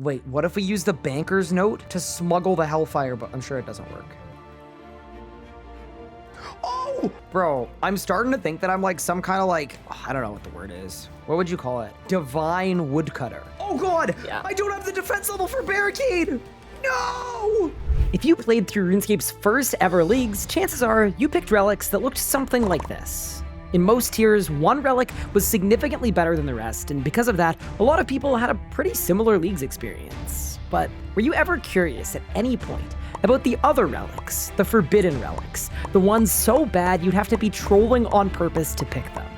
Wait, what if we use the banker's note to smuggle the hellfire? But I'm sure it doesn't work. Oh, bro, I'm starting to think that I'm like some kind of like, I don't know what the word is. What would you call it? Divine woodcutter. Oh God, Yeah. I don't have the defense level for barricade. No! If you played through RuneScape's first ever leagues, chances are you picked relics that looked something like this. In most tiers, one relic was significantly better than the rest, and because of that, a lot of people had a pretty similar leagues experience. But were you ever curious at any point about the other relics, the forbidden relics, the ones so bad you'd have to be trolling on purpose to pick them?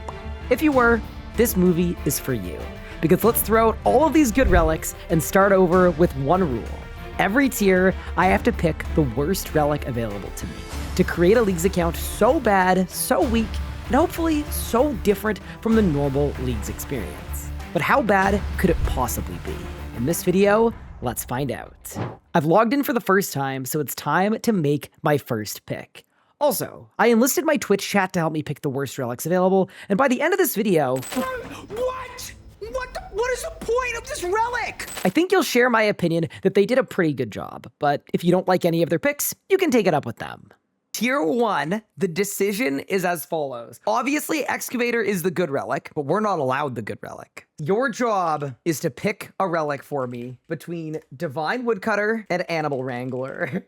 If you were, this movie is for you, because let's throw out all of these good relics and start over with one rule. Every tier, I have to pick the worst relic available to me to create a Leagues account so bad, so weak, and hopefully so different from the normal Leagues experience. But how bad could it possibly be? In this video, let's find out. I've logged in for the first time, so it's time to make my first pick. Also, I enlisted my Twitch chat to help me pick the worst relics available, and by the end of this video... What? What is the point of this relic? I think you'll share my opinion that they did a pretty good job, but if you don't like any of their picks, you can take it up with them. Tier 1, the decision is as follows. Obviously, Excavator is the good relic, but we're not allowed the good relic. Your job is to pick a relic for me between Divine Woodcutter and Animal Wrangler.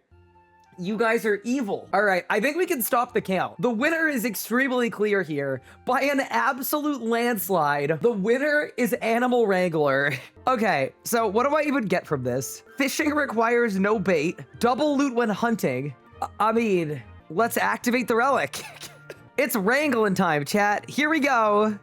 You guys are evil. All right, I think we can stop the count. The winner is extremely clear here. By an absolute landslide, the winner is Animal Wrangler. Okay, so what do I even get from this? Fishing requires no bait, double loot when hunting. I mean, let's activate the relic. It's wrangling time, chat. Here we go.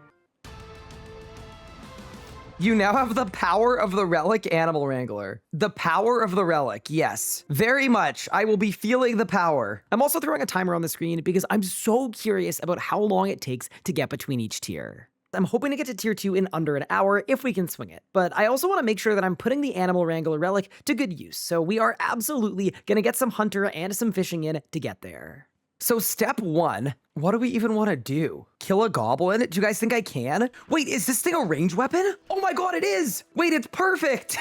You now have the power of the relic, Animal Wrangler. The power of the relic, yes. Very much. I will be feeling the power. I'm also throwing a timer on the screen because I'm so curious about how long it takes to get between each tier. I'm hoping to get to tier 2 in under an hour if we can swing it. But I also want to make sure that I'm putting the Animal Wrangler relic to good use. So we are absolutely going to get some hunter and some fishing in to get there. So step 1, what do we even want to do? Kill a goblin? Do you guys think I can? Wait, is this thing a ranged weapon? Oh my God, it is. Wait, it's perfect.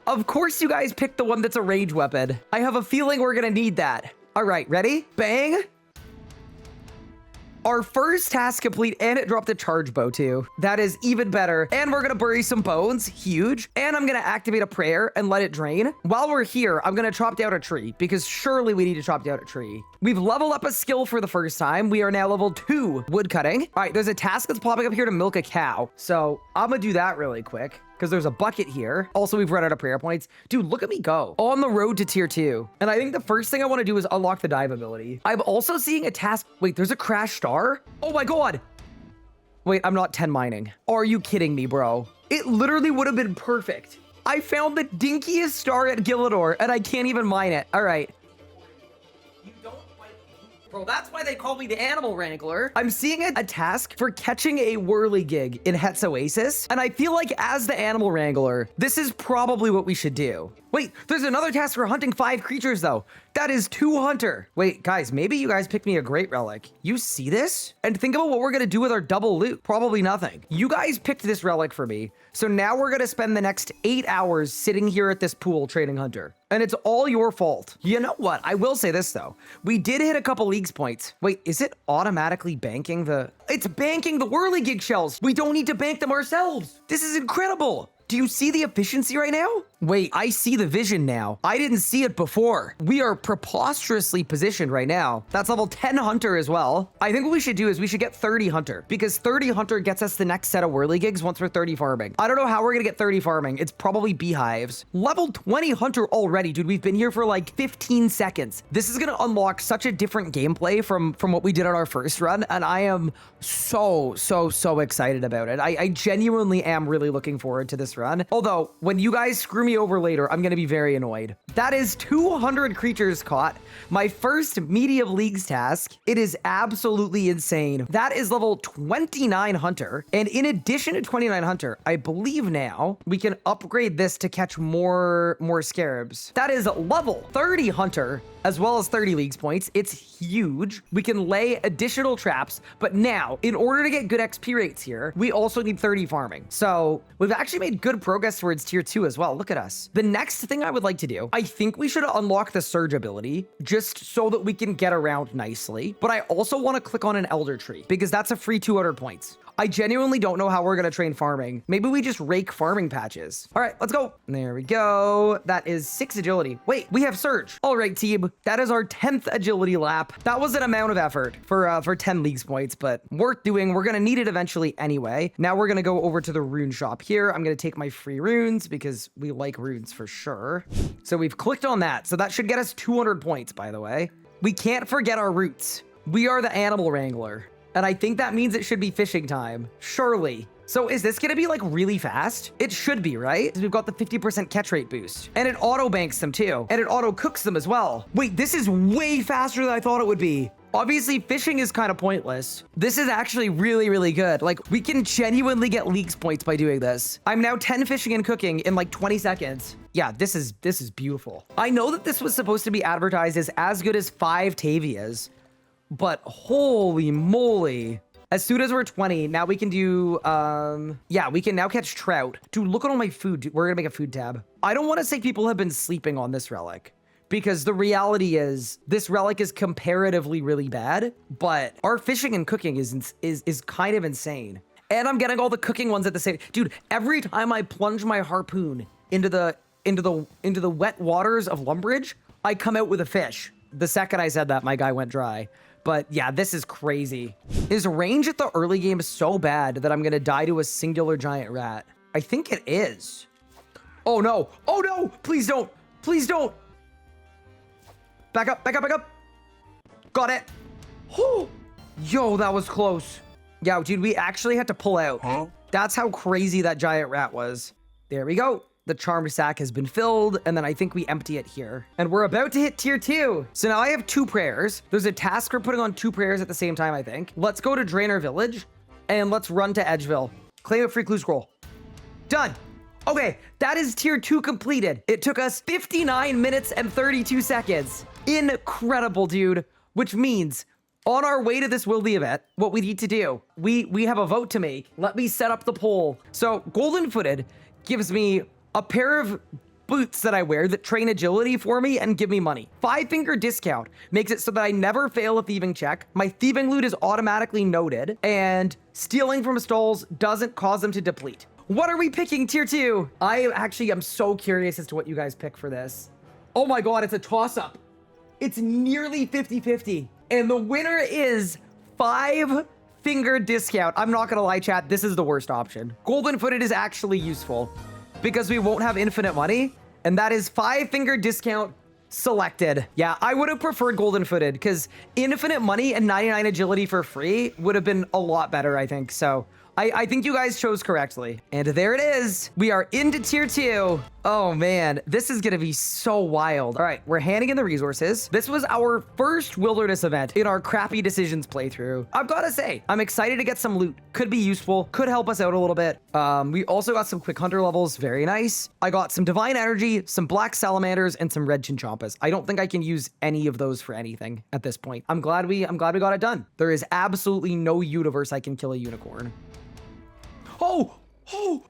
Of course you guys picked the one that's a ranged weapon. I have a feeling we're gonna need that. All right, ready? Bang. Our first task complete, and it dropped a charge bow too. That is even better. And we're gonna bury some bones, huge. And I'm gonna activate a prayer and let it drain. While we're here, I'm gonna chop down a tree because surely we need to chop down a tree. We've leveled up a skill for the first time. We are now level 2 woodcutting. All right, there's a task that's popping up here to milk a cow. So I'm gonna do that really quick, because there's a bucket here. Also, we've run out of prayer points. Dude, look at me go. On the road to tier 2. And I think the first thing I want to do is unlock the dive ability. I'm also seeing a task. Wait, there's a crash star? Oh my God. Wait, I'm not 10 mining. Are you kidding me, bro? It literally would have been perfect. I found the dinkiest star at Gillador, and I can't even mine it. All right. You don't like me? Bro, that's why they call me the Animal Wrangler. I'm seeing a task for catching a whirligig in Het's Oasis, and I feel like as the Animal Wrangler, this is probably what we should do. Wait, there's another task for hunting 5 creatures though. That is 2 hunter. Wait, guys, maybe you guys picked me a great relic. You see this? And think about what we're gonna do with our double loot. Probably nothing. You guys picked this relic for me. So now we're gonna spend the next 8 hours sitting here at this pool trading hunter. And it's all your fault. You know what? I will say this though. We did hit a couple leagues points. Wait, is it automatically banking the... It's banking the whirligig shells. We don't need to bank them ourselves. This is incredible. Do you see the efficiency right now? Wait, I see the vision now. I didn't see it before. We are preposterously positioned right now. That's level 10 hunter as well. I think what we should do is we should get 30 hunter, because 30 hunter gets us the next set of whirligigs once we're 30 farming. I don't know how we're gonna get 30 farming. It's probably beehives. Level 20 hunter already, dude. We've been here for like 15 seconds. This is gonna unlock such a different gameplay from what we did on our first run, and I am so excited about it. I genuinely am really looking forward to this run. Although, when you guys screw me over later, I'm gonna be very annoyed. That is 200 creatures caught. My first medium leagues task. It is absolutely insane. That is level 29 hunter. And in addition to 29 hunter, I believe now we can upgrade this to catch more scarabs. That is level 30 hunter. as well as 30 leagues points. It's huge. We can lay additional traps, but now, in order to get good XP rates here, we also need 30 farming. So we've actually made good progress towards tier 2 as well. Look at us. The next thing I would like to do, I think we should unlock the surge ability just so that we can get around nicely. But I also want to click on an elder tree because that's a free 200 points. I genuinely don't know how we're going to train farming. Maybe we just rake farming patches. All right, let's go. There we go. That is 6 agility. Wait, we have surge. All right, team. That is our 10th agility lap. That was an amount of effort for 10 leagues points, but worth doing. We're going to need it eventually anyway. Now we're going to go over to the rune shop here. I'm going to take my free runes because we like runes for sure. So we've clicked on that. So that should get us 200 points, by the way. We can't forget our roots. We are the animal wrangler. And I think that means it should be fishing time. Surely. So is this going to be like really fast? It should be, right? We've got the 50% catch rate boost. And it auto banks them too. And it auto cooks them as well. Wait, this is way faster than I thought it would be. Obviously, fishing is kind of pointless. This is actually really, really good. Like, we can genuinely get leagues points by doing this. I'm now 10 fishing and cooking in like 20 seconds. Yeah, this is beautiful. I know that this was supposed to be advertised as good as 5 Tavias. But holy moly. As soon as we're 20, now we can do, yeah, we can now catch trout. Dude, look at all my food. We're gonna make a food tab. I don't want to say people have been sleeping on this relic because the reality is this relic is comparatively really bad, but our fishing and cooking is kind of insane. And I'm getting all the cooking ones at the same, dude, every time I plunge my harpoon into the wet waters of Lumbridge, I come out with a fish. The second I said that, my guy went dry. But yeah, this is crazy. Is range at the early game so bad that I'm gonna die to a singular giant rat? I think it is. Oh no, oh no, please don't, please don't. Back up, back up, back up. Got it. Oh, yo, that was close. Yeah, dude, we actually had to pull out. Huh? That's how crazy that giant rat was. There we go. The charmed sack has been filled, and then I think we empty it here. And we're about to hit tier 2. So now I have 2 prayers. There's a task for putting on 2 prayers at the same time, I think. Let's go to Draenor Village, and let's run to Edgeville. Claim a free clue scroll. Done. Okay, that is tier 2 completed. It took us 59 minutes and 32 seconds. Incredible, dude. Which means on our way to this Wildy event, what we need to do, we have a vote to make. Let me set up the poll. So Golden Footed gives me a pair of boots that I wear that train agility for me and give me money. 5-finger discount makes it so that I never fail a thieving check. My thieving loot is automatically noted, and stealing from stalls doesn't cause them to deplete. What are we picking tier 2? I'm so curious as to what you guys pick for this. Oh my God, it's a toss-up. It's nearly 50-50. And the winner is 5-finger discount. I'm not gonna lie, chat, this is the worst option. Golden Footed is actually useful because we won't have infinite money, and that is 5-finger discount selected. Yeah, I would have preferred Golden Footed because infinite money and 99 agility for free would have been a lot better, I think. So I think you guys chose correctly. And there it is. We are into tier 2. Oh man, this is gonna be so wild. All right, we're handing in the resources. This was our first wilderness event in our crappy decisions playthrough. I've gotta say, I'm excited to get some loot. Could be useful, could help us out a little bit. We also got some quick hunter levels, very nice. I got some divine energy, some black salamanders, and some red chinchompas. I don't think I can use any of those for anything at this point. I'm glad we got it done. There is absolutely no universe I can kill a unicorn. Oh,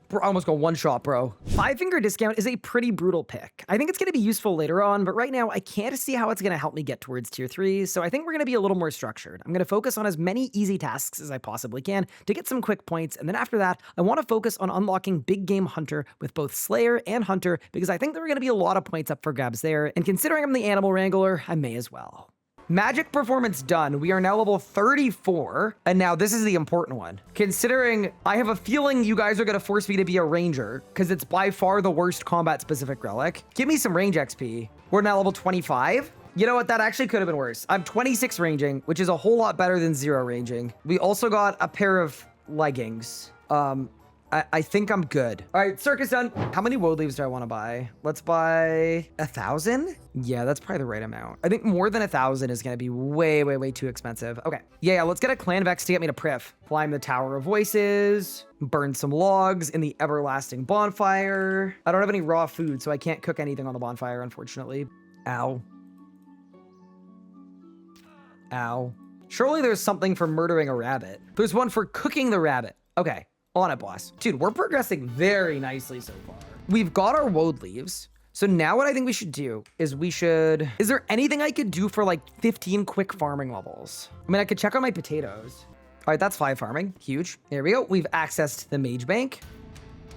bro, I almost got one shot, bro. 5-finger discount is a pretty brutal pick. I think it's going to be useful later on, but right now I can't see how it's going to help me get towards tier 3. So I think we're going to be a little more structured. I'm going to focus on as many easy tasks as I possibly can to get some quick points. And then after that, I want to focus on unlocking big game hunter with both Slayer and Hunter, because I think there are going to be a lot of points up for grabs there. And considering I'm the animal wrangler, I may as well. Magic performance done. We are now level 34. And now this is the important one. Considering I have a feeling you guys are going to force me to be a ranger because it's by far the worst combat specific relic. Give me some range XP. We're now level 25. You know what? That actually could have been worse. I'm 26 ranging, which is a whole lot better than 0 ranging. We also got a pair of leggings. I think I'm good. All right, circus done. How many woad leaves do I want to buy? Let's buy 1,000. Yeah, that's probably the right amount. I think more than 1,000 is going to be way too expensive. Okay. Yeah, let's get a clan vex to get me to Priv. Climb the Tower of Voices, burn some logs in the everlasting bonfire. I don't have any raw food, so I can't cook anything on the bonfire, unfortunately. Ow. Ow. Surely there's something for murdering a rabbit. There's one for cooking the rabbit. Okay, on it, boss. Dude, we're progressing very nicely so far. We've got our woad leaves. So now what I think we should do is is there anything I could do for like 15 quick farming levels? I mean, I could check on my potatoes. All right, that's 5 farming, huge. There we go. We've accessed the mage bank.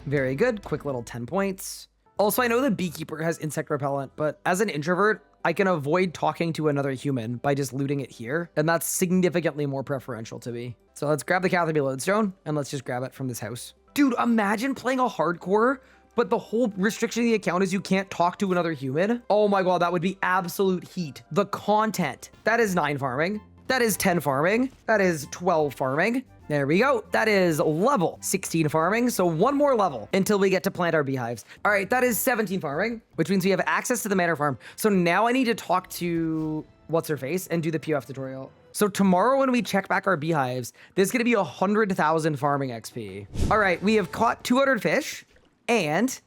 Very good, quick little 10 points. Also, I know the beekeeper has insect repellent, but as an introvert, I can avoid talking to another human by just looting it here. And that's significantly more preferential to me. So let's grab the Kalphite lodestone and let's just grab it from this house. Dude, imagine playing a hardcore, but the whole restriction of the account is you can't talk to another human. Oh my God, that would be absolute heat. The content. That is 9 farming. That is 10 farming. That is 12 farming. There we go. That is level 16 farming. So one more level until we get to plant our beehives. All right, that is 17 farming, which means we have access to the manor farm. So now I need to talk to what's her face and do the POF tutorial. So tomorrow when we check back our beehives, there's gonna be 100,000 farming XP. All right, we have caught 200 fish and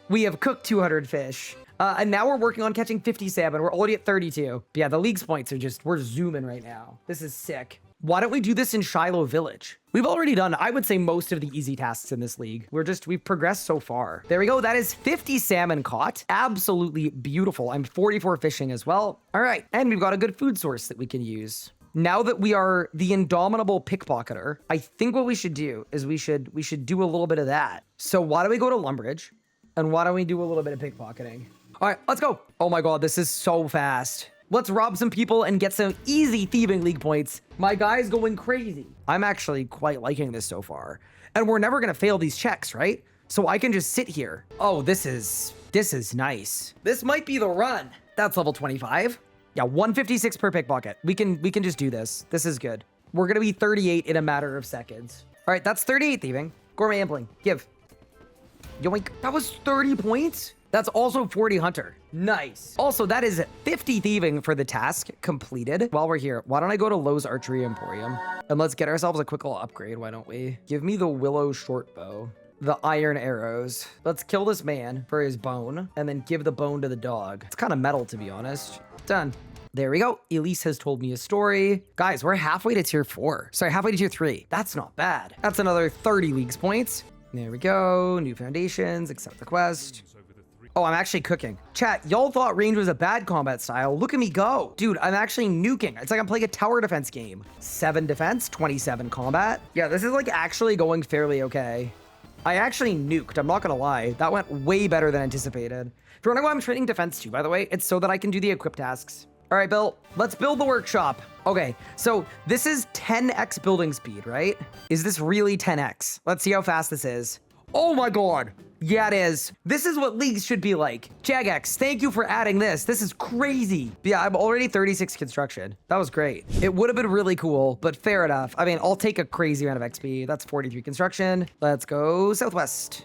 we have cooked 200 fish. And now we're working on catching 50 salmon. We're already at 32. But yeah, the league's points are we're zooming right now. This is sick. Why don't we do this in Shiloh Village? We've already done, I would say, most of the easy tasks in this league. We've progressed so far. There we go. That is 50 salmon caught. Absolutely beautiful. I'm 44 fishing as well. All right. And we've got a good food source that we can use. Now that we are the indomitable pickpocketer, I think what we should do is we should do a little bit of that. So why don't we go to Lumbridge? And why don't we do a little bit of pickpocketing? All right, let's go. Oh my God, this is so fast. Let's rob some people and get some easy thieving league points. My guy's going crazy. I'm actually quite liking this so far. And we're never gonna fail these checks, right? So I can just sit here. Oh, this is nice. This might be the run. That's level 25. Yeah, 156 per pickpocket. We can just do this. This is good. We're gonna be 38 in a matter of seconds. All right, that's 38 thieving. Gourmet ambling, give. Yoink, that was 30 points? That's also 40 hunter. Nice. Also, that is 50 thieving for the task completed. While we're here, why don't I go to Lowe's Archery Emporium? And let's get ourselves a quick little upgrade, why don't we? Give me the willow short bow. The iron arrows. Let's kill this man for his bone and then give the bone to the dog. It's kind of metal, to be honest. Done. There we go. Elise has told me a story. Guys, we're halfway to tier 4. Sorry, halfway to tier 3. That's not bad. That's another 30 leagues points. There we go. New foundations, accept the quest. Oh, I'm actually cooking. Chat, y'all thought range was a bad combat style. Look at me go. Dude, I'm actually nuking. It's like I'm playing a tower defense game. 7 defense, 27 combat. Yeah, this is like actually going fairly okay. I actually nuked, I'm not gonna lie. That went way better than anticipated. If you wanna know why I'm training defense too, by the way, it's so that I can do the equip tasks. All right, Bill, let's build the workshop. Okay, so this is 10x building speed, right? Is this really 10x? Let's see how fast this is. Oh my God. Yeah, it is. This is what leagues should be like. Jagex, thank you for adding this. This is crazy. Yeah, I'm already 36 construction. That was great. It would have been really cool, but fair enough. I mean, I'll take a crazy amount of XP. That's 43 construction. Let's go southwest.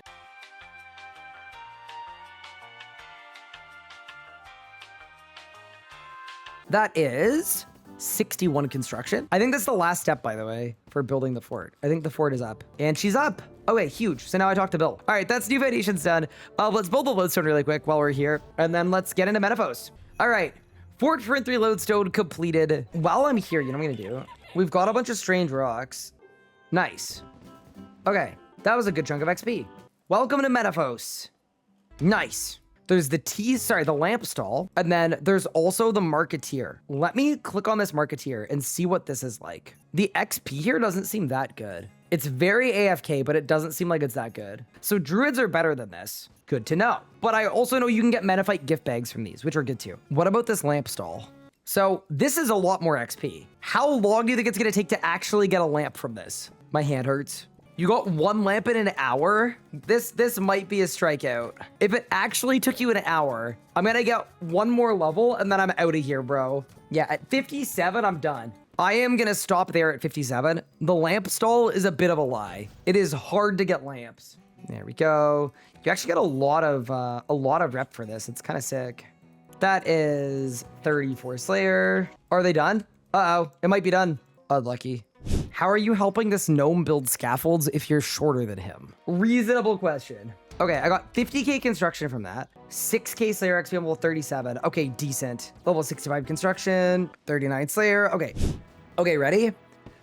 That is 61 construction. I think that's the last step, by the way, for building the fort. I think the fort is up. And she's up. Okay, huge. So now I talk to Bill. All right, that's new foundations done. Let's build the lodestone really quick while we're here. And then let's get into Metaphos. All right, Fort for 3 lodestone completed. While I'm here, you know what I'm gonna do? We've got a bunch of strange rocks. Nice. Okay, that was a good chunk of XP. Welcome to Metaphos. Nice. There's the lamp stall, and then there's also the marketeer. Let me click on this marketeer and see what this is like. The XP here doesn't seem that good. It's very AFK, but it doesn't seem like it's that good. So druids are better than this. Good to know. But I also know you can get Metaphite gift bags from these, which are good too. What about this lamp stall? So this is a lot more XP. How long do you think it's gonna take to actually get a lamp from this? My hand hurts. You got 1 lamp in an hour? This might be a strikeout. If it actually took you an hour, I'm gonna get 1 more level and then I'm out of here, bro. Yeah, at 57, I'm done. I am gonna stop there at 57. The lamp stall is a bit of a lie. It is hard to get lamps. There we go. You actually get a lot of rep for this. It's kind of sick. That is 34 Slayer. Are they done? Uh-oh, it might be done. Unlucky. How are you helping this gnome build scaffolds if you're shorter than him? Reasonable question. Okay, I got 50k construction from that. 6k Slayer XP on level 37. Okay, decent. Level 65 construction, 39 Slayer. Okay. Okay, ready?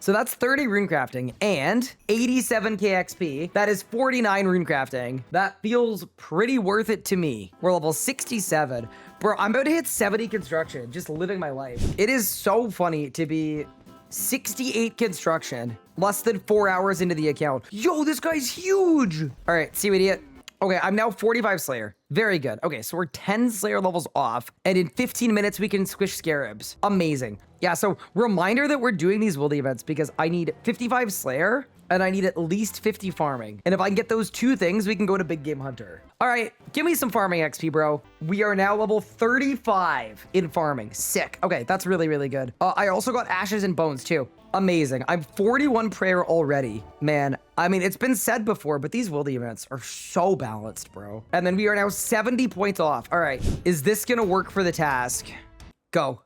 So that's 30 runecrafting and 87k XP. That is 49 runecrafting. That feels pretty worth it to me. We're level 67. Bro, I'm about to hit 70 construction, just living my life. It is so funny to be 68 construction, less than 4 hours into the account. Yo, this guy's huge. All right, see you idiot. Okay, I'm now 45 Slayer. Very good. Okay, so we're 10 Slayer levels off, and in 15 minutes, we can squish scarabs. Amazing. Yeah, so reminder that we're doing these wildy events because I need 55 Slayer, and I need at least 50 farming. And if I can get those 2 things, we can go to Big Game Hunter. All right, give me some farming XP, bro. We are now level 35 in farming. Sick. Okay, that's really, really good. I also got ashes and bones, too. Amazing. I'm 41 prayer already. Man, I mean, it's been said before, but these wildy events are so balanced, bro. And then we are now 70 points off. All right, is this gonna work for the task? Go.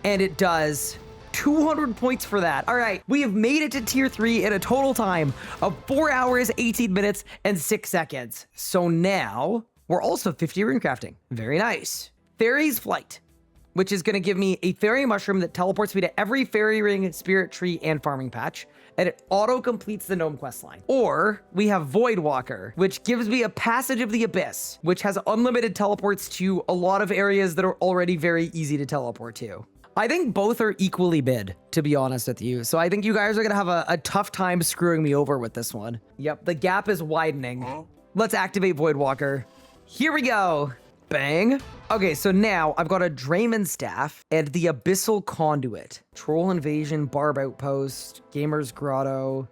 And it does. 200 points for that. All right, we have made it to tier 3 in a total time of 4 hours, 18 minutes, and 6 seconds. So now we're also 50 runecrafting. Very nice. Fairy's Flight, which is going to give me a fairy mushroom that teleports me to every fairy ring, spirit tree, and farming patch, and it auto-completes the gnome quest line. Or we have Void Walker, which gives me a Passage of the Abyss, which has unlimited teleports to a lot of areas that are already very easy to teleport to. I think both are equally bid, to be honest with you. So I think you guys are gonna have a tough time screwing me over with this one. Yep, the gap is widening. Let's activate Void Walker. Here we go. Bang. Okay, so now I've got a Drayman Staff and the Abyssal Conduit. Troll Invasion, Barb Outpost, Gamer's Grotto,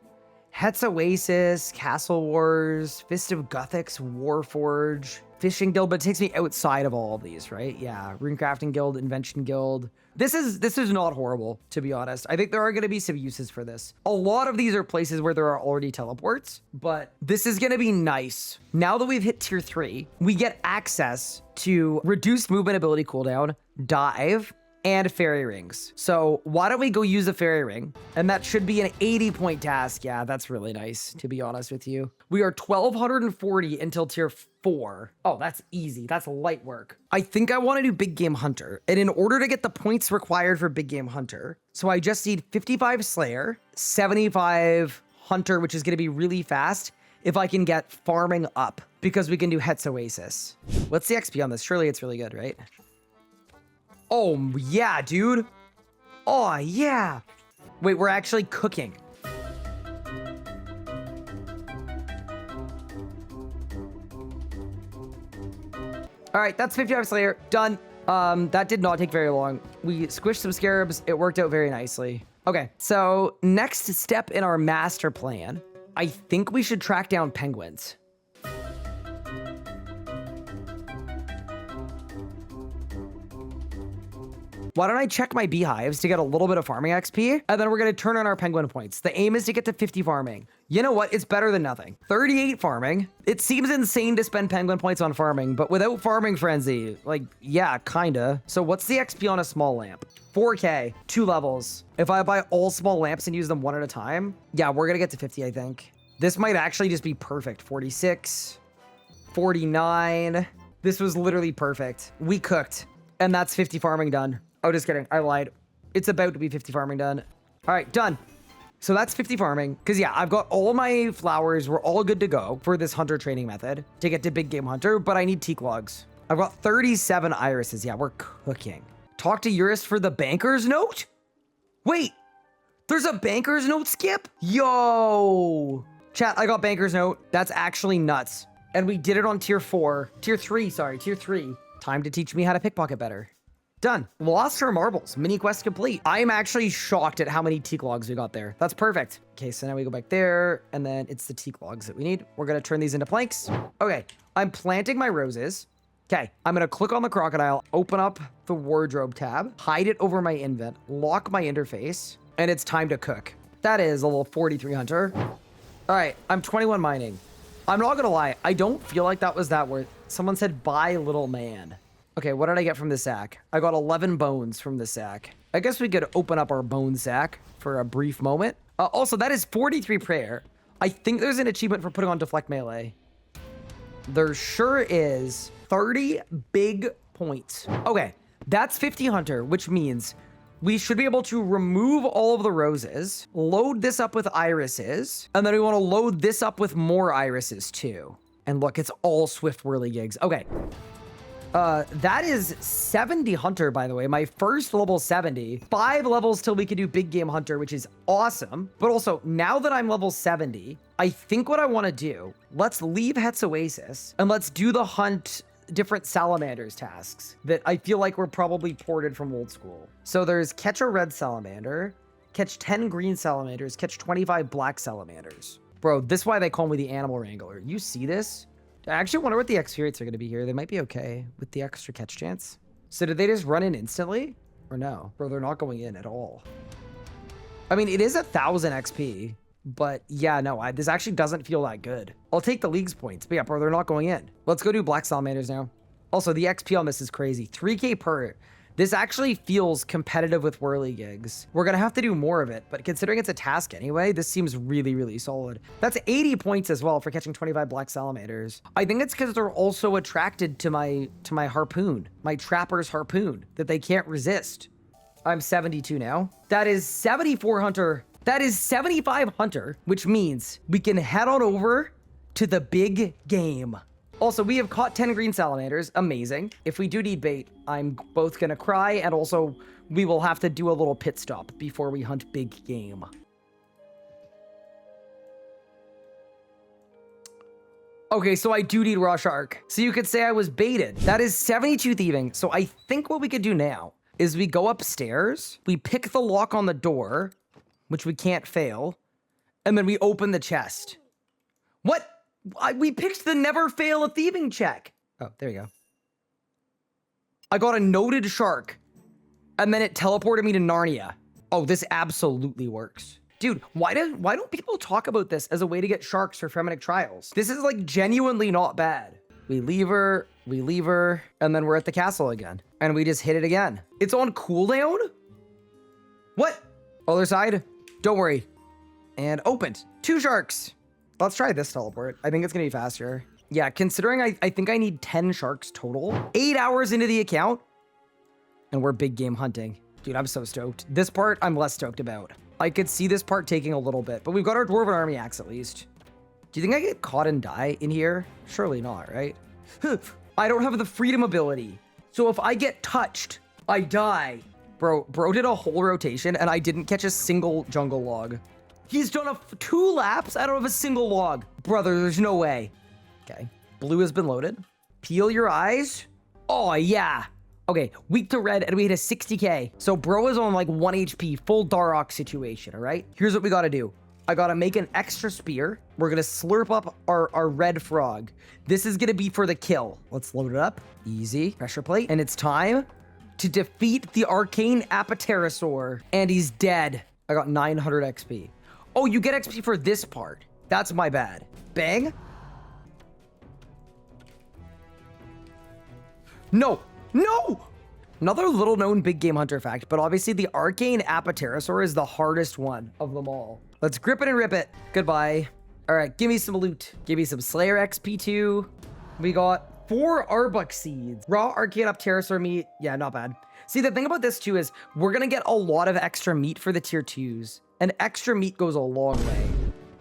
Het's Oasis, Castle Wars, Fist of Guthix, Warforge, Fishing Guild, but it takes me outside of all of these, right? Yeah, Runecrafting Guild, Invention Guild. This is not horrible, to be honest. I think there are going to be some uses for this. A lot of these are places where there are already teleports, but this is going to be nice. Now that we've hit tier 3, we get access to reduced movement ability cooldown, dive, and fairy rings. So why don't we go use a fairy ring? And that should be an 80-point task. Yeah, that's really nice, to be honest with you. We are 1240 until tier 4. Oh, that's easy. That's light work. I think I want to do Big Game Hunter. And in order to get the points required for Big Game Hunter, so I just need 55 Slayer, 75 Hunter, which is going to be really fast if I can get farming up, because we can do Het's Oasis. What's the XP on this? Surely it's really good, right? Oh, yeah, dude. Oh, yeah. Wait, we're actually cooking. All right, that's 55 Slayer. Done. That did not take very long. We squished some scarabs. It worked out very nicely. Okay, so next step in our master plan, I think we should track down penguins. Why don't I check my beehives to get a little bit of farming XP, and then we're going to turn on our penguin points. The aim is to get to 50 farming. You know what? It's better than nothing. 38 farming. It seems insane to spend penguin points on farming, but without farming frenzy, like, yeah, kinda. So what's the XP on a small lamp? 4K, 2 levels. If I buy all small lamps and use them one at a time, yeah, we're going to get to 50, I think. This might actually just be perfect. 46, 49. This was literally perfect. We cooked, and that's 50 farming done. Oh, just kidding. I lied. It's about to be 50 farming done. All right, done. So that's 50 farming. Because, yeah, I've got all my flowers. We're all good to go for this hunter training method to get to Big Game Hunter, but I need teak logs. I've got 37 irises. Yeah, we're cooking. Talk to Eurus for the banker's note? Wait, there's a banker's note skip? Yo. Chat, I got banker's note. That's actually nuts. And we did it on tier 4. Tier 3, sorry, tier 3. Time to teach me how to pickpocket better. Done. Lost her marbles. Mini quest complete. I am actually shocked at how many teak logs we got there. That's perfect. Okay, so now we go back there, and then it's the teak logs that we need. We're going to turn these into planks. Okay, I'm planting my roses. Okay, I'm going to click on the crocodile, open up the wardrobe tab, hide it over my invent, lock my interface, and it's time to cook. That is a little 43 hunter. All right, I'm 21 mining. I'm not going to lie. I don't feel like that was that worth. Someone said, buy little man. Okay, what did I get from the sack? I got 11 bones from the sack. I guess we could open up our bone sack for a brief moment. Also, that is 43 prayer. I think there's an achievement for putting on deflect melee. There sure is 30 big points. Okay, that's 50 hunter, which means we should be able to remove all of the roses, load this up with irises, and then we want to load this up with more irises too. And look, it's all swift whirligigs. Okay. That is 70 hunter, by the way. My first level 70. 5 levels till we can do big game hunter, which is awesome. But also, now that I'm level 70, I think what I want to do, let's leave Het's Oasis and let's do the hunt different salamanders tasks that I feel like were probably ported from old school. So there's catch a red salamander, catch 10 green salamanders, catch 25 black salamanders. Bro, this is why they call me the animal wrangler. You see this? I actually wonder what the XP rates are going to be here. They might be okay with the extra catch chance. So did they just run in instantly? Or no? Bro, they're not going in at all. I mean, it is 1,000 XP. But yeah, no, this actually doesn't feel that good. I'll take the league's points. But yeah, bro, they're not going in. Let's go do black salamanders now. Also, the XP on this is crazy. 3K per. This actually feels competitive with whirligigs. We're going to have to do more of it, but considering it's a task anyway, this seems really, really solid. That's 80 points as well for catching 25 black salamanders. I think it's because they're also attracted to my harpoon, my trapper's harpoon, that they can't resist. I'm 72 now. That is 74 hunter. That is 75 hunter, which means we can head on over to the big game. Also, we have caught 10 green salamanders. Amazing. If we do need bait, I'm both gonna cry, and also we will have to do a little pit stop before we hunt big game. Okay, so I do need raw shark. So you could say I was baited. That is 72 thieving. So I think what we could do now is we go upstairs, we pick the lock on the door, which we can't fail, and then we open the chest. What? We picked the never fail a thieving check. Oh, there you go. I got a noted shark, and then it teleported me to Narnia. Oh, this absolutely works. Dude, why don't people talk about this as a way to get sharks for Fremennik Trials? This is like genuinely not bad. We leave her, and then we're at the castle again. And we just hit it again. It's on cooldown? What? Other side? Don't worry. And opened. 2 sharks. Let's try this teleport. I think it's gonna be faster. Yeah, considering I think I need 10 sharks total. 8 hours into the account, and we're big game hunting. Dude, I'm so stoked. This part, I'm less stoked about. I could see this part taking a little bit, but we've got our Dwarven Army axe at least. Do you think I get caught and die in here? Surely not, right? I don't have the freedom ability. So if I get touched, I die. Bro did a whole rotation, and I didn't catch a single jungle log. He's done 2 laps. I don't have a single log. Brother, there's no way. Okay. Blue has been loaded. Peel your eyes. Oh, yeah. Okay. Weak to red, and we hit a 60K. So bro is on like 1 HP, full Darok situation, all right? Here's what we got to do. I got to make an extra spear. We're going to slurp up our red frog. This is going to be for the kill. Let's load it up. Easy. Pressure plate. And it's time to defeat the arcane Apaterasaur. And he's dead. I got 900 XP. Oh, you get XP for this part. That's my bad. Bang. No. No! Another little known big game hunter fact, but obviously the arcane Apaterasaur is the hardest one of them all. Let's grip it and rip it. Goodbye. All right, give me some loot. Give me some Slayer XP too. We got 4 Arbok seeds. Raw arcane Apaterasaur meat. Yeah, not bad. See, the thing about this too is we're gonna get a lot of extra meat for the tier 2s. And extra meat goes a long way.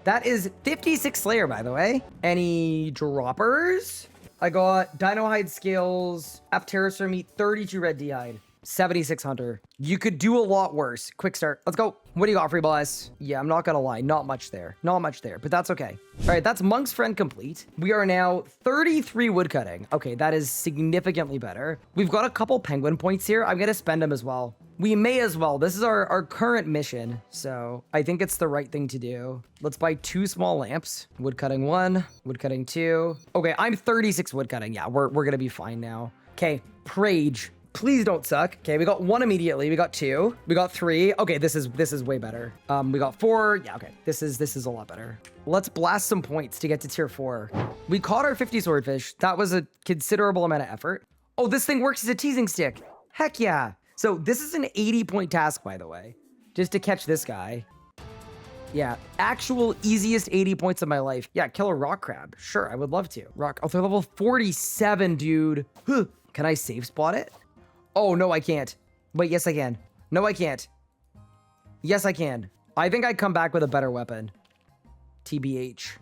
That is 56 Slayer, by the way. Any droppers? I got Dino Hide Scales, Apaterasaur meat, 32 Red D-Hide, 76 Hunter. You could do a lot worse. Quick start. Let's go. What do you got, free boss? Yeah, I'm not gonna lie. Not much there. Not much there, but that's okay. All right, that's Monk's Friend complete. We are now 33 woodcutting. Okay, that is significantly better. We've got a couple penguin points here. I'm gonna spend them as well. We may as well. This is our current mission, so I think it's the right thing to do. Let's buy 2 small lamps. Woodcutting 1, woodcutting 2. Okay, I'm 36 woodcutting. Yeah, we're gonna be fine now. Okay, Prage. Please don't suck. Okay, we got 1 immediately. We got 2. We got 3. Okay, this is way better. We got 4. Yeah, okay. This is a lot better. Let's blast some points to get to tier 4. We caught our 50 swordfish. That was a considerable amount of effort. Oh, this thing works as a teasing stick. Heck yeah. So this is an 80-point task, by the way, just to catch this guy. Yeah, actual easiest 80 points of my life. Yeah, kill a rock crab. Sure, I would love to. Rock, oh, they're level 47, dude. Huh. Can I save spot it? Oh, no, I can't. Wait, yes, I can. No, I can't. Yes, I can. I think I'd come back with a better weapon. TBH.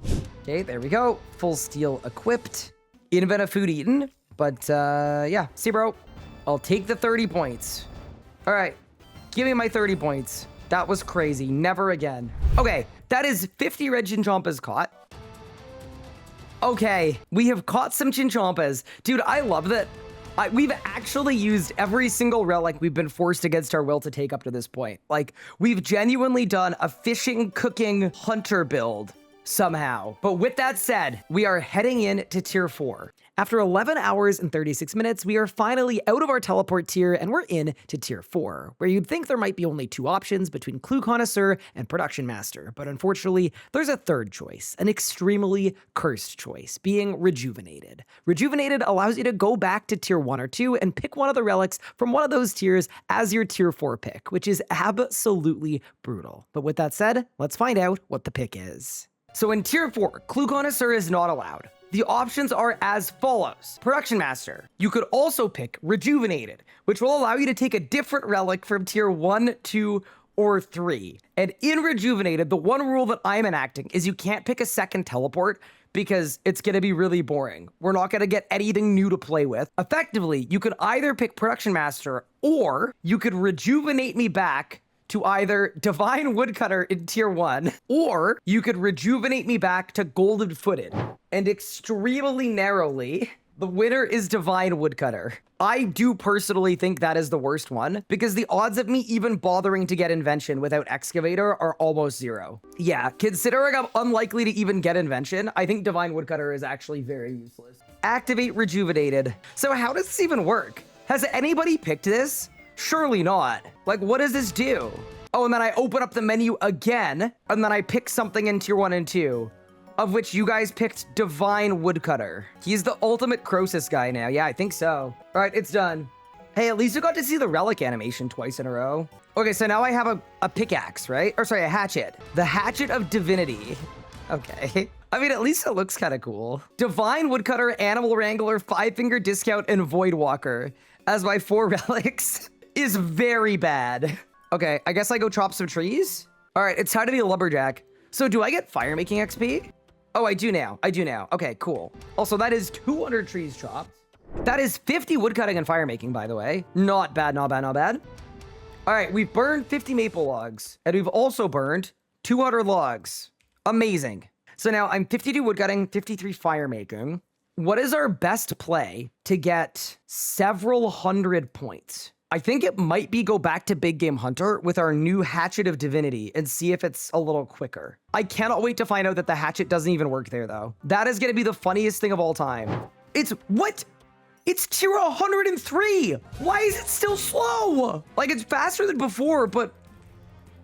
Okay, there we go. Full steel equipped. Invent a food eaten. But, yeah. See, bro. I'll take the 30 points. All right. Give me my 30 points. That was crazy. Never again. Okay, that is 50 red chinchompas caught. Okay, we have caught some chinchompas. Dude, I love that. We've actually used every single relic we've been forced against our will to take up to this point. Like, we've genuinely done a fishing, cooking, hunter build somehow. But with that said, we are heading in to tier 4. After 11 hours and 36 minutes, we are finally out of our teleport tier and we're in to tier 4, where you'd think there might be only 2 options between Clue Connoisseur and Production Master, but unfortunately, there's a third choice, an extremely cursed choice, being Rejuvenated. Rejuvenated allows you to go back to tier 1 or 2 and pick one of the relics from one of those tiers as your tier 4 pick, which is absolutely brutal. But with that said, let's find out what the pick is. So in tier 4, Clue Connoisseur is not allowed. The options are as follows. Production Master. You could also pick Rejuvenated, which will allow you to take a different relic from tier 1, 2, or 3. And in Rejuvenated, the one rule that I'm enacting is you can't pick a second teleport because it's going to be really boring. We're not going to get anything new to play with. Effectively, you could either pick Production Master or you could rejuvenate me back to either Divine Woodcutter in tier 1, or you could rejuvenate me back to Golden Footed. And extremely narrowly, the winner is Divine Woodcutter. I do personally think that is the worst one, because the odds of me even bothering to get Invention without Excavator are almost 0. Yeah, considering I'm unlikely to even get Invention, I think Divine Woodcutter is actually very useless. Activate Rejuvenated. So how does this even work? Has anybody picked this? Surely not. Like, what does this do? Oh, and then I open up the menu again, and then I pick something in tier 1 and 2, of which you guys picked Divine Woodcutter. He's the ultimate Croesus guy now. Yeah, I think so. All right, it's done. Hey, at least you got to see the relic animation twice in a row. Okay, so now I have a pickaxe, right? Or sorry, a hatchet. The Hatchet of Divinity. Okay. I mean, at least it looks kind of cool. Divine Woodcutter, Animal Wrangler, 5-Finger Discount, and Void Walker as my 4 relics is very bad. Okay, I guess I go chop some trees. All right, it's time to be a lumberjack. So do I get fire making XP? Oh, I do now. I do now. Okay, cool. Also, that is 200 trees chopped. That is 50 woodcutting and fire making, by the way. Not bad, not bad, not bad. All right, we've burned 50 maple logs, and we've also burned 200 logs. Amazing. So now I'm 52 woodcutting, 53 fire making. What is our best play to get several hundred points? I think it might be go back to Big Game Hunter with our new Hatchet of Divinity and see if it's a little quicker. I cannot wait to find out that the hatchet doesn't even work there, though. That is going to be the funniest thing of all time. It's what? It's tier 103. Why is it still slow? Like, it's faster than before, but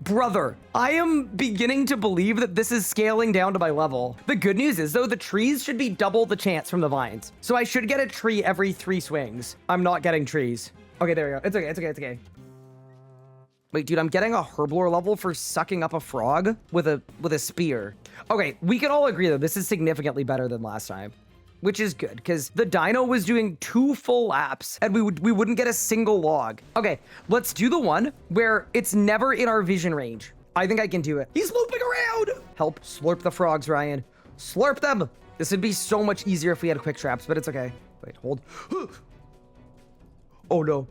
brother, I am beginning to believe that this is scaling down to my level. The good news is, though, the trees should be double the chance from the vines. So I should get a tree every 3 swings. I'm not getting trees. Okay, there we go. It's okay, it's okay, it's okay. Wait, dude, I'm getting a herblore level for sucking up a frog with a spear. Okay, we can all agree, though, this is significantly better than last time, which is good, because the dino was doing 2 full laps, and we wouldn't get a single log. Okay, let's do the one where it's never in our vision range. I think I can do it. He's looping around! Help slurp the frogs, Ryan. Slurp them! This would be so much easier if we had quick traps, but it's okay. Wait, hold. Oh no.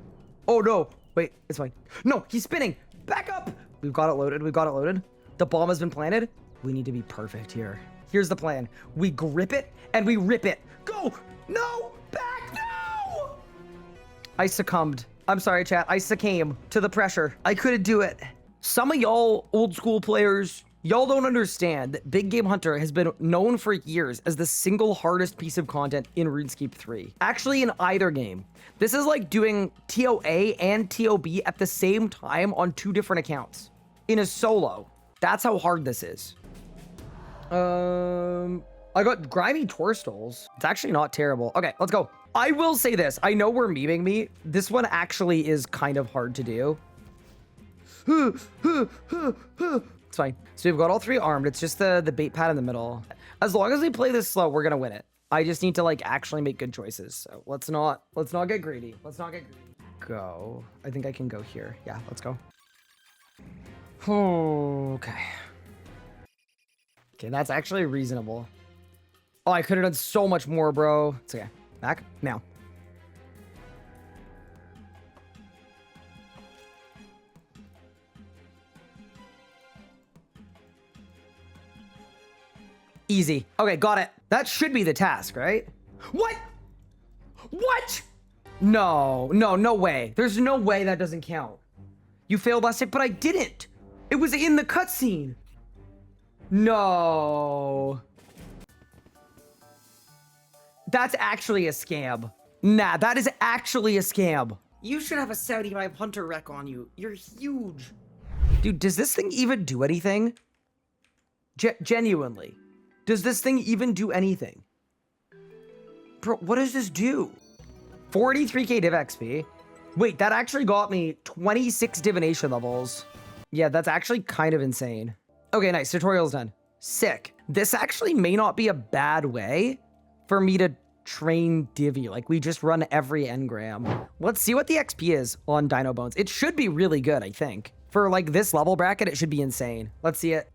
Oh no. Wait, it's fine. No, he's spinning. Back up. We've got it loaded. We've got it loaded. The bomb has been planted. We need to be perfect here. Here's the plan. We grip it and we rip it. Go. No. Back. No. I succumbed. I'm sorry, chat. I succumbed to the pressure. I couldn't do it. Some of y'all old school players, y'all don't understand that Big Game Hunter has been known for years as the single hardest piece of content in RuneScape 3. Actually, in either game. This is like doing TOA and TOB at the same time on 2 different accounts in a solo. That's how hard this is. I got grimy torstals. It's actually not terrible. Okay, let's go. I will say this. I know we're memeing me. This one actually is kind of hard to do. It's fine. So we've got all 3 armed. It's just the bait pad in the middle. As long as we play this slow, we're gonna win it. I just need to like actually make good choices. So let's not get greedy. Let's not get greedy. Go. I think I can go here. Yeah, let's go. Okay. Okay, that's actually reasonable. Oh, I could have done so much more, bro. It's okay. Back now. Easy. Okay, got it. That should be the task, right? What? What? No, no way. There's no way that doesn't count. You failed last tick, but I didn't. It was in the cutscene. No. That's actually a scam. Nah, that is actually a scam. You should have a 75 hunter wreck on you. You're huge. Dude, does this thing even do anything? Genuinely. Does this thing even do anything? Bro, what does this do? 43k div XP. Wait, that actually got me 26 divination levels. Yeah, that's actually kind of insane. Okay, nice. Tutorial's done. Sick. This actually may not be a bad way for me to train Divi. Like, we just run every engram. Let's see what the XP is on Dino Bones. It should be really good, I think. For, like, this level bracket, it should be insane. Let's see it.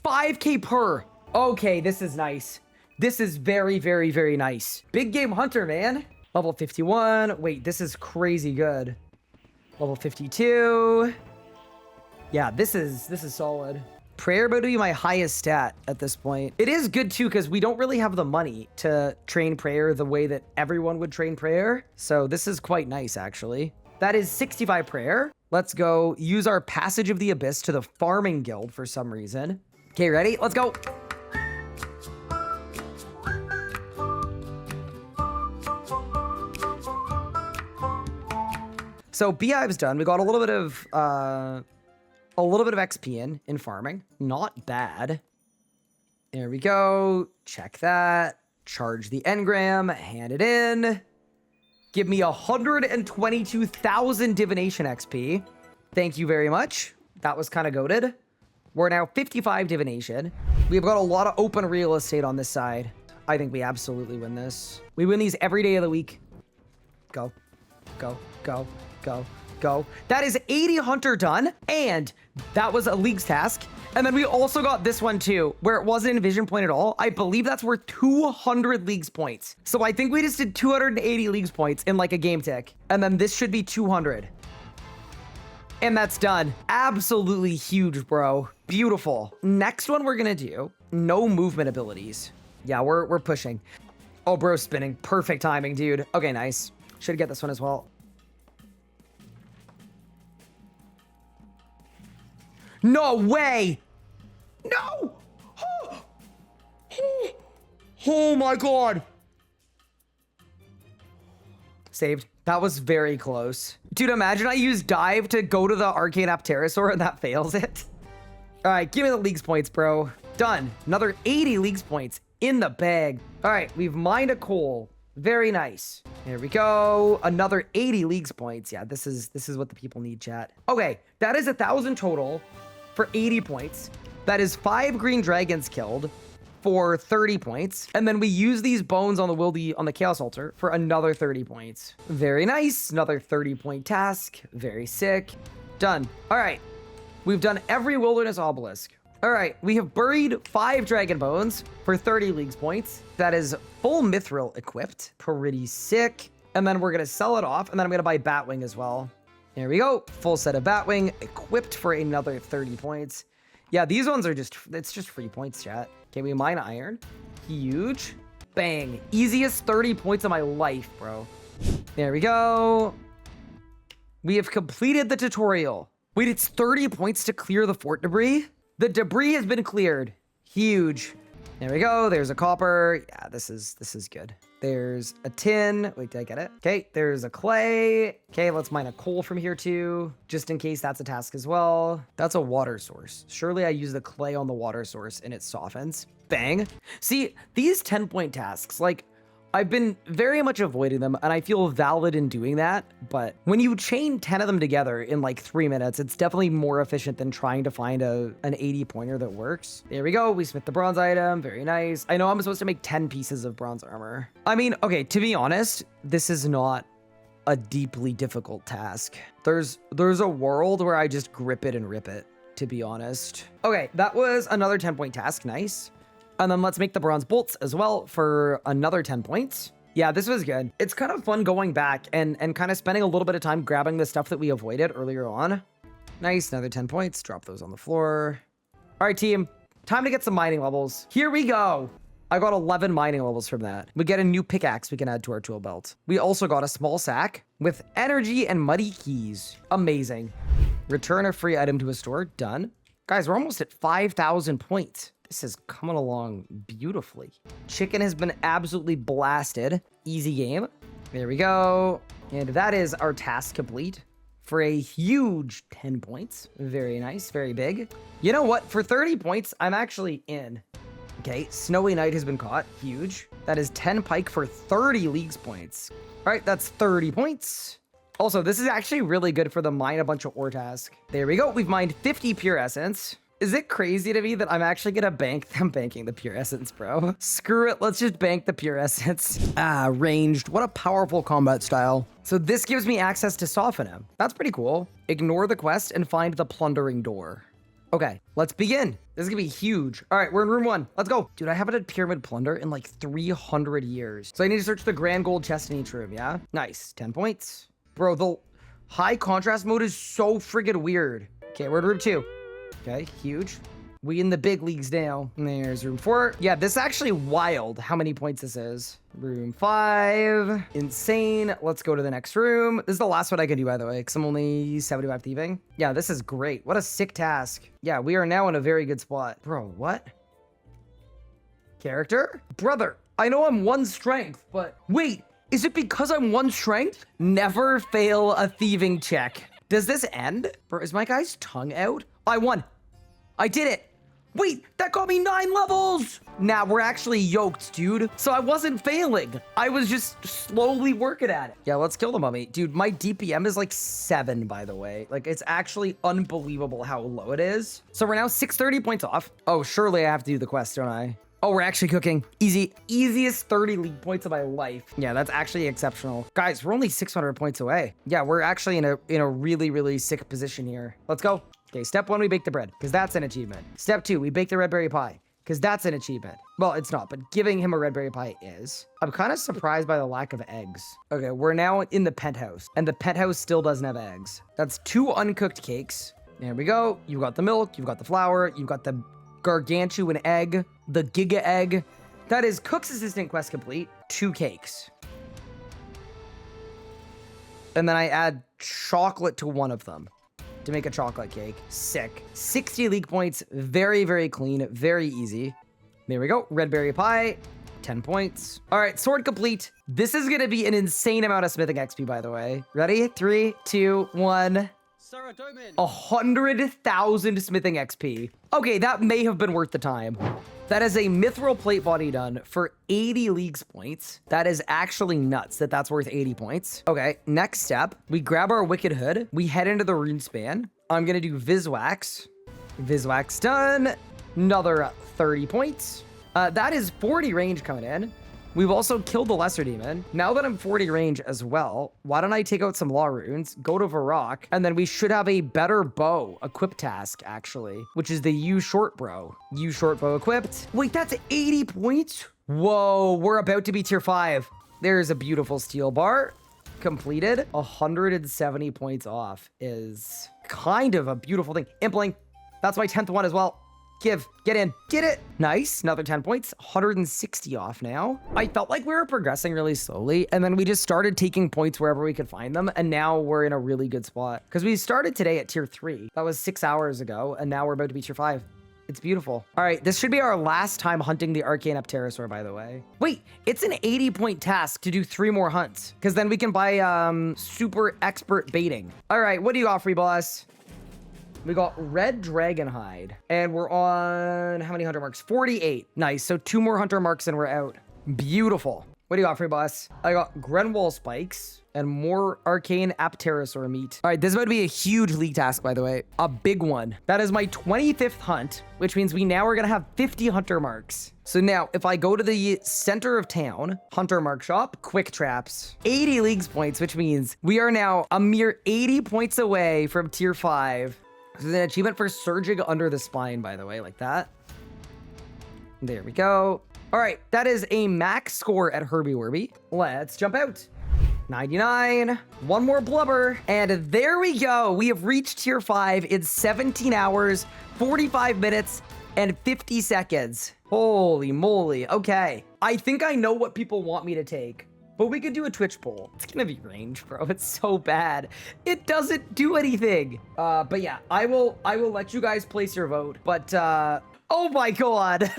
5k per. Okay, this is nice. This is very, very, very nice. Big game hunter, man. Level 51. Wait, this is crazy good. Level 52. Yeah, this is solid. Prayer about to be my highest stat at this point. It is good too, because we don't really have the money to train prayer the way that everyone would train prayer. So this is quite nice, actually. That is 65 prayer. Let's go use our Passage of the Abyss to the farming guild for some reason. Okay, ready? Let's go. So Beehive's done. We got a little bit of XP in farming. Not bad. There we go. Check that. Charge the engram. Hand it in. Give me 122,000 divination XP. Thank you very much. That was kind of goated. We're now 55 divination. We've got a lot of open real estate on this side. I think we absolutely win this. We win these every day of the week. Go, go, go, go, go. That is 80 hunter done. And that was a league's task. And then we also got this one too, where it wasn't in vision point at all. I believe that's worth 200 leagues points. So I think we just did 280 leagues points in like a game tick. And then this should be 200. And that's done. Absolutely huge, bro. Beautiful. Next one we're gonna do, no movement abilities. Yeah, we're pushing. Oh, bro, spinning. Perfect timing, dude. Okay, nice. Should get this one as well. No way! No! Oh my god! Saved. That was very close. Dude, imagine I use dive to go to the arcane apterosaur and that fails it. All right, give me the leagues points, bro. Done. Another 80 leagues points in the bag. All right, we've mined a coal. Very nice. There we go. Another 80 leagues points. Yeah, this is what the people need, chat. Okay, that is 1,000 total for 80 points. That is 5 green dragons killed for 30 points. And then we use these bones on the chaos altar for another 30 points. Very nice. Another 30-point task. Very sick. Done. All right. We've done every wilderness obelisk. All right. We have buried 5 dragon bones for 30 leagues points. That is full mithril equipped. Pretty sick. And then we're going to sell it off. And then I'm going to buy Batwing as well. There we go. Full set of Batwing equipped for another 30 points. Yeah, these ones are it's just free points, chat. Okay, we mine iron. Huge. Bang. Easiest 30 points of my life, bro. There we go. We have completed the tutorial. Wait, it's 30 points to clear the fort debris? The debris has been cleared. Huge. There we go. There's a copper. Yeah, this is good. There's a tin. Wait, did I get it? Okay, there's a clay. Okay, let's mine a coal from here too, just in case that's a task as well. That's a water source. Surely I use the clay on the water source and it softens. Bang. See, these 10-point tasks, like, I've been very much avoiding them, and I feel valid in doing that, but when you chain 10 of them together in like 3 minutes, it's definitely more efficient than trying to find an 80 pointer that works. There we go. We smith the bronze item. Very nice. I know I'm supposed to make 10 pieces of bronze armor. I mean, okay, to be honest, this is not a deeply difficult task. There's a world where I just grip it and rip it, to be honest. Okay, that was another 10-point task. Nice. And then let's make the bronze bolts as well for another 10 points. Yeah, this was good. It's kind of fun going back and kind of spending a little bit of time grabbing the stuff that we avoided earlier on. Nice, another 10 points. Drop those on the floor. All right, team, time to get some mining levels. Here we go. I got 11 mining levels from that. We get a new pickaxe we can add to our tool belt. We also got a small sack with energy and muddy keys. Amazing. Return a free item to a store. Done. Guys, we're almost at 5,000 points. This is coming along beautifully. Chicken has been absolutely blasted. Easy game. There we go. And that is our task complete for a huge 10 points. Very nice, very big. You know what? For 30 points, I'm actually in. Okay, Snowy Night has been caught. Huge. That is 10 pike for 30 leagues points. All right, that's 30 points. Also, this is actually really good for the mine a bunch of ore task. There we go. We've mined 50 pure essence. Is it crazy to me that I'm actually gonna bank them banking the pure essence, bro? Screw it, let's just bank the pure essence. Ah, ranged. What a powerful combat style. So this gives me access to soften him. That's pretty cool. Ignore the quest and find the plundering door. Okay, let's begin. This is gonna be huge. All right, we're in room 1. Let's go. Dude, I haven't had pyramid plunder in like 300 years. So I need to search the grand gold chest in each room, yeah? Nice, 10 points. Bro, the high contrast mode is so friggin' weird. Okay, we're in room 2. Okay, huge. We in the big leagues now. And there's room 4. Yeah, this is actually wild how many points this is. Room 5. Insane. Let's go to the next room. This is the last one I can do, by the way, because I'm only 75 thieving. Yeah, this is great. What a sick task. Yeah, we are now in a very good spot. Bro, what? Character? Brother, I know I'm 1 strength, but wait, is it because I'm 1 strength? Never fail a thieving check. Does this end? Bro, is my guy's tongue out? I won. I did it. Wait, that got me 9 levels. Nah, we're actually yoked, dude. So I wasn't failing. I was just slowly working at it. Yeah, let's kill the mummy. Dude, my DPM is like 7, by the way. Like, it's actually unbelievable how low it is. So we're now 630 points off. Oh, surely I have to do the quest, don't I? Oh, we're actually cooking. Easy. Easiest 30 league points of my life. Yeah, that's actually exceptional. Guys, we're only 600 points away. Yeah, we're actually in a really, really sick position here. Let's go. Okay, step 1, we bake the bread, because that's an achievement. Step 2, we bake the red berry pie, because that's an achievement. Well, it's not, but giving him a red berry pie is. I'm kind of surprised by the lack of eggs. Okay, we're now in the penthouse, and the penthouse still doesn't have eggs. That's 2 uncooked cakes. There we go. You've got the milk, you've got the flour, you've got the gargantuan egg, the giga egg. That is Cook's Assistant quest complete. 2 cakes. And then I add chocolate to one of them to make a chocolate cake. Sick. 60 league points. Very, very clean. Very easy. There we go. Red berry pie. 10 points. All right, sword complete. This is going to be an insane amount of smithing XP, by the way. Ready? 3, 2, 1. 100,000 smithing XP. Okay, that may have been worth the time. That is a mithril plate body done for 80 leagues points. That is actually nuts that that's worth 80 points. Okay, next step, we grab our wicked hood. We head into the rune span. I'm gonna do Viswax. Viswax done. Another 30 points. That is 40 range coming in. We've also killed the lesser demon. Now that I'm 40 range as well, why don't I take out some law runes, go to Varrock, and then we should have a better bow equip task, actually, which is the U short bow. U short bow equipped. Wait, that's 80 points? Whoa, we're about to be tier 5. There's a beautiful steel bar. Completed. 170 points off is kind of a beautiful thing. Impling. That's my 10th one as well. Get in, get it. Nice, another 10 points, 160 off now. I felt like we were progressing really slowly, and then we just started taking points wherever we could find them, and now we're in a really good spot. Because we started today at tier 3. That was 6 hours ago, and now we're about to be tier 5. It's beautiful. All right, this should be our last time hunting the Arcane Pterosaur, by the way. Wait, it's an 80-point task to do 3 more hunts, because then we can buy super expert baiting. All right, what do you got, free boss? We got red dragon hide, and we're on how many hunter marks? 48. Nice. So 2 more hunter marks and we're out. Beautiful. What do you got for me, boss? I got Grenwall spikes and more arcane apterosaur meat. All right, this is about to be a huge league task, by the way. A big one. That is my 25th hunt, which means we now are gonna have 50 hunter marks. So now, if I go to the center of town, hunter mark shop, quick traps, 80 leagues points, which means we are now a mere 80 points away from tier 5. This is an achievement for surging under the spine, by the way, like that. There we go. All right, that is a max score at Herbie Werby. Let's jump out. 99, one more blubber, and there we go. We have reached tier 5 in 17 hours, 45 minutes, and 50 seconds. Holy moly. Okay, I think I know what people want me to take, but we could do a Twitch poll. It's gonna be range, bro. It's so bad. It doesn't do anything. But yeah, I will let you guys place your vote, but oh my god.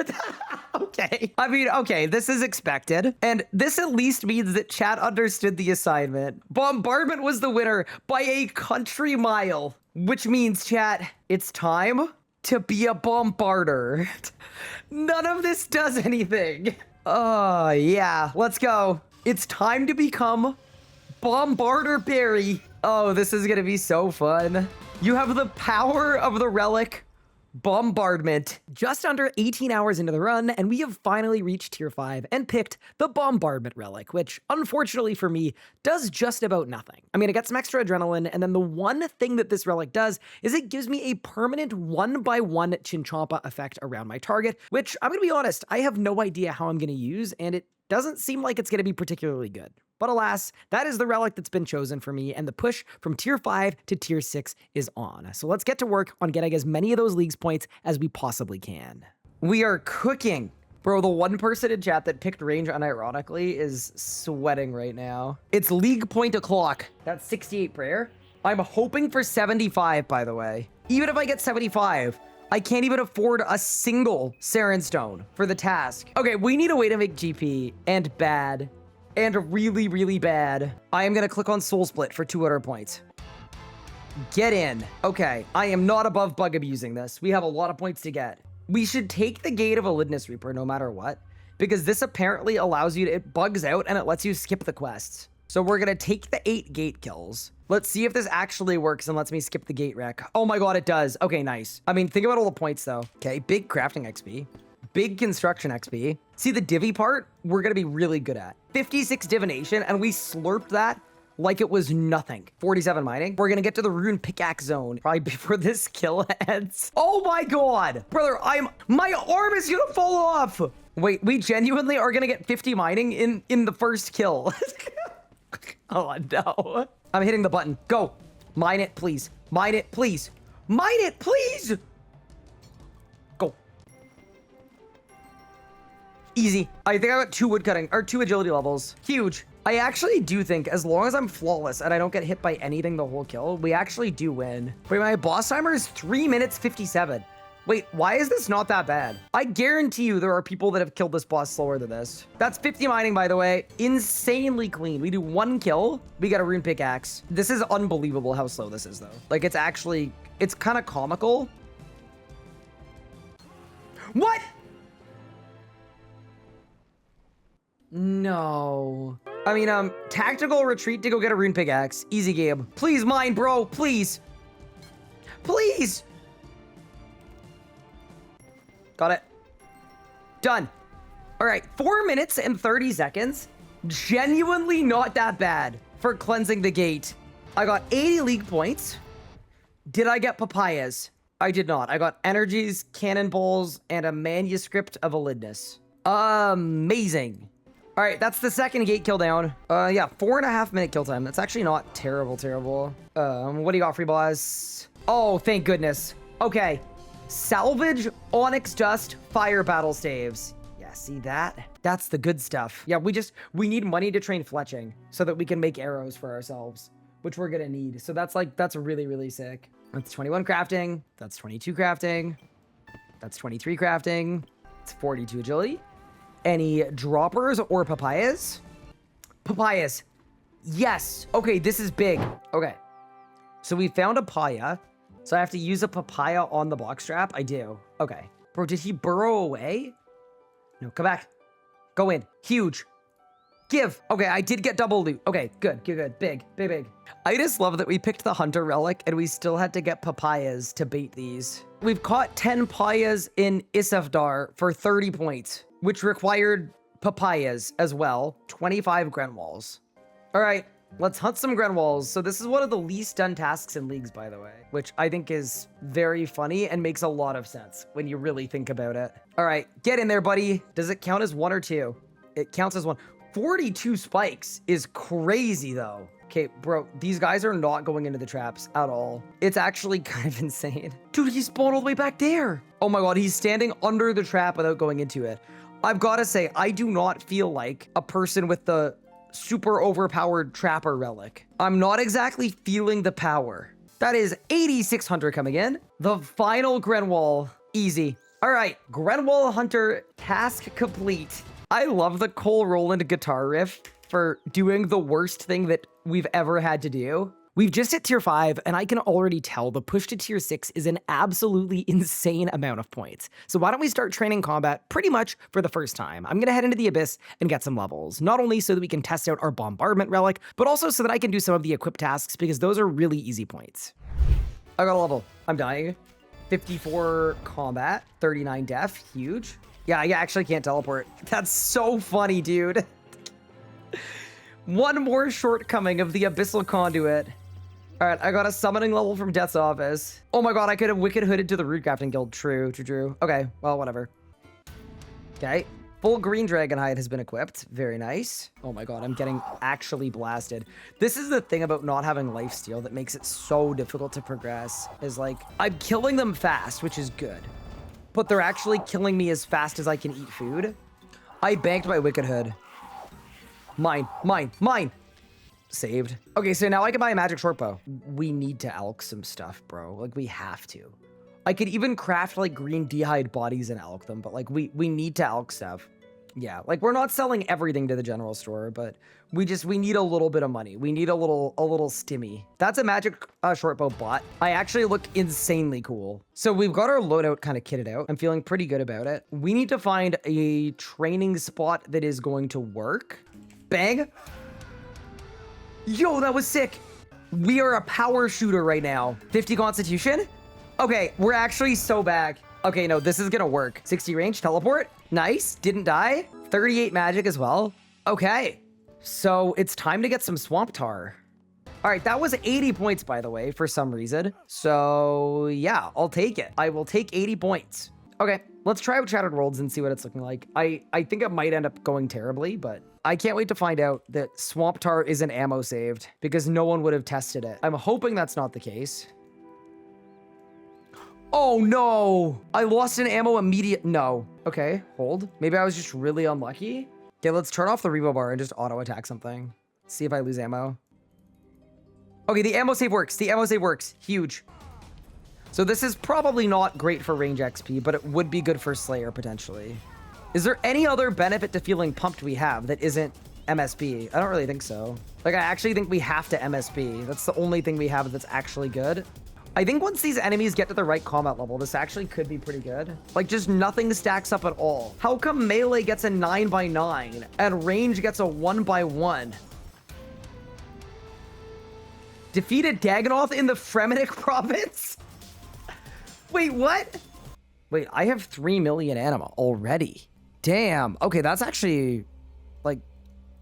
Okay. I mean, okay, this is expected. And this at least means that chat understood the assignment. Bombardment was the winner by a country mile, which means, chat, it's time to be a bombarder. None of this does anything. Oh, yeah, let's go. It's time to become Bombarder Barry. Oh, this is gonna be so fun. You have the power of the relic, Bombardment. Just under 18 hours into the run, and we have finally reached tier 5 and picked the Bombardment relic, which unfortunately for me does just about nothing. I mean, I get some extra adrenaline, and then the one thing that this relic does is it gives me a permanent 1x1 Chinchompa effect around my target, which I'm gonna be honest, I have no idea how I'm gonna use, and it doesn't seem like it's gonna be particularly good. But alas, that is the relic that's been chosen for me, and the push from tier 5 to tier 6 is on. So let's get to work on getting as many of those leagues points as we possibly can. We are cooking. Bro, the one person in chat that picked range unironically is sweating right now. It's league point o'clock. That's 68 prayer. I'm hoping for 75, by the way. Even if I get 75, I can't even afford a single Saren Stone for the task. Okay, we need a way to make GP, and bad. And really, really bad. I am gonna click on Soul Split for 200 points. Get in. Okay, I am not above bug abusing this. We have a lot of points to get. We should take the Gate of Elidness Reaper no matter what, because this apparently allows you to, it bugs out and it lets you skip the quests. So we're gonna take the 8 gate kills. Let's see if this actually works and lets me skip the gate wreck. Oh my god, it does. Okay, nice. I mean, think about all the points though. Okay, big crafting XP. Big construction XP. See the divvy part? We're gonna be really good at. 56 divination, and we slurped that like it was nothing. 47 mining. We're gonna get to the rune pickaxe zone probably before this kill ends. Oh my god! Brother, my arm is gonna fall off! Wait, we genuinely are gonna get 50 mining in the first kill. Oh no. I'm hitting the button. Go. Mine it, please. Mine it, please. Mine it, please! Go. Easy. I think I got 2 woodcutting, or 2 agility levels. Huge. I actually do think as long as I'm flawless and I don't get hit by anything the whole kill, we actually do win. Wait, my boss timer is 3 minutes 57. Wait, why is this not that bad? I guarantee you there are people that have killed this boss slower than this. That's 50 mining, by the way. Insanely clean. We do 1 kill. We got a rune pickaxe. This is unbelievable how slow this is, though. Like, it's actually, it's kind of comical. What? No. I mean, tactical retreat to go get a rune pickaxe. Easy game. Please mine, bro. Please. Please. Got it. Done. All right, 4 minutes and 30 seconds. Genuinely not that bad for cleansing the gate. I got 80 league points. Did I get papayas? I did not. I got energies, cannonballs, and a manuscript of Elidness. Amazing. All right, that's the second gate kill down. Yeah, 4.5 minute kill time. That's actually not terrible. What do you got, free boss? Oh, thank goodness. Okay. Salvage, onyx dust, fire battle staves. Yeah, see that? That's the good stuff. Yeah, we need money to train fletching so that we can make arrows for ourselves, which we're gonna need. So that's really, really sick. That's 21 crafting. That's 22 crafting. That's 23 crafting. It's 42 agility. Any droppers or papayas? Papayas. Yes. Okay, this is big. Okay. So we found a papaya. So I have to use a papaya on the box strap? I do. Okay. Bro, did he burrow away? No, come back. Go in. Huge. Give. Okay, I did get double loot. Okay, good, good, good. Big, big, big. I just love that we picked the hunter relic and we still had to get papayas to bait these. We've caught 10 payas in Isafdar for 30 points, which required papayas as well. 25 Grenwalls. All right, let's hunt some Grenwalls. So this is one of the least done tasks in leagues, by the way, which I think is very funny and makes a lot of sense when you really think about it. All right, get in there, buddy. Does it count as 1 or 2? It counts as 1. 42 spikes is crazy, though. Okay, bro, these guys are not going into the traps at all. It's actually kind of insane. Dude, he spawned all the way back there. Oh my God, he's standing under the trap without going into it. I've got to say, I do not feel like a person with the super overpowered trapper relic. I'm not exactly feeling the power. That is 8,600 coming in. The final Grenwall, easy. All right, Grenwall Hunter task complete. I love the Cole Roland guitar riff for doing the worst thing that we've ever had to do. We've just hit tier 5, and I can already tell the push to tier 6 is an absolutely insane amount of points. So why don't we start training combat pretty much for the first time? I'm gonna head into the Abyss and get some levels, not only so that we can test out our Bombardment relic, but also so that I can do some of the equip tasks because those are really easy points. I got a level. I'm dying. 54 combat, 39 def, huge. Yeah, I actually can't teleport. That's so funny, dude. One more shortcoming of the Abyssal Conduit. All right, I got a summoning level from Death's Office. Oh my God, I could have wicked hooded to the Runecrafting Guild. True, true, true. Okay, well, whatever. Okay, full green dragon hide has been equipped. Very nice. Oh my God, I'm getting actually blasted. This is the thing about not having lifesteal that makes it so difficult to progress, is like, I'm killing them fast, which is good. But they're actually killing me as fast as I can eat food. I banked my wicked hood. Mine, mine, mine. Saved. Okay, so now I can buy a magic shortbow. We need to alch some stuff, bro. Like, we have to. I could even craft, like, green d'hide bodies and alch them, but, like, we need to alch stuff. Yeah, like, we're not selling everything to the general store, but we need a little bit of money. We need a little stimmy. That's a magic shortbow bot. I actually look insanely cool. So we've got our loadout kind of kitted out. I'm feeling pretty good about it. We need to find a training spot that is going to work. Bang. Yo, that was sick. We are a power shooter right now. 50 constitution. Okay, we're actually so back. Okay, no, this is gonna work. 60 range, teleport. Nice, didn't die. 38 magic as well. Okay, so it's time to get some swamp tar. All right, that was 80 points, by the way, for some reason. So yeah, I'll take it. I will take 80 points. Okay, let's try out Shattered Worlds and see what it's looking like. I think it might end up going terribly, but I can't wait to find out that swamp tar isn't ammo saved because no one would have tested it. I'm hoping that's not the case. Oh no, I lost an ammo immediate. No. Okay, hold. Maybe I was just really unlucky. Okay, let's turn off the revo bar and just auto attack something. See if I lose ammo. Okay, the ammo save works. The ammo save works. Huge. So this is probably not great for range XP, but it would be good for Slayer potentially. Is there any other benefit to feeling pumped we have that isn't MSB? I don't really think so. Like, I actually think we have to MSB. That's the only thing we have that's actually good. I think once these enemies get to the right combat level, this actually could be pretty good. Like, just nothing stacks up at all. How come melee gets a 9x9 and range gets a 1x1? Defeated Dagonoth in the Fremennik province? Wait, what? Wait, I have 3 million anima already. Damn. Okay, that's actually, like,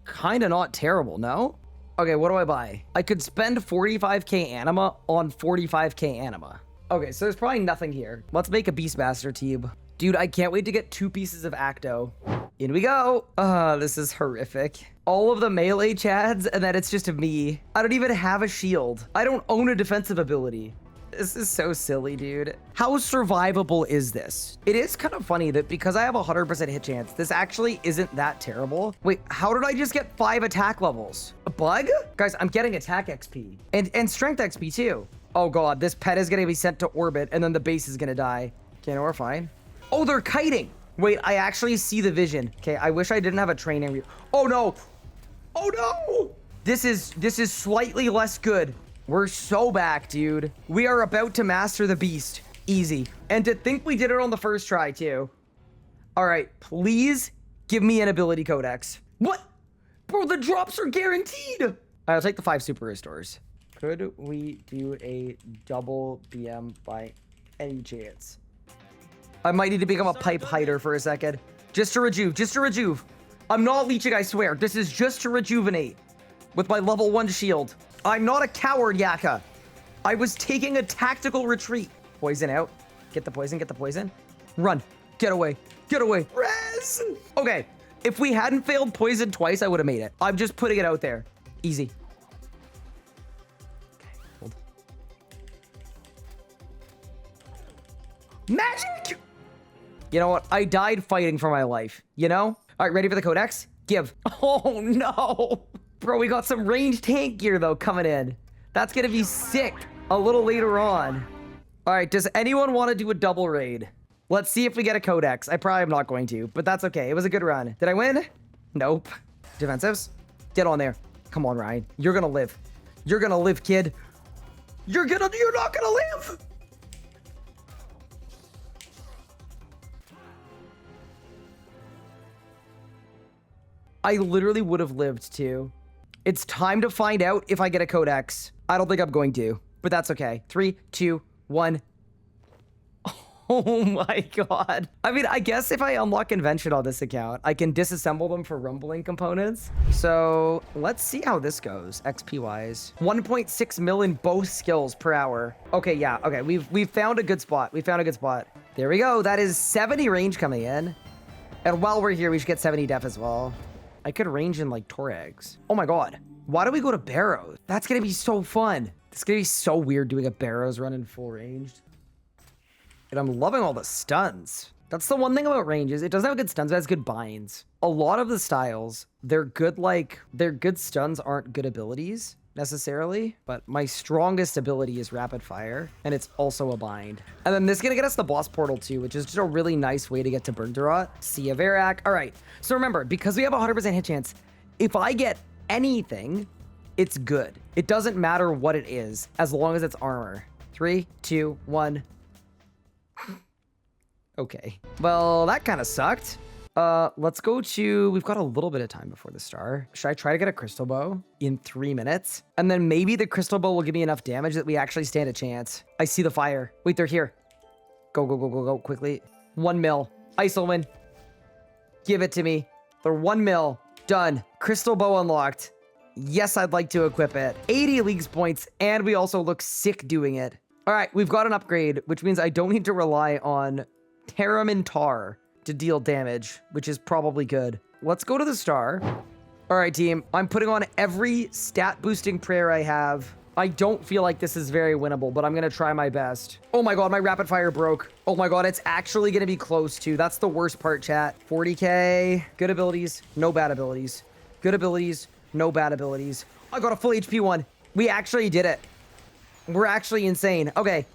kind of not terrible, no? Okay, what do I buy? I could spend 45k anima on 45k anima. Okay, so there's probably nothing here. Let's make a Beastmaster team. Dude, I can't wait to get 2 pieces of Acto. In we go. This is horrific. All of the melee chads, and then it's just me. I don't even have a shield. I don't own a defensive ability. This is so silly, dude. How survivable is this? It is kind of funny that because I have a 100% hit chance, this actually isn't that terrible. Wait, how did I just get 5 attack levels? A bug? Guys, I'm getting attack XP and strength XP too. Oh God, this pet is gonna be sent to orbit and then the base is gonna die. Okay, no, we're fine. Oh, they're kiting. Wait, I actually see the vision. Okay, I wish I didn't have a training. Oh no. Oh no. This is slightly less good. We're so back, dude. We are about to master the beast. Easy. And to think we did it on the first try, too. All right, please give me an ability codex. What? Bro, the drops are guaranteed. All right, I'll take the 5 super restores. Could we do a double BM by any chance? I might need to become a pipe hider for a second. Just to rejuve. I'm not leeching, I swear. This is just to rejuvenate with my level 1 shield. I'm not a coward, Yaka. I was taking a tactical retreat. Poison out. Get the poison. Run. Get away. Res! Okay, if we hadn't failed poison twice, I would have made it. I'm just putting it out there. Easy. Okay, hold. Magic! You know what? I died fighting for my life, you know? All right, ready for the Codex? Give. Oh, no. Bro, we got some ranged tank gear, though, coming in. That's gonna be sick a little later on. All right, does anyone want to do a double raid? Let's see if we get a Codex. I probably am not going to, but that's okay. It was a good run. Did I win? Nope. Defensives? Get on there. Come on, Ryan. You're gonna live. You're gonna live, kid. You're not gonna live! I literally would have lived too. It's time to find out if I get a Codex. I don't think I'm going to, but that's okay. 3, 2, 1. Oh my god. I mean, I guess if I unlock Invention on this account, I can disassemble them for rumbling components. So let's see how this goes, XP-wise. 1.6 million both skills per hour. Okay, yeah, okay. We've found a good spot. There we go. That is 70 range coming in. And while we're here, we should get 70 def as well. I could range in like Torregs. Oh my god. Why do we go to Barrows? That's gonna be so fun. It's gonna be so weird doing a Barrows run in full ranged. And I'm loving all the stuns. That's the one thing about ranges. It doesn't have good stuns, but it has good binds. A lot of the styles, they're good stuns aren't good abilities necessarily, but my strongest ability is rapid fire, and it's also a bind. And then this is gonna get us the boss portal too, which is just a really nice way to get to Burndarot. Sea of Arak. All right, so remember, because we have a 100% hit chance, if I get anything, it's good. It doesn't matter what it is, as long as it's armor. 3, 2, 1. Okay. Well, that kind of sucked. Let's go to... We've got a little bit of time before the star. Should I try to get a crystal bow in 3 minutes? And then maybe the crystal bow will give me enough damage that we actually stand a chance. I see the fire. Wait, they're here. Go, quickly. 1 mil. Isolman. Give it to me. They're 1 mil. Done. Crystal bow unlocked. Yes, I'd like to equip it. 80 leagues points, and we also look sick doing it. All right, we've got an upgrade, which means I don't need to rely on Tar to deal damage, which is probably good. Let's go to the star. All right, team. I'm putting on every stat boosting prayer I have. I don't feel like this is very winnable, but I'm going to try my best. Oh my god, my rapid fire broke. Oh my god, it's actually going to be close to. That's the worst part, chat. 40k. Good abilities, no bad abilities. Good abilities, no bad abilities. I got a full HP one. We actually did it. We're actually insane. Okay,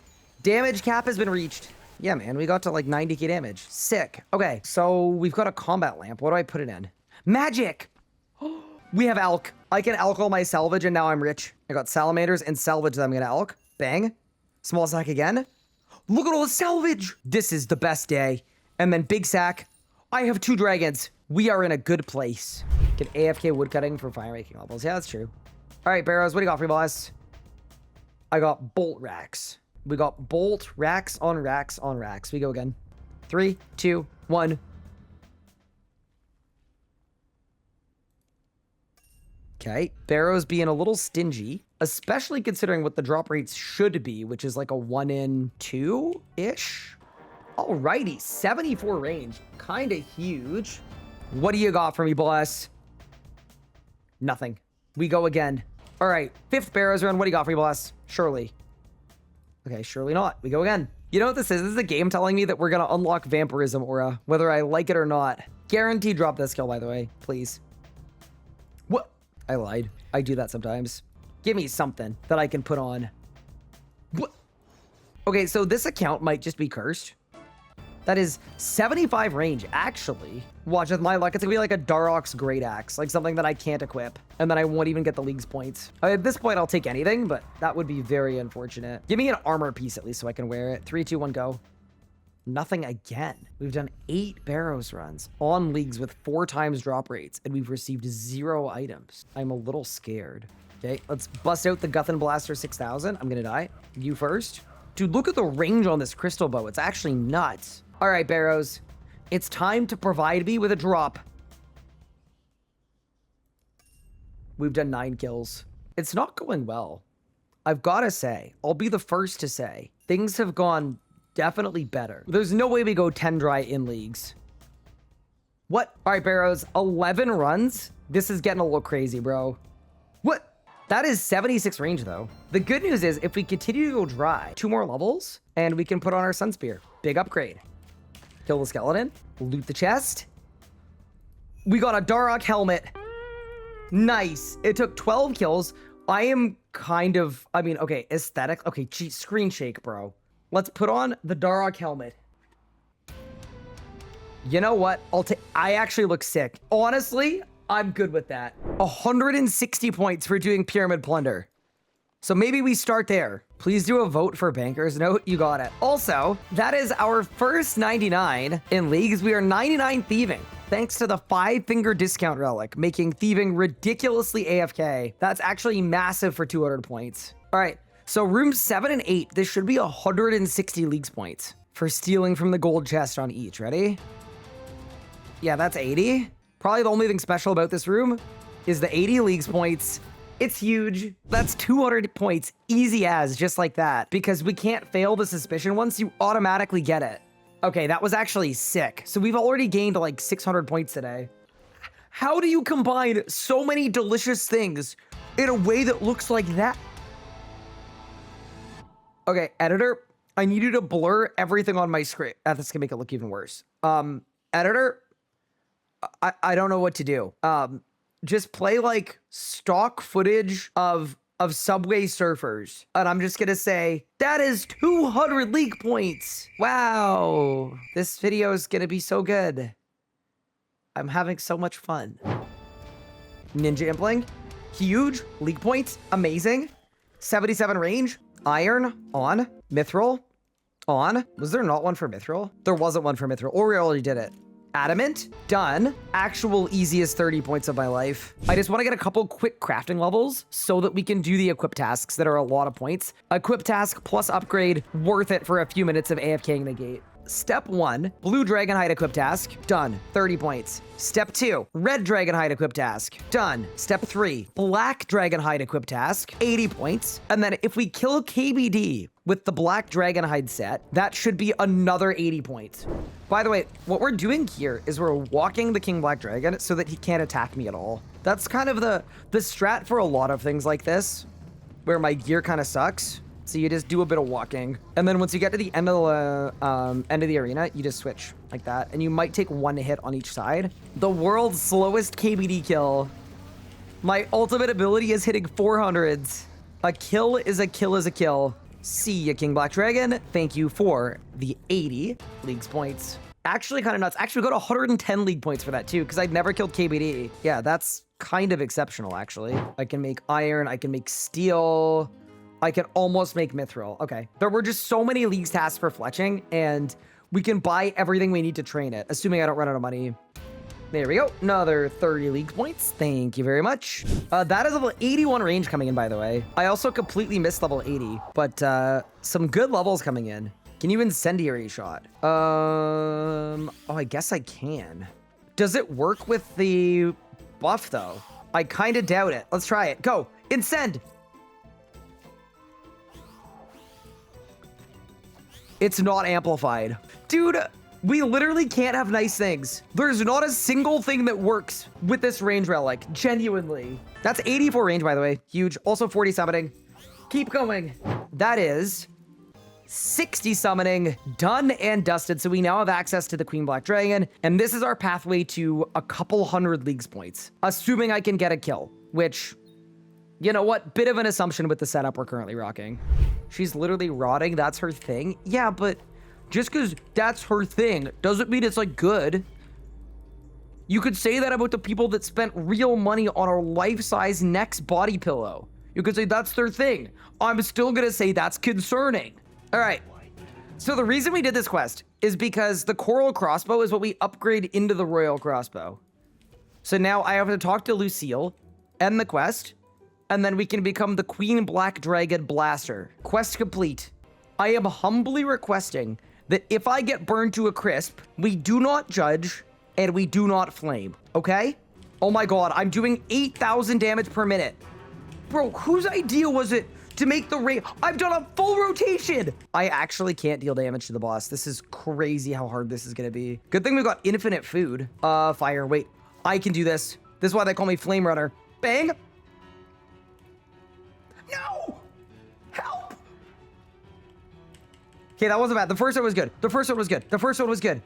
damage cap has been reached. Yeah, man, we got to like 90k damage. Sick. Okay, so we've got a combat lamp. What do I put it in? Magic! We have alk. I can alk all my salvage, and now I'm rich. I got salamanders and salvage that I'm gonna alk. Bang. Small sack again. Look at all the salvage! This is the best day. And then big sack. I have 2 dragons. We are in a good place. Get AFK woodcutting for fire making levels. Yeah, that's true. All right, Barrows, what do you got for me, boss? I got bolt racks. We got bolt racks on racks on racks. We go again. 3, 2, 1. Okay. Barrows being a little stingy, especially considering what the drop rates should be, which is like a 1 in 2-ish. Alrighty. 74 range. Kind of huge. What do you got for me, boss? Nothing. We go again. All right. 5th Barrows run. What do you got for me, boss? Surely. Okay, surely not. We go again. You know what this is? This is a game telling me that we're going to unlock Vampirism Aura, whether I like it or not. Guaranteed drop this skill, by the way. Please. What? I lied. I do that sometimes. Give me something that I can put on. What? Okay, so this account might just be cursed. That is 75 range, actually. Watch, with my luck, it's gonna be like a Darok's Great Axe, like something that I can't equip, and then I won't even get the league's points. At this point, I'll take anything, but that would be very unfortunate. Give me an armor piece at least so I can wear it. 3, 2, 1, go. nothing again. We've done 8 Barrows runs on leagues with 4 times drop rates, and we've received 0 items. I'm a little scared. Okay, let's bust out the Guthan Blaster 6000. I'm gonna die. You first. Dude, look at the range on this crystal bow. It's actually nuts. All right, Barrows. It's time to provide me with a drop. We've done 9 kills. It's not going well. I've got to say, I'll be the first to say, things have gone definitely better. There's no way we go 10 dry in leagues. What? All right, Barrows, 11 runs? This is getting a little crazy, bro. What? That is 76 range, though. The good news is, if we continue to go dry, 2 more levels, and we can put on our Sun Spear. Big upgrade. Kill the skeleton. Loot the chest. We got a Darok helmet. Nice. It took 12 kills. I am kind of, I mean, okay, aesthetic. Okay, geez, screen shake, bro. Let's put on the Darok helmet. You know what? I actually look sick. Honestly, I'm good with that. 160 points for doing Pyramid Plunder. So maybe we start there. Please do a vote for Banker's Note. You got it. Also, that is our first 99 in leagues. We are 99 Thieving, thanks to the 5-finger discount relic, making Thieving ridiculously AFK. That's actually massive for 200 points. All right, so rooms 7 and 8, this should be 160 leagues points for stealing from the gold chest on each. Ready? Yeah, that's 80. Probably the only thing special about this room is the 80 leagues points. It's huge. That's 200 points, easy as, just like that. Because we can't fail the suspicion once, you automatically get it. Okay, that was actually sick. So we've already gained like 600 points today. How do you combine so many delicious things in a way that looks like that? Okay, editor, I need you to blur everything on my screen. That's gonna make it look even worse. Editor, I don't know what to do. Just play like stock footage of Subway Surfers. And I'm just gonna say, that is 200 league points. Wow, this video is gonna be so good. I'm having so much fun. Ninja Impling, huge, league points, amazing. 77 range, iron, on, mithril, on. Was there not one for mithril? There wasn't one for mithril, or we already did it. Adamant, done. Actual easiest 30 points of my life. I just want to get a couple quick crafting levels so that we can do the equip tasks that are a lot of points. Equip task plus upgrade, worth it for a few minutes of AFKing the gate. Step 1, blue dragonhide equip task, done, 30 points. Step 2, red dragonhide equip task, done. Step 3, black dragonhide equip task, 80 points. And then if we kill KBD with the black dragonhide set, that should be another 80 points. By the way, what we're doing here is we're walking the King Black Dragon so that he can't attack me at all. That's kind of the strat for a lot of things like this, where my gear kind of sucks. So you just do a bit of walking. And then once you get to the end of the arena, you just switch like that. And you might take 1 hit on each side. The world's slowest KBD kill. My ultimate ability is hitting 400s. A kill is a kill is a kill. See ya, King Black Dragon. Thank you for the 80 leagues points. Actually kind of nuts. Actually, we got 110 league points for that too, because I'd never killed KBD. Yeah, that's kind of exceptional, actually. I can make iron, I can make steel. I can almost make mithril. Okay. There were just so many leagues tasks for fletching, and we can buy everything we need to train it, assuming I don't run out of money. There we go. Another 30 league points. Thank you very much. That is level 81 range coming in, by the way. I also completely missed level 80, but some good levels coming in. Can you incendiary shot? Oh, I guess I can. Does it work with the buff, though? I kind of doubt it. Let's try it. Go. Incend. It's not amplified. Dude, we literally can't have nice things. There's not a single thing that works with this range relic, genuinely. That's 84 range, by the way. Huge. Also 40 summoning. Keep going. That is 60 summoning, done and dusted. So we now have access to the Queen Black Dragon. And this is our pathway to a couple 100 leagues points, assuming I can get a kill, which, you know what? Bit of an assumption with the setup we're currently rocking. She's literally rotting. That's her thing. Yeah, but just because that's her thing doesn't mean it's like good. You could say that about the people that spent real money on a life-size Nex body pillow. You could say that's their thing. I'm still gonna say that's concerning. All right, So the reason we did this quest is because the coral crossbow is what we upgrade into the royal crossbow. So now I have to talk to Lucille, end the quest, and then we can become the Queen Black Dragon Blaster. Quest complete. I am humbly requesting that if I get burned to a crisp, we do not judge and we do not flame, okay? Oh my god, I'm doing 8,000 damage per minute. Bro, whose idea was it to make the rate? I've done a full rotation. I actually can't deal damage to the boss. This is crazy how hard this is gonna be. Good thing we've got infinite food. Fire, wait. I can do this. This is why they call me Flame Runner. Bang. No! Help! Okay, that wasn't bad. The first one was good. The first one was good. The first one was good.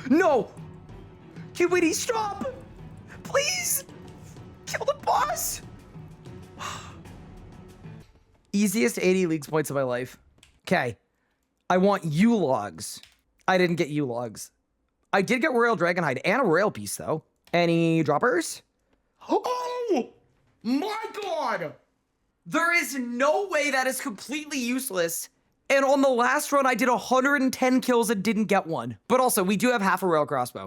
No! QBD, stop! Please! Kill the boss! Easiest 80 leagues points of my life. Okay. I want U-logs. I didn't get U-logs. I did get Royal Dragonhide and a Royal Piece, though. Any droppers? Oh! My god! There is no way that is completely useless. And on the last run, I did 110 kills and didn't get one. But also, we do have half a Royal Crossbow.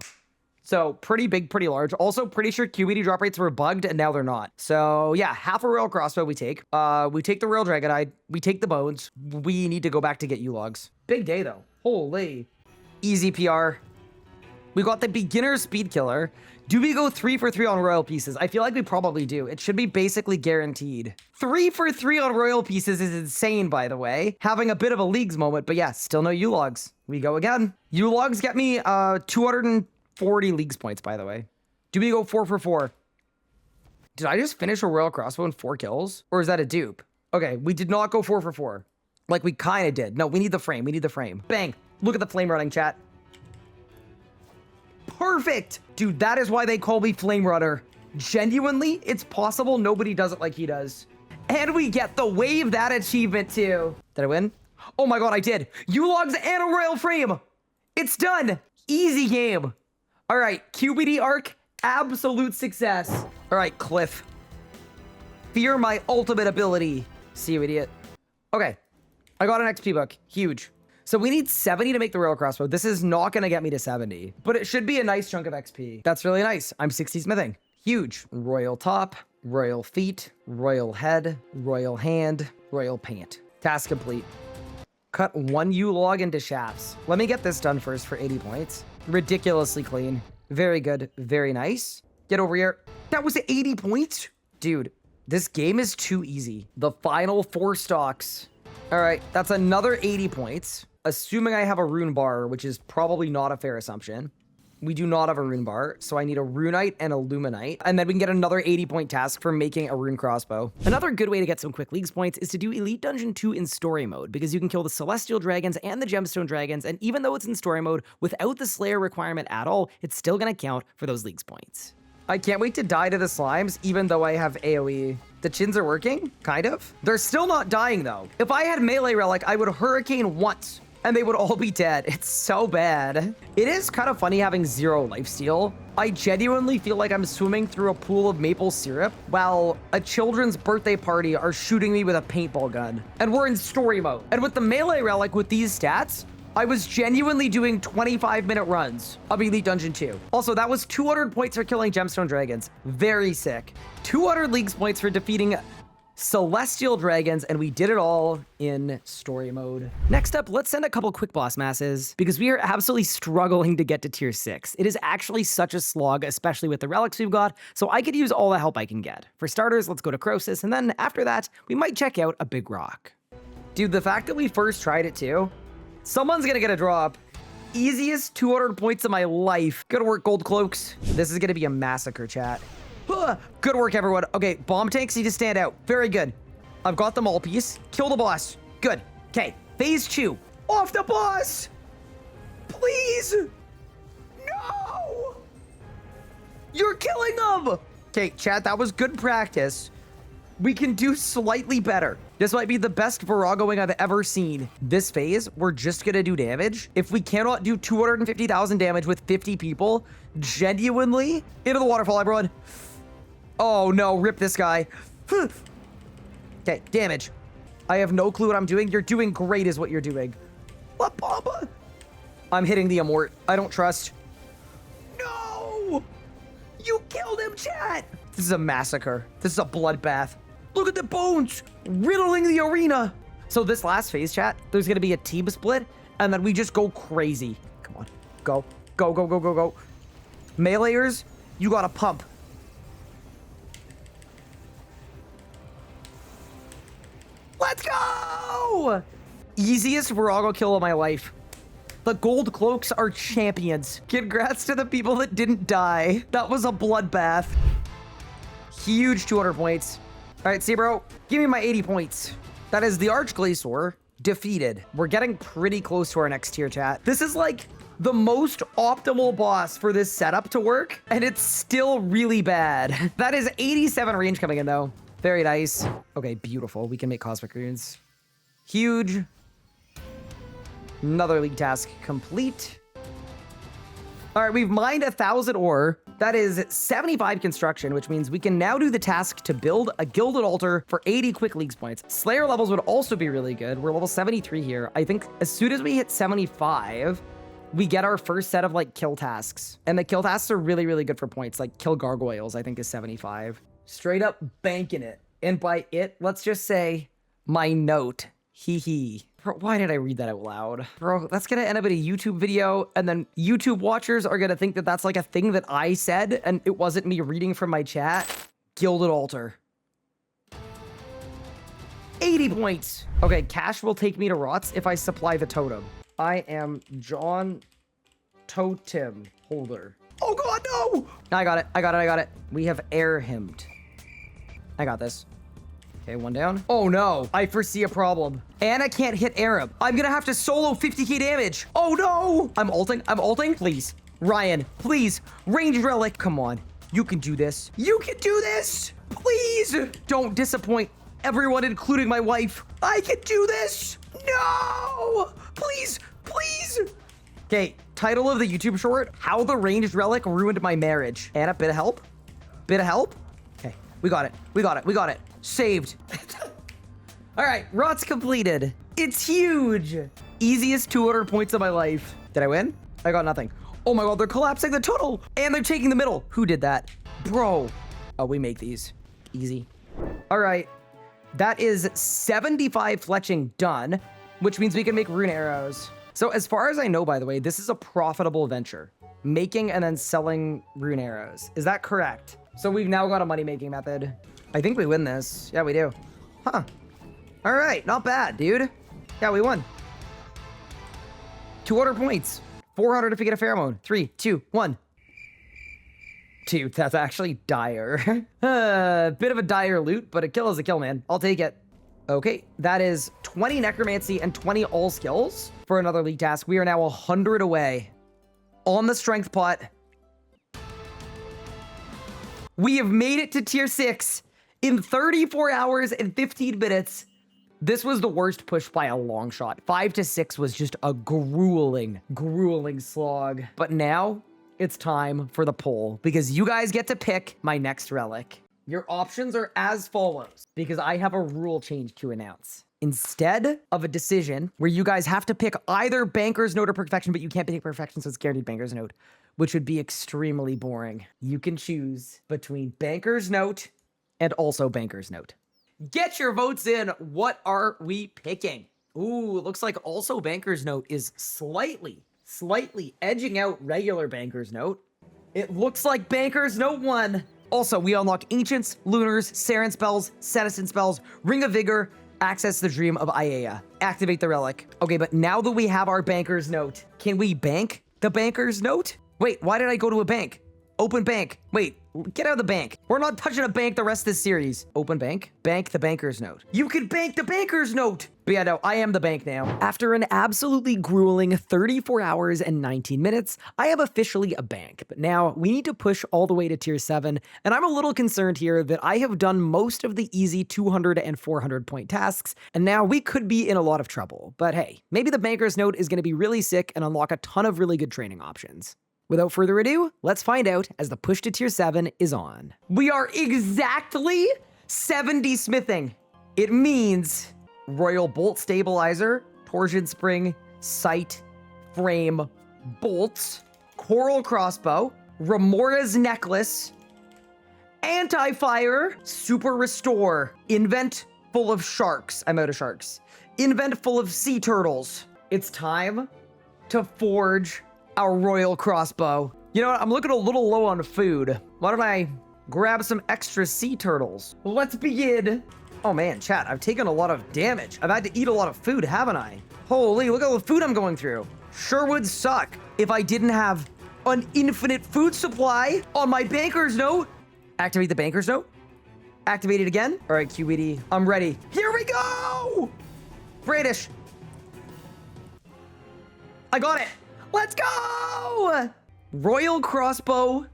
So, pretty big, pretty large. Also, pretty sure QBD drop rates were bugged, and now they're not. So, yeah, half a Royal Crossbow we take. We take the Royal Dragonhide. We take the bones. We need to go back to get U-logs. Big day, though. Holy. Easy PR. We got the beginner speed killer. Do we go 3 for 3 on royal pieces? I feel like we probably do. It should be basically guaranteed. 3 for 3 on royal pieces is insane, by the way. Having a bit of a leagues moment, but yeah, still no U-logs. We go again. U-logs get me 240 leagues points, by the way. Do we go 4 for 4? Did I just finish a royal crossbow in 4 kills? Or is that a dupe? Okay, we did not go 4 for 4. Like we kind of did. No, we need the frame. We need the frame. Bang. Look at the flame running, chat. Perfect! Dude, that is why they call me Flame Runner. Genuinely, it's possible nobody does it like he does. And we get the wave that achievement too. Did I win? Oh my god, I did. U-logs and a royal frame. It's done. Easy game. All right, QBD arc, absolute success. All right, Cliff. Fear my ultimate ability. See you, idiot. Okay, I got an XP book. Huge. So we need 70 to make the royal crossbow. This is not going to get me to 70, but it should be a nice chunk of XP. That's really nice. I'm 60 smithing. Huge. Royal top, royal feet, royal head, royal hand, royal pant. Task complete. Cut 1 U-log into shafts. Let me get this done first for 80 points. Ridiculously clean. Very good. Very nice. Get over here. That was 80 points? Dude, this game is too easy. The final 4 stocks. All right, that's another 80 points. Assuming I have a rune bar, which is probably not a fair assumption. We do not have a rune bar, so I need a runite and a luminite, and then we can get another 80-point task for making a rune crossbow. Another good way to get some quick leagues points is to do Elite Dungeon 2 in story mode, because you can kill the Celestial Dragons and the Gemstone Dragons, and even though it's in story mode, without the Slayer requirement at all, it's still gonna count for those leagues points. I can't wait to die to the slimes, even though I have AoE. The chins are working, kind of. They're still not dying, though. If I had melee relic, I would hurricane once, and they would all be dead. It's so bad. It is kind of funny having 0 lifesteal. I genuinely feel like I'm swimming through a pool of maple syrup while a children's birthday party are shooting me with a paintball gun. And we're in story mode. And with the melee relic with these stats, I was genuinely doing 25-minute runs of Elite Dungeon 2. Also, that was 200 points for killing Gemstone Dragons. Very sick. 200 leagues points for defeating Celestial Dragons, and we did it all in story mode. Next up, let's send a couple quick boss masses, because we are absolutely struggling to get to tier 6. It is actually such a slog, especially with the relics we've got, so I could use all the help I can get. For starters, let's go to Croesus, and then after that, we might check out a big rock. Dude, the fact that we first tried it too, someone's gonna get a drop. Easiest 200 points of my life. Good work, gold cloaks. This is gonna be a massacre, chat. Good work, everyone. Okay, bomb tanks need to stand out. Very good. I've got them all piece. Kill the boss. Good. Okay, phase 2. Off the boss! Please! No! You're killing them! Okay, chat, that was good practice. We can do slightly better. This might be the best Voragoing I've ever seen. This phase, we're just gonna do damage. If we cannot do 250,000 damage with 50 people, genuinely, into the waterfall, everyone. Oh no, rip this guy. Okay, damage. I have no clue what I'm doing. You're doing great is what you're doing. La Bamba. I'm hitting the Amort. I don't trust. No! You killed him, chat! This is a massacre. This is a bloodbath. Look at the bones riddling the arena. So this last phase, chat, there's going to be a team split, and then we just go crazy. Come on. Go. Go, go, go, go, go. Meleeers, you got to pump. Let's go! Easiest Vorago kill of my life. The gold cloaks are champions. Congrats to the people that didn't die. That was a bloodbath. Huge 200 points. All right, see, bro, give me my 80 points. That is the Archglacior defeated. We're getting pretty close to our next tier, chat. This is like the most optimal boss for this setup to work, and it's still really bad. That is 87 range coming in, though. Very nice. Okay, beautiful. We can make Cosmic Runes. Huge. Another league task complete. All right, we've mined 1,000 ore. That is 75 construction, which means we can now do the task to build a gilded altar for 80 quick leagues points. Slayer levels would also be really good. We're level 73 here. I think as soon as we hit 75, we get our first set of like kill tasks. And the kill tasks are really, really good for points. Like kill gargoyles, I think is 75. Straight up banking it. And by it, let's just say my note. Hee hee. Bro, why did I read that out loud? Bro, that's gonna end up in a YouTube video, and then YouTube watchers are gonna think that that's like a thing that I said, and it wasn't me reading from my chat. Gilded Altar. 80 points. Okay, cash will take me to Rots if I supply the totem. I am John Totem Holder. Oh god, no! I got it, I got it, I got it. We have air hymned. I got this. Okay, one down. Oh no, I foresee a problem. And I can't hit Arab. I'm gonna have to solo 50k damage. Oh no! I'm ulting, please. Ryan, please, ranged relic. Come on, you can do this. You can do this! Please! Don't disappoint everyone, including my wife. I can do this! No! Please, please! Okay, title of the YouTube short, How the Ranged Relic Ruined My Marriage. And a bit of help? Bit of help? Okay, we got it, we got it, we got it. Saved. All right, Rots completed. It's huge. Easiest 200 points of my life. Did I win? I got nothing. Oh my god, they're collapsing the tunnel and they're taking the middle. Who did that? Bro. Oh, we make these. Easy. All right, that is 75 fletching done, which means we can make rune arrows. So as far as I know, by the way, this is a profitable venture. Making and then selling rune arrows. Is that correct? So we've now got a money-making method. I think we win this. Yeah, we do. Huh. All right, not bad, dude. Yeah, we won. 200 points. 400 if we get a pheromone. 3, 2, 1. Dude, that's actually dire. Bit of a dire loot, but a kill is a kill, man. I'll take it. Okay, that is 20 necromancy and 20 all skills for another league task. We are now 100 away. On the strength pot. We have made it to tier 6 in 34 hours and 15 minutes. This was the worst push by a long shot. 5 to 6 was just a grueling slog. But now it's time for the poll because you guys get to pick my next relic. Your options are as follows because I have a rule change to announce. Instead of a decision where you guys have to pick either Banker's Note or Perfection, but you can't pick Perfection, so it's guaranteed Banker's Note, which would be extremely boring. You can choose between Banker's Note and also Banker's Note. Get your votes in. What are we picking? Ooh, it looks like also Banker's Note is slightly edging out regular Banker's Note. It looks like Banker's Note won. Also, we unlock Ancients, Lunars, Saren spells, Senesin spells, Ring of Vigor, access the Dream of Aiea. Activate the relic. Okay, but now that we have our Banker's Note, can we bank the Banker's Note? Wait, why did I go to a bank? Open bank. Wait, get out of the bank. We're not touching a bank the rest of this series. Open bank. Bank the Banker's Note. You can bank the Banker's Note. But yeah, no, I am the bank now. After an absolutely grueling 34 hours and 19 minutes, I am officially a bank. But now we need to push all the way to tier 7. And I'm a little concerned here that I have done most of the easy 200 and 400 point tasks. And now we could be in a lot of trouble. But hey, maybe the Banker's Note is going to be really sick and unlock a ton of really good training options. Without further ado, let's find out as the push to tier 7 is on. We are exactly 70 smithing. It means Royal Bolt Stabilizer, Torsion Spring, Sight, Frame, Bolts, Coral Crossbow, Remora's Necklace, Anti-Fire, Super Restore, Invent full of sharks. I'm out of sharks. Invent full of sea turtles. It's time to forge our Royal Crossbow. You know what? I'm looking a little low on food. Why don't I grab some extra sea turtles? Let's begin. Oh man, chat, I've taken a lot of damage. I've had to eat a lot of food, haven't I? Holy, look at all the food I'm going through. Sure would suck if I didn't have an infinite food supply on my banker's note. Activate the banker's note. Activate it again. All right, QBD, I'm ready. Here we go! British. I got it. Let's go! Royal Crossbow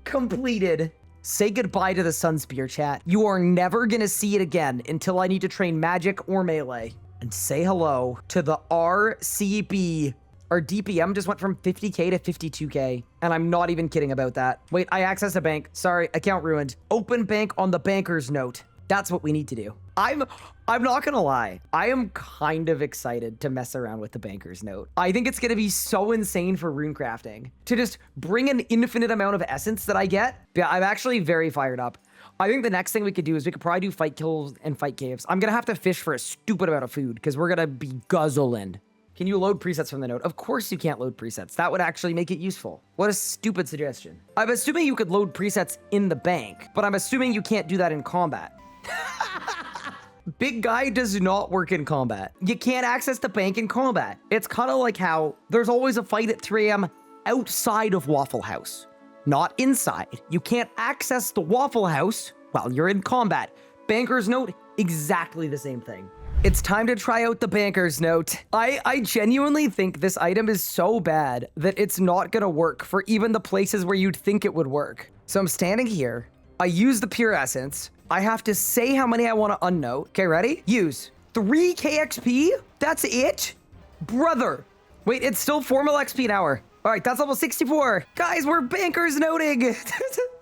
completed. Say goodbye to the Sun Spear, chat. You are never gonna see it again until I need to train magic or melee. And say hello to the RCB. Our DPM just went from 50k to 52k. And I'm not even kidding about that. Wait, I accessed a bank. Sorry, account ruined. Open bank on the banker's note. That's what we need to do. I'm not gonna lie. I am kind of excited to mess around with the banker's note. I think it's gonna be so insane for runecrafting to just bring an infinite amount of essence that I get. Yeah, I'm actually very fired up. I think the next thing we could do is we could probably do fight kills and fight caves. I'm gonna have to fish for a stupid amount of food because we're gonna be guzzling. Can you load presets from the note? Of course you can't load presets. That would actually make it useful. What a stupid suggestion. I'm assuming you could load presets in the bank, but I'm assuming you can't do that in combat. Big guy does not work in combat. You can't access the bank in combat. It's kind of like how there's always a fight at 3 a.m. outside of Waffle House, not inside. You can't access the Waffle House while you're in combat. Banker's note, exactly the same thing. It's time to try out the banker's note. I genuinely think this item is so bad that it's not gonna work for even the places where you'd think it would work. So I'm standing here. I use the pure essence. I have to say how many I want to unnote. Okay, ready? Use 3k XP? That's it? Brother. Wait, it's still 4 mil XP an hour. All right, that's level 64. Guys, we're bankers noting.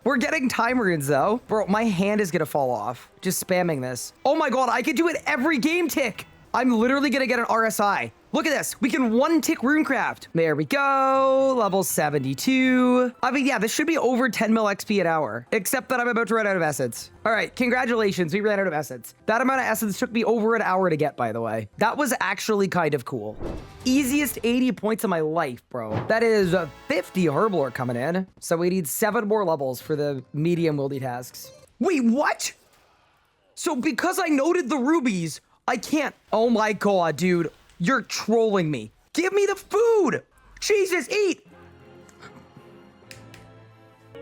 We're getting time runes though. Bro, my hand is gonna fall off just spamming this. Oh my God, I can do it every game tick. I'm literally gonna get an RSI. Look at this. We can 1-tick runecraft. There we go. Level 72. I mean, yeah, this should be over 10 mil XP an hour, except that I'm about to run out of essence. All right, congratulations. We ran out of essence. That amount of essence took me over an hour to get, by the way. That was actually kind of cool. Easiest 80 points of my life, bro. That is 50 herblore coming in. So we need 7 more levels for the medium wildy tasks. Wait, what? So because I noted the rubies, I can't. Oh my God, dude. You're trolling me. Give me the food. Jesus, eat.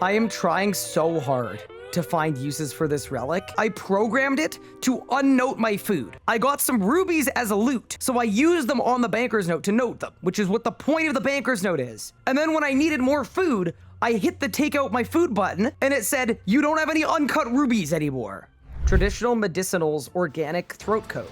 I am trying so hard to find uses for this relic. I programmed it to unnote my food. I got some rubies as a loot, so I used them on the banker's note to note them, which is what the point of the banker's note is. And then when I needed more food, I hit the take out my food button and it said, you don't have any uncut rubies anymore. Traditional medicinals organic throat coat.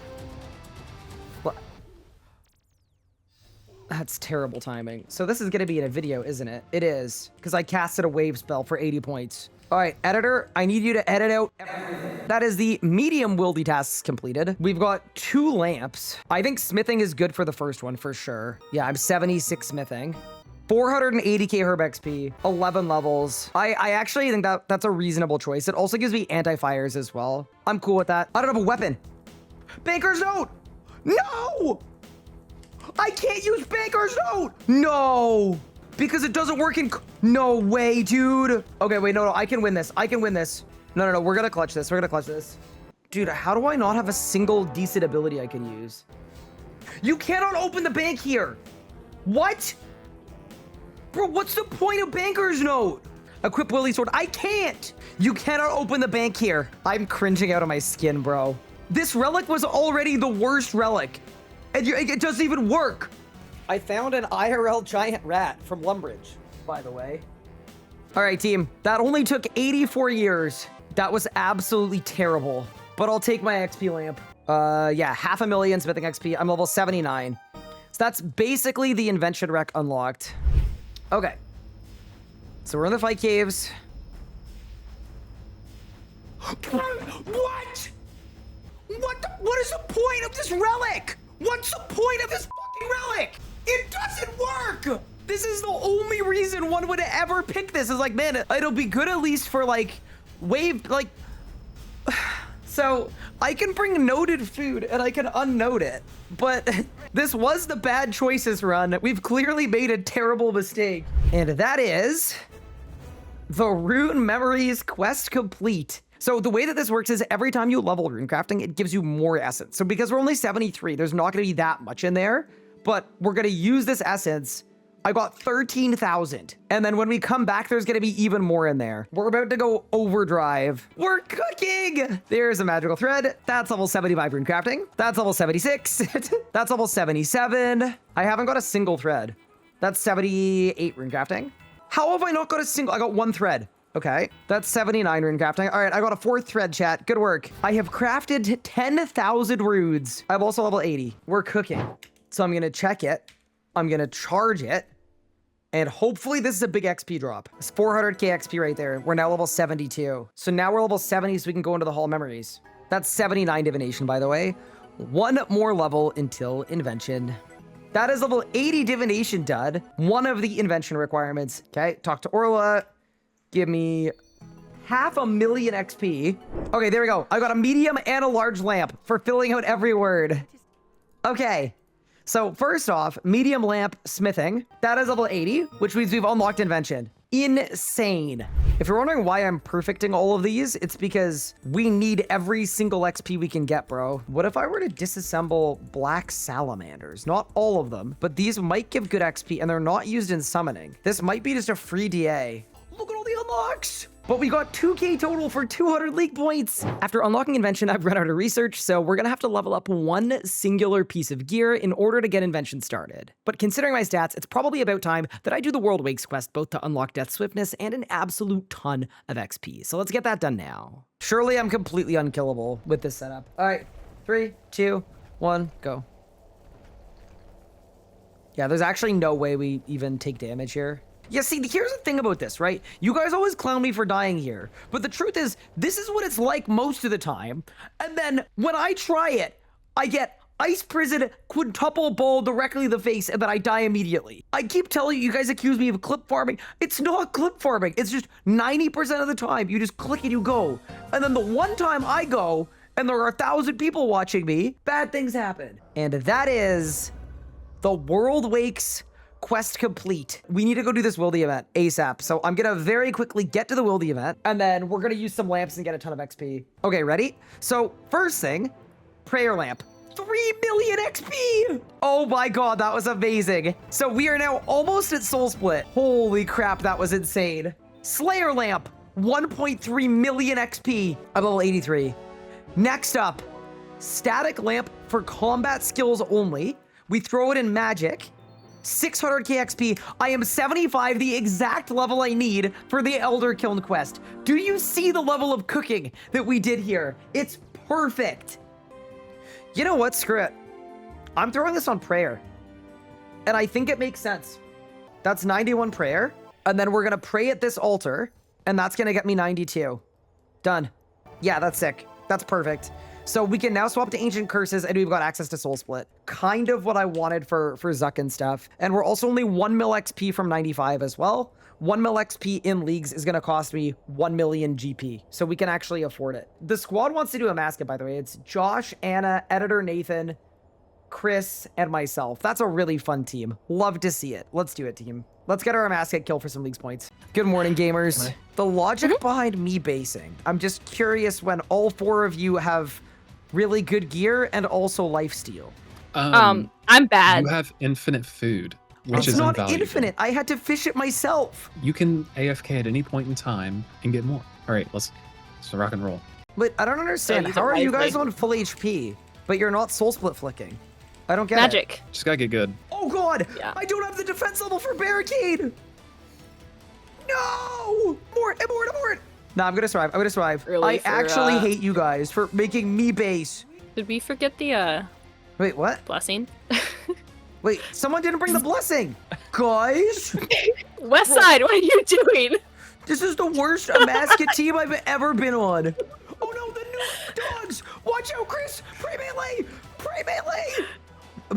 That's terrible timing. So this is gonna be in a video, isn't it? It is, because I casted a wave spell for 80 points. All right, editor, I need you to edit out everything. That is the medium wildy tasks completed. We've got 2 lamps. I think smithing is good for the first one for sure. Yeah, I'm 76 smithing. 480k herb XP, 11 levels. I actually think that's a reasonable choice. It also gives me anti-fires as well. I'm cool with that. I don't have a weapon. Banker's note! No! I can't use banker's note! No! Because it doesn't work in... No way, dude. Okay, wait, no, I can win this. I can win this. No, we're gonna clutch this. We're gonna clutch this. Dude, how do I not have a single decent ability I can use? You cannot open the bank here. What? Bro, what's the point of banker's note? Equip Willy's sword. I can't. You cannot open the bank here. I'm cringing out of my skin, bro. This relic was already the worst relic. And it doesn't even work. I found an IRL giant rat from Lumbridge, by the way. All right, team. That only took 84 years. That was absolutely terrible. But I'll take my XP lamp. Yeah, 500,000 smithing XP. I'm level 79. So that's basically the invention rec unlocked. Okay. So we're in the fight caves. What? What is is the point of this relic? What's the point of this fucking relic? It doesn't work. This is the only reason one would ever pick this. Is like, man, it'll be good at least for like wave, like. So I can bring noted food and I can unnote it, but this was the bad choices run. We've clearly made a terrible mistake. And that is the Rune Memories quest complete. So the way that this works is every time you level Runecrafting, it gives you more essence. So because we're only 73, there's not gonna be that much in there, but we're gonna use this essence. I got 13,000. And then when we come back, there's gonna be even more in there. We're about to go overdrive. We're cooking. There's a magical thread. That's level 75 Runecrafting. That's level 76. That's level 77. I haven't got a single thread. That's 78 Runecrafting. How have I not got a single? I got one thread. Okay, that's 79 Runecrafting. All right, I got a 4th thread, chat. Good work. I have crafted 10,000 runes. I'm also level 80. We're cooking. So I'm gonna check it. I'm gonna charge it. And hopefully this is a big XP drop. It's 400k XP right there. We're now level 72. So now we're level 70 so we can go into the Hall of Memories. That's 79 Divination, by the way. One more level until Invention. That is level 80 Divination done. One of the Invention requirements. Okay, talk to Orla. Give me 500,000 XP. Okay, there we go. I got a medium and a large lamp for filling out every word. Okay. So first off, medium lamp smithing. That is level 80, which means we've unlocked Invention. Insane. If you're wondering why I'm perfecting all of these, it's because we need every single XP we can get, bro. What if I were to disassemble black salamanders? Not all of them, but these might give good XP and they're not used in summoning. This might be just a free DA. Look at all the unlocks. But we got 2k total for 200 league points. After unlocking Invention, I've run out of research, so we're gonna have to level up one singular piece of gear in order to get Invention started. But considering my stats, it's probably about time that I do the World Wakes quest, both to unlock Death Swiftness and an absolute ton of XP. So let's get that done now. Surely I'm completely unkillable with this setup. All right, 3, 2, 1, go. Yeah, there's actually no way we even take damage here. Yeah, see, here's the thing about this, right? You guys always clown me for dying here, but the truth is, this is what it's like most of the time. And then when I try it, I get ice prison quintuple ball directly in the face, and then I die immediately. I keep telling you, you guys accuse me of clip farming. It's not clip farming. It's just 90% of the time, you just click and you go. And then the one time I go, and there are 1,000 people watching me, bad things happen. And that is the World Wakes quest complete. We need to go do this Wildy event ASAP. So I'm gonna very quickly get to the Wildy event, and then we're gonna use some lamps and get a ton of XP. Okay, ready? So first thing, prayer lamp. 3 million XP! Oh my god, that was amazing. So we are now almost at Soul Split. Holy crap, that was insane. Slayer lamp, 1.3 million XP. I'm level 83. Next up, static lamp for combat skills only. We throw it in magic. 600k XP. I am 75, the exact level I need for the Elder Kiln quest. Do you see the level of cooking that we did here? It's perfect. You know what? Screw it. I'm throwing this on prayer. And I think it makes sense. That's 91 prayer. And then we're going to pray at this altar. And that's going to get me 92. Done. Yeah, that's sick. That's perfect. So we can now swap to Ancient Curses, and we've got access to Soul Split. Kind of what I wanted for Zuck and stuff. And we're also only 1 mil XP from 95 as well. 1 mil XP in leagues is going to cost me 1 million GP. So we can actually afford it. The squad wants to do a mascot, by the way. It's Josh, Anna, Editor Nathan, Chris, and myself. That's a really fun team. Love to see it. Let's do it, team. Let's get our mascot kill for some leagues points. Good morning, gamers. The logic behind me basing. I'm just curious when all 4 of you have really good gear and also lifesteal. I'm bad. You have infinite food, which It's is not invaluable. infinite. I had to fish it myself. You can AFK at any point in time and get more. All right, let's rock and roll. But I don't understand. use How it are you guys wisely. on full HP, but you're not soul split flicking? I don't get it. Magic. Just gotta get good. Oh god! Yeah. I don't have the defense level for barricade! No! Abort! No, I'm gonna survive. I'm gonna survive. Really, I for, actually hate you guys for making me base. Did we forget the Wait, what? blessing? Wait, someone didn't bring the blessing! Guys! West side, what are you doing? This is the worst mascot team I've ever been on. Oh no, the new dogs! Watch out, Chris! Pre-melee!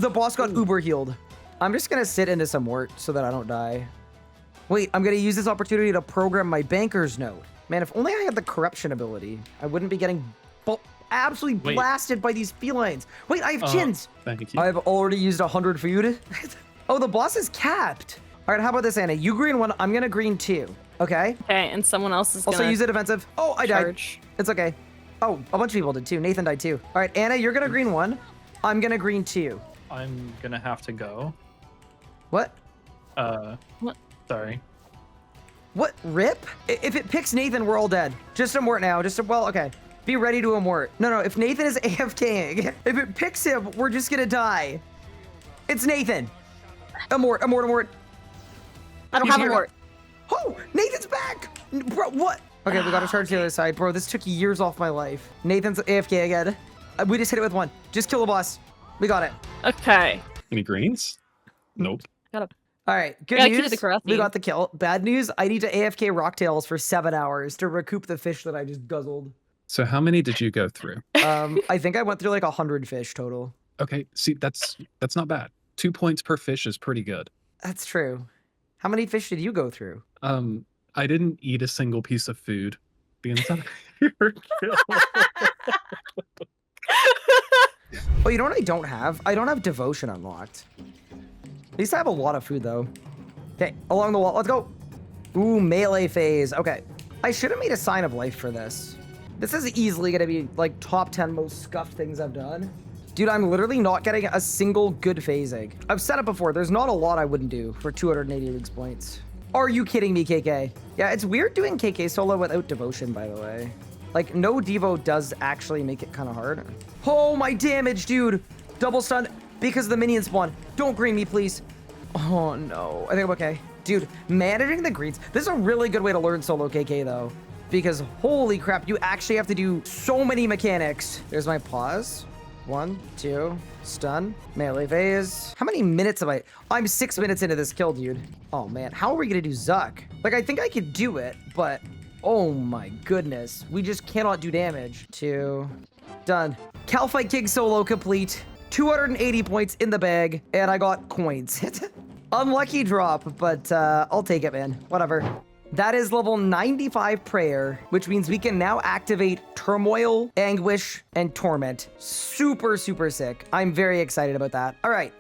the boss got uber healed. I'm just gonna sit into some wort so that I don't die. Wait, I'm gonna use this opportunity to program my banker's note. Man, if only I had the corruption ability, I wouldn't be getting absolutely blasted by these felines. Wait, I have chins. Thank you. I've already used 100 food. Oh, the boss is capped. All right, how about this, Anna? You green 1, I'm gonna green 2. Okay? Okay, and someone else is Also gonna use a defensive. Oh, I died. charge. It's okay. Oh, a bunch of people did too. Nathan died too. All right, Anna, you're gonna green 1. I'm gonna green 2. I'm gonna have to go. What? What? Sorry. What? Rip? If it picks Nathan, we're all dead. Just a mort now. Well, okay. Be ready to amort. No, if Nathan is AFKing, if it picks him, we're just gonna die. It's Nathan. Amort. I don't have a wart. Oh, Nathan's back. Bro, what? Okay, we gotta charge the other side. Bro, this took years off my life. Nathan's AFK again. We just hit it with 1. Just kill the boss. We got it. Okay. Any greens? Nope. Gotta. All right, good Yeah, I killed news. the Kerapac. We got the kill. Bad news, I need to AFK Rocktails for 7 hours to recoup the fish that I just guzzled. So how many did you go through? I think I went through like 100 fish total. Okay, see, that's not bad. 2 points per fish is pretty good. That's true. How many fish did you go through? I didn't eat a single piece of food the entire kill. Oh, you know what I don't have? I don't have Devotion unlocked. At least I have a lot of food though. Okay, along the wall, let's go. Ooh, melee phase. Okay, I should have made a sign of life for this. This is easily gonna be like top 10 most scuffed things I've done. Dude, I'm literally not getting a single good phasing. I've said it before, there's not a lot I wouldn't do for 280 leagues points. Are you kidding me, KK? Yeah, it's weird doing KK solo without Devotion, by the way. Like, no Devo does actually make it kind of hard. Oh, my damage, dude. Double stun because the minion spawn. Don't green me, please. Oh, no. I think I'm okay. Dude, managing the greens. This is a really good way to learn solo KK, though. Because, holy crap, you actually have to do so many mechanics. There's my pause. 1, 2, stun, melee phase. How many minutes am I? I'm 6 minutes into this kill, dude. Oh, man. How are we going to do Zuck? Like, I think I could do it, but... Oh my goodness. We just cannot do damage. 2. Done. Kalphite King solo complete. 280 points in the bag, and I got coins. Unlucky drop, but I'll take it, man. Whatever. That is level 95 prayer, which means we can now activate Turmoil, Anguish, and Torment. Super, super sick. I'm very excited about that. All right.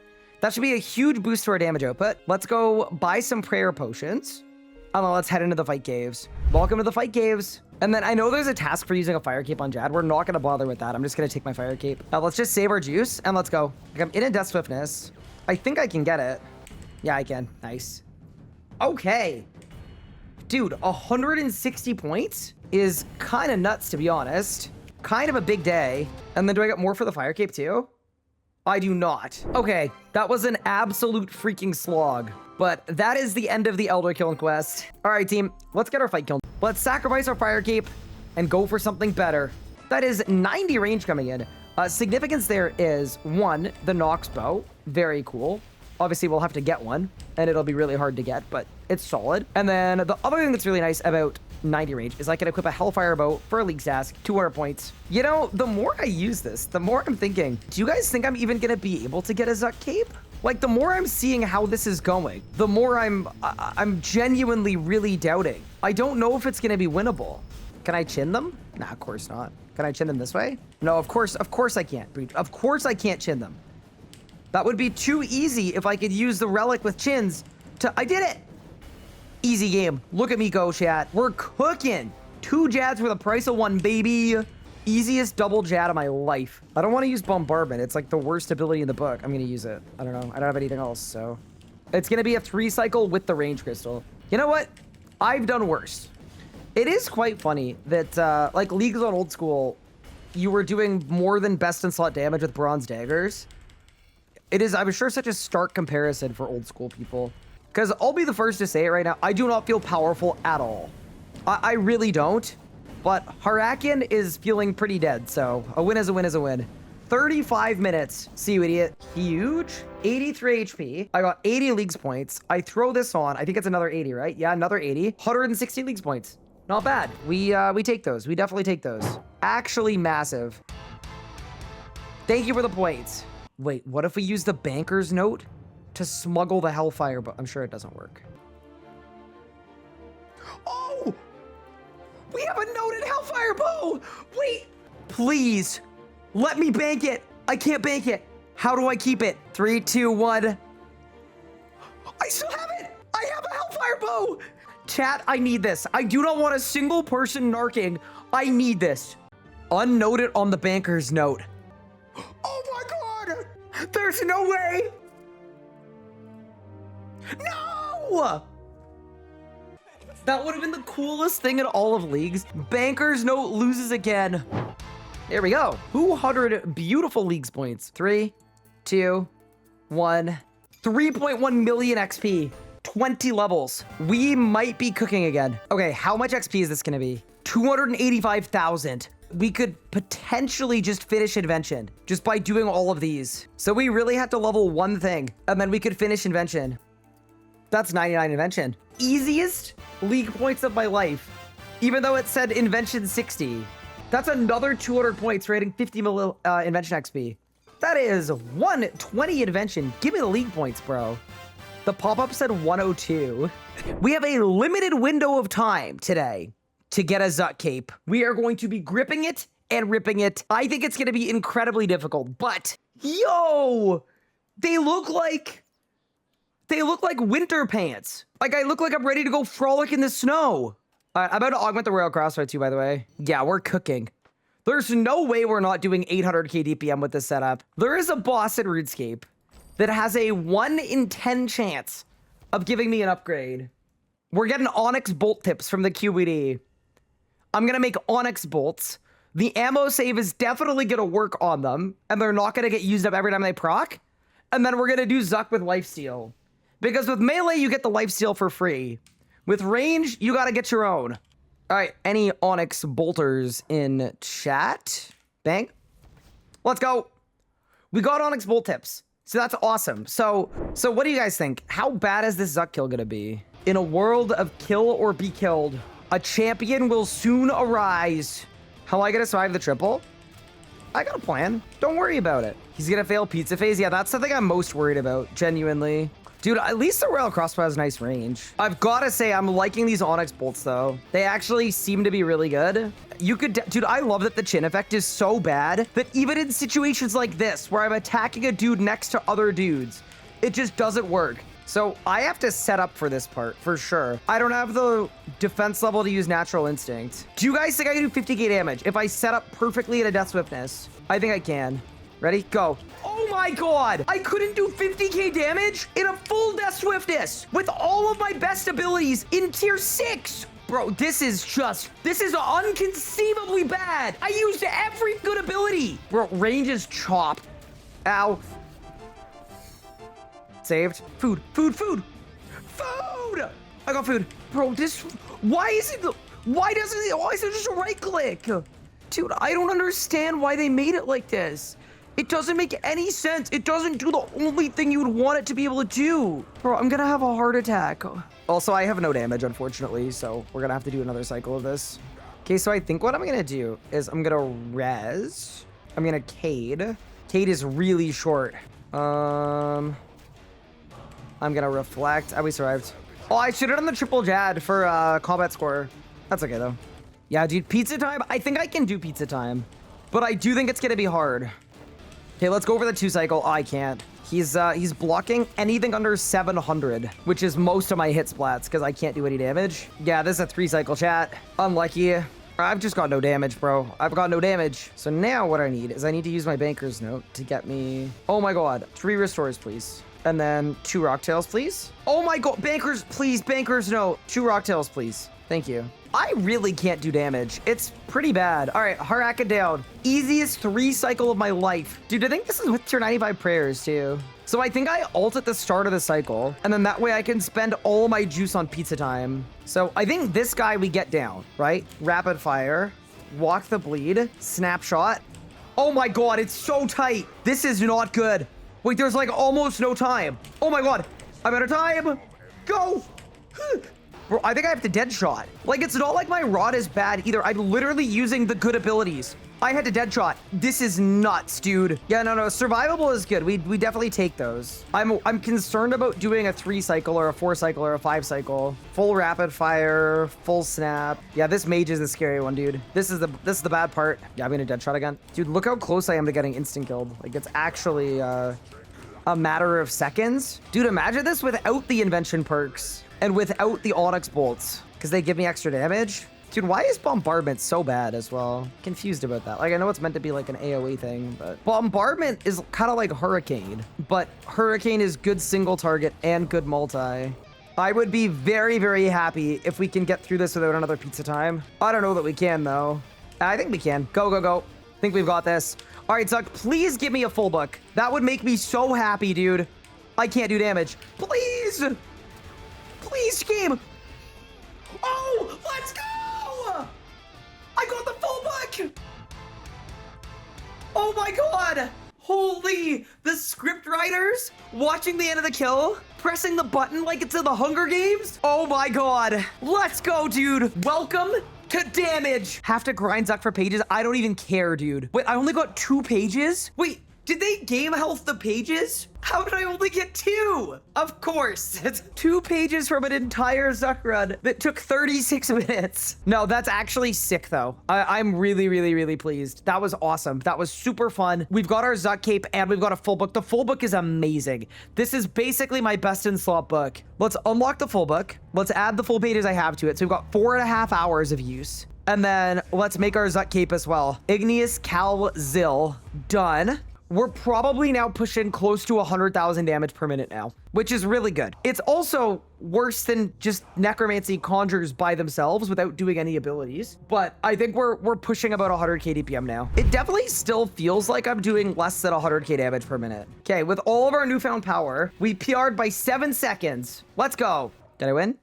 That should be a huge boost to our damage output. Let's go buy some prayer potions. And then let's head into the fight caves. Welcome to the fight caves. And then I know there's a task for using a fire cape on Jad. We're not going to bother with that. I'm just going to take my fire cape. Let's just save our juice and let's go. I'm in a death swiftness. I think I can get it. Yeah, I can. Nice. Okay. Dude, 160 points is kind of nuts, to be honest. Kind of a big day. And then do I get more for the fire cape too? I do not. Okay, that was an absolute freaking slog. But that is the end of the Elder Kiln quest. All right, team, let's get our fight kiln. Let's sacrifice our fire cape and go for something better. That is 90 range coming in. Significance there is 1, the Nox bow. Very cool. Obviously, we'll have to get one, and it'll be really hard to get, but it's solid. And then the other thing that's really nice about 90 range is I can equip a Hellfire bow for a League task, 200 points. You know, the more I use this, the more I'm thinking, do you guys think I'm even gonna be able to get a Zuck cape? Like, the more I'm seeing how this is going, the more I'm genuinely really doubting. I don't know if it's gonna be winnable. Can I chin them? Nah, of course not. Can I chin them this way? No, of course I can't. Of course I can't chin them. That would be too easy if I could use the relic with chins to... I did it! Easy game. Look at me go, chat. We're cooking. 2 Jads for the price of 1, baby. Easiest double Jad of my life. I don't want to use Bombardment. It's like the worst ability in the book. I'm going to use it. I don't know. I don't have anything else, so... It's going to be a 3 cycle with the range crystal. You know what? I've done worse. It is quite funny that, like, Leagues on Old School, you were doing more than best in slot damage with bronze daggers. It is, I'm sure, such a stark comparison for old school people. Because I'll be the first to say it right now, I do not feel powerful at all. I really don't. But Harakian is feeling pretty dead, so a win is a win is a win. 35 minutes. See you, idiot. Huge. 83 HP. I got 80 leagues points. I throw this on. I think it's another 80, right? Yeah, another 80. 160 leagues points. Not bad. We take those. We definitely take those. Actually massive. Thank you for the points. Wait, what if we use the banker's note to smuggle the Hellfire bow? I'm sure it doesn't work. Oh! We have a noted Hellfire bow! Wait! Please, let me bank it. I can't bank it. How do I keep it? 3, 2, 1. I still have it! I have a Hellfire bow! Chat, I need this. I do not want a single person narking. I need this. Unnoted on the banker's note. Oh my god! There's no way! No! That would have been the coolest thing in all of leagues. Banker's note loses again. There we go. 200 beautiful leagues points. 3, 2, 1. 3.1 million XP. 20 levels. We might be cooking again. Okay, how much XP is this gonna be? 285,000. We could potentially just finish Invention just by doing all of these. So we really have to level one thing and then we could finish Invention. That's 99 Invention. Easiest league points of my life. Even though it said Invention 60. That's another 200 points rating 50 Invention XP. That is 120 Invention. Give me the league points, bro. The pop-up said 102. We have a limited window of time today to get a Zuck cape. We are going to be gripping it and ripping it. I think it's going to be incredibly difficult, but yo, they look like winter pants. Like I look like I'm ready to go frolic in the snow. I'm about to augment the Royal Crossbow too, by the way. Yeah, we're cooking. There's no way we're not doing 800k DPM with this setup. There is a boss in RuneScape that has a 1 in 10 chance of giving me an upgrade. We're getting Onyx bolt tips from the QBD. I'm gonna make Onyx bolts. The ammo save is definitely gonna work on them, and they're not gonna get used up every time they proc. And then we're gonna do Zuck with lifesteal. Because with melee, you get the lifesteal for free. With range, you gotta get your own. All right, any Onyx bolters in chat? Bang. Let's go. We got Onyx bolt tips. So that's awesome. So what do you guys think? How bad is this Zuck kill gonna be? In a world of kill or be killed, a champion will soon arise. How am I gonna survive the triple? I got a plan. Don't worry about it. He's gonna fail pizza phase. Yeah, that's the thing I'm most worried about, genuinely. Dude, at least the Royal Crossbow has nice range. I've gotta say, I'm liking these Onyx bolts though. They actually seem to be really good. You could, dude, I love that the chin effect is so bad that even in situations like this, where I'm attacking a dude next to other dudes, it just doesn't work. So I have to set up for this part, for sure. I don't have the defense level to use Natural Instinct. Do you guys think I can do 50k damage if I set up perfectly at a Death Swiftness? I think I can. Ready? Go. Oh my god! I couldn't do 50k damage in a full Death Swiftness with all of my best abilities in tier 6! Bro, this is unconceivably bad! I used every good ability! Bro, range is chop. Ow. Saved. Food, food, food! Food! I got food. Bro, why doesn't it just right click? Dude, I don't understand why they made it like this. It doesn't make any sense. It doesn't do the only thing you would want it to be able to do. Bro, I'm gonna have a heart attack. Also, I have no damage, unfortunately, so we're gonna have to do another cycle of this. Okay, so I think what I'm gonna do is I'm gonna res. I'm gonna Cade. Cade is really short. I'm gonna reflect. We survived. Oh, I should have done the triple Jad for combat score. That's okay, though. Yeah, dude, pizza time. I think I can do pizza time, but I do think it's gonna be hard. Okay, let's go over the 2 cycle. Oh, I can't. He's blocking anything under 700, which is most of my hit splats because I can't do any damage. Yeah, this is a 3 cycle chat. Unlucky. I've just got no damage, bro. I've got no damage. So now what I need is I need to use my banker's note to get me... Oh my god. 3 restores, please. And then 2 rocktails, please. Oh my god. Bankers, please. Banker's note. 2 rocktails, please. Thank you. I really can't do damage. It's pretty bad. All right, Harak it down. Easiest 3 cycle of my life. Dude, I think this is with tier 95 prayers too. So I think I ult at the start of the cycle, and then that way I can spend all my juice on pizza time. So I think this guy we get down, right? Rapid fire, walk the bleed, snapshot. Oh my god, it's so tight. This is not good. Wait, there's like almost no time. Oh my god, I'm out of time. Go. Bro, I think I have to dead shot. Like, it's not like my rod is bad either. I'm literally using the good abilities. I had to dead shot. This is nuts, dude. Yeah, no, survivable is good. We definitely take those. I'm concerned about doing a 3 cycle or a 4 cycle or a 5 cycle. Full rapid fire, full snap. Yeah, this mage is the scary one, dude. This is the bad part. Yeah, I'm gonna dead shot again. Dude, look how close I am to getting instant killed. Like, it's actually a matter of seconds. Dude, imagine this without the invention perks and without the onyx bolts, because they give me extra damage. Dude, why is Bombardment so bad as well? Confused about that. Like, I know it's meant to be like an AoE thing, but Bombardment is kind of like Hurricane, but Hurricane is good single target and good multi. I would be very, very happy if we can get through this without another pizza time. I don't know that we can, though. I think we can. Go, go, go. I think we've got this. All right, Zuck, please give me a full book. That would make me so happy, dude. I can't do damage. Please. Please, game. Oh, let's go. I got the full book! Oh my god! Holy, the script writers watching the end of the kill, pressing the button like it's in the Hunger Games. Oh my god. Let's go, dude. Welcome to damage. Have to grind Zuck for pages. I don't even care, dude. Wait, I only got 2 pages? Wait, did they game health the pages? How did I only get 2? Of course, it's 2 pages from an entire Zuck run that took 36 minutes. No, that's actually sick though. I'm really, really, really pleased. That was awesome. That was super fun. We've got our Zuck cape and we've got a full book. The full book is amazing. This is basically my best in slot book. Let's unlock the full book. Let's add the full pages I have to it. So we've got 4.5 hours of use. And then let's make our Zuck cape as well. Igneous Cal Zil, done. We're probably now pushing close to 100,000 damage per minute now, which is really good. It's also worse than just necromancy conjures by themselves without doing any abilities. But I think we're pushing about 100k DPM now. It definitely still feels like I'm doing less than 100k damage per minute. Okay, with all of our newfound power, we PR'd by 7 seconds. Let's go. Did I win?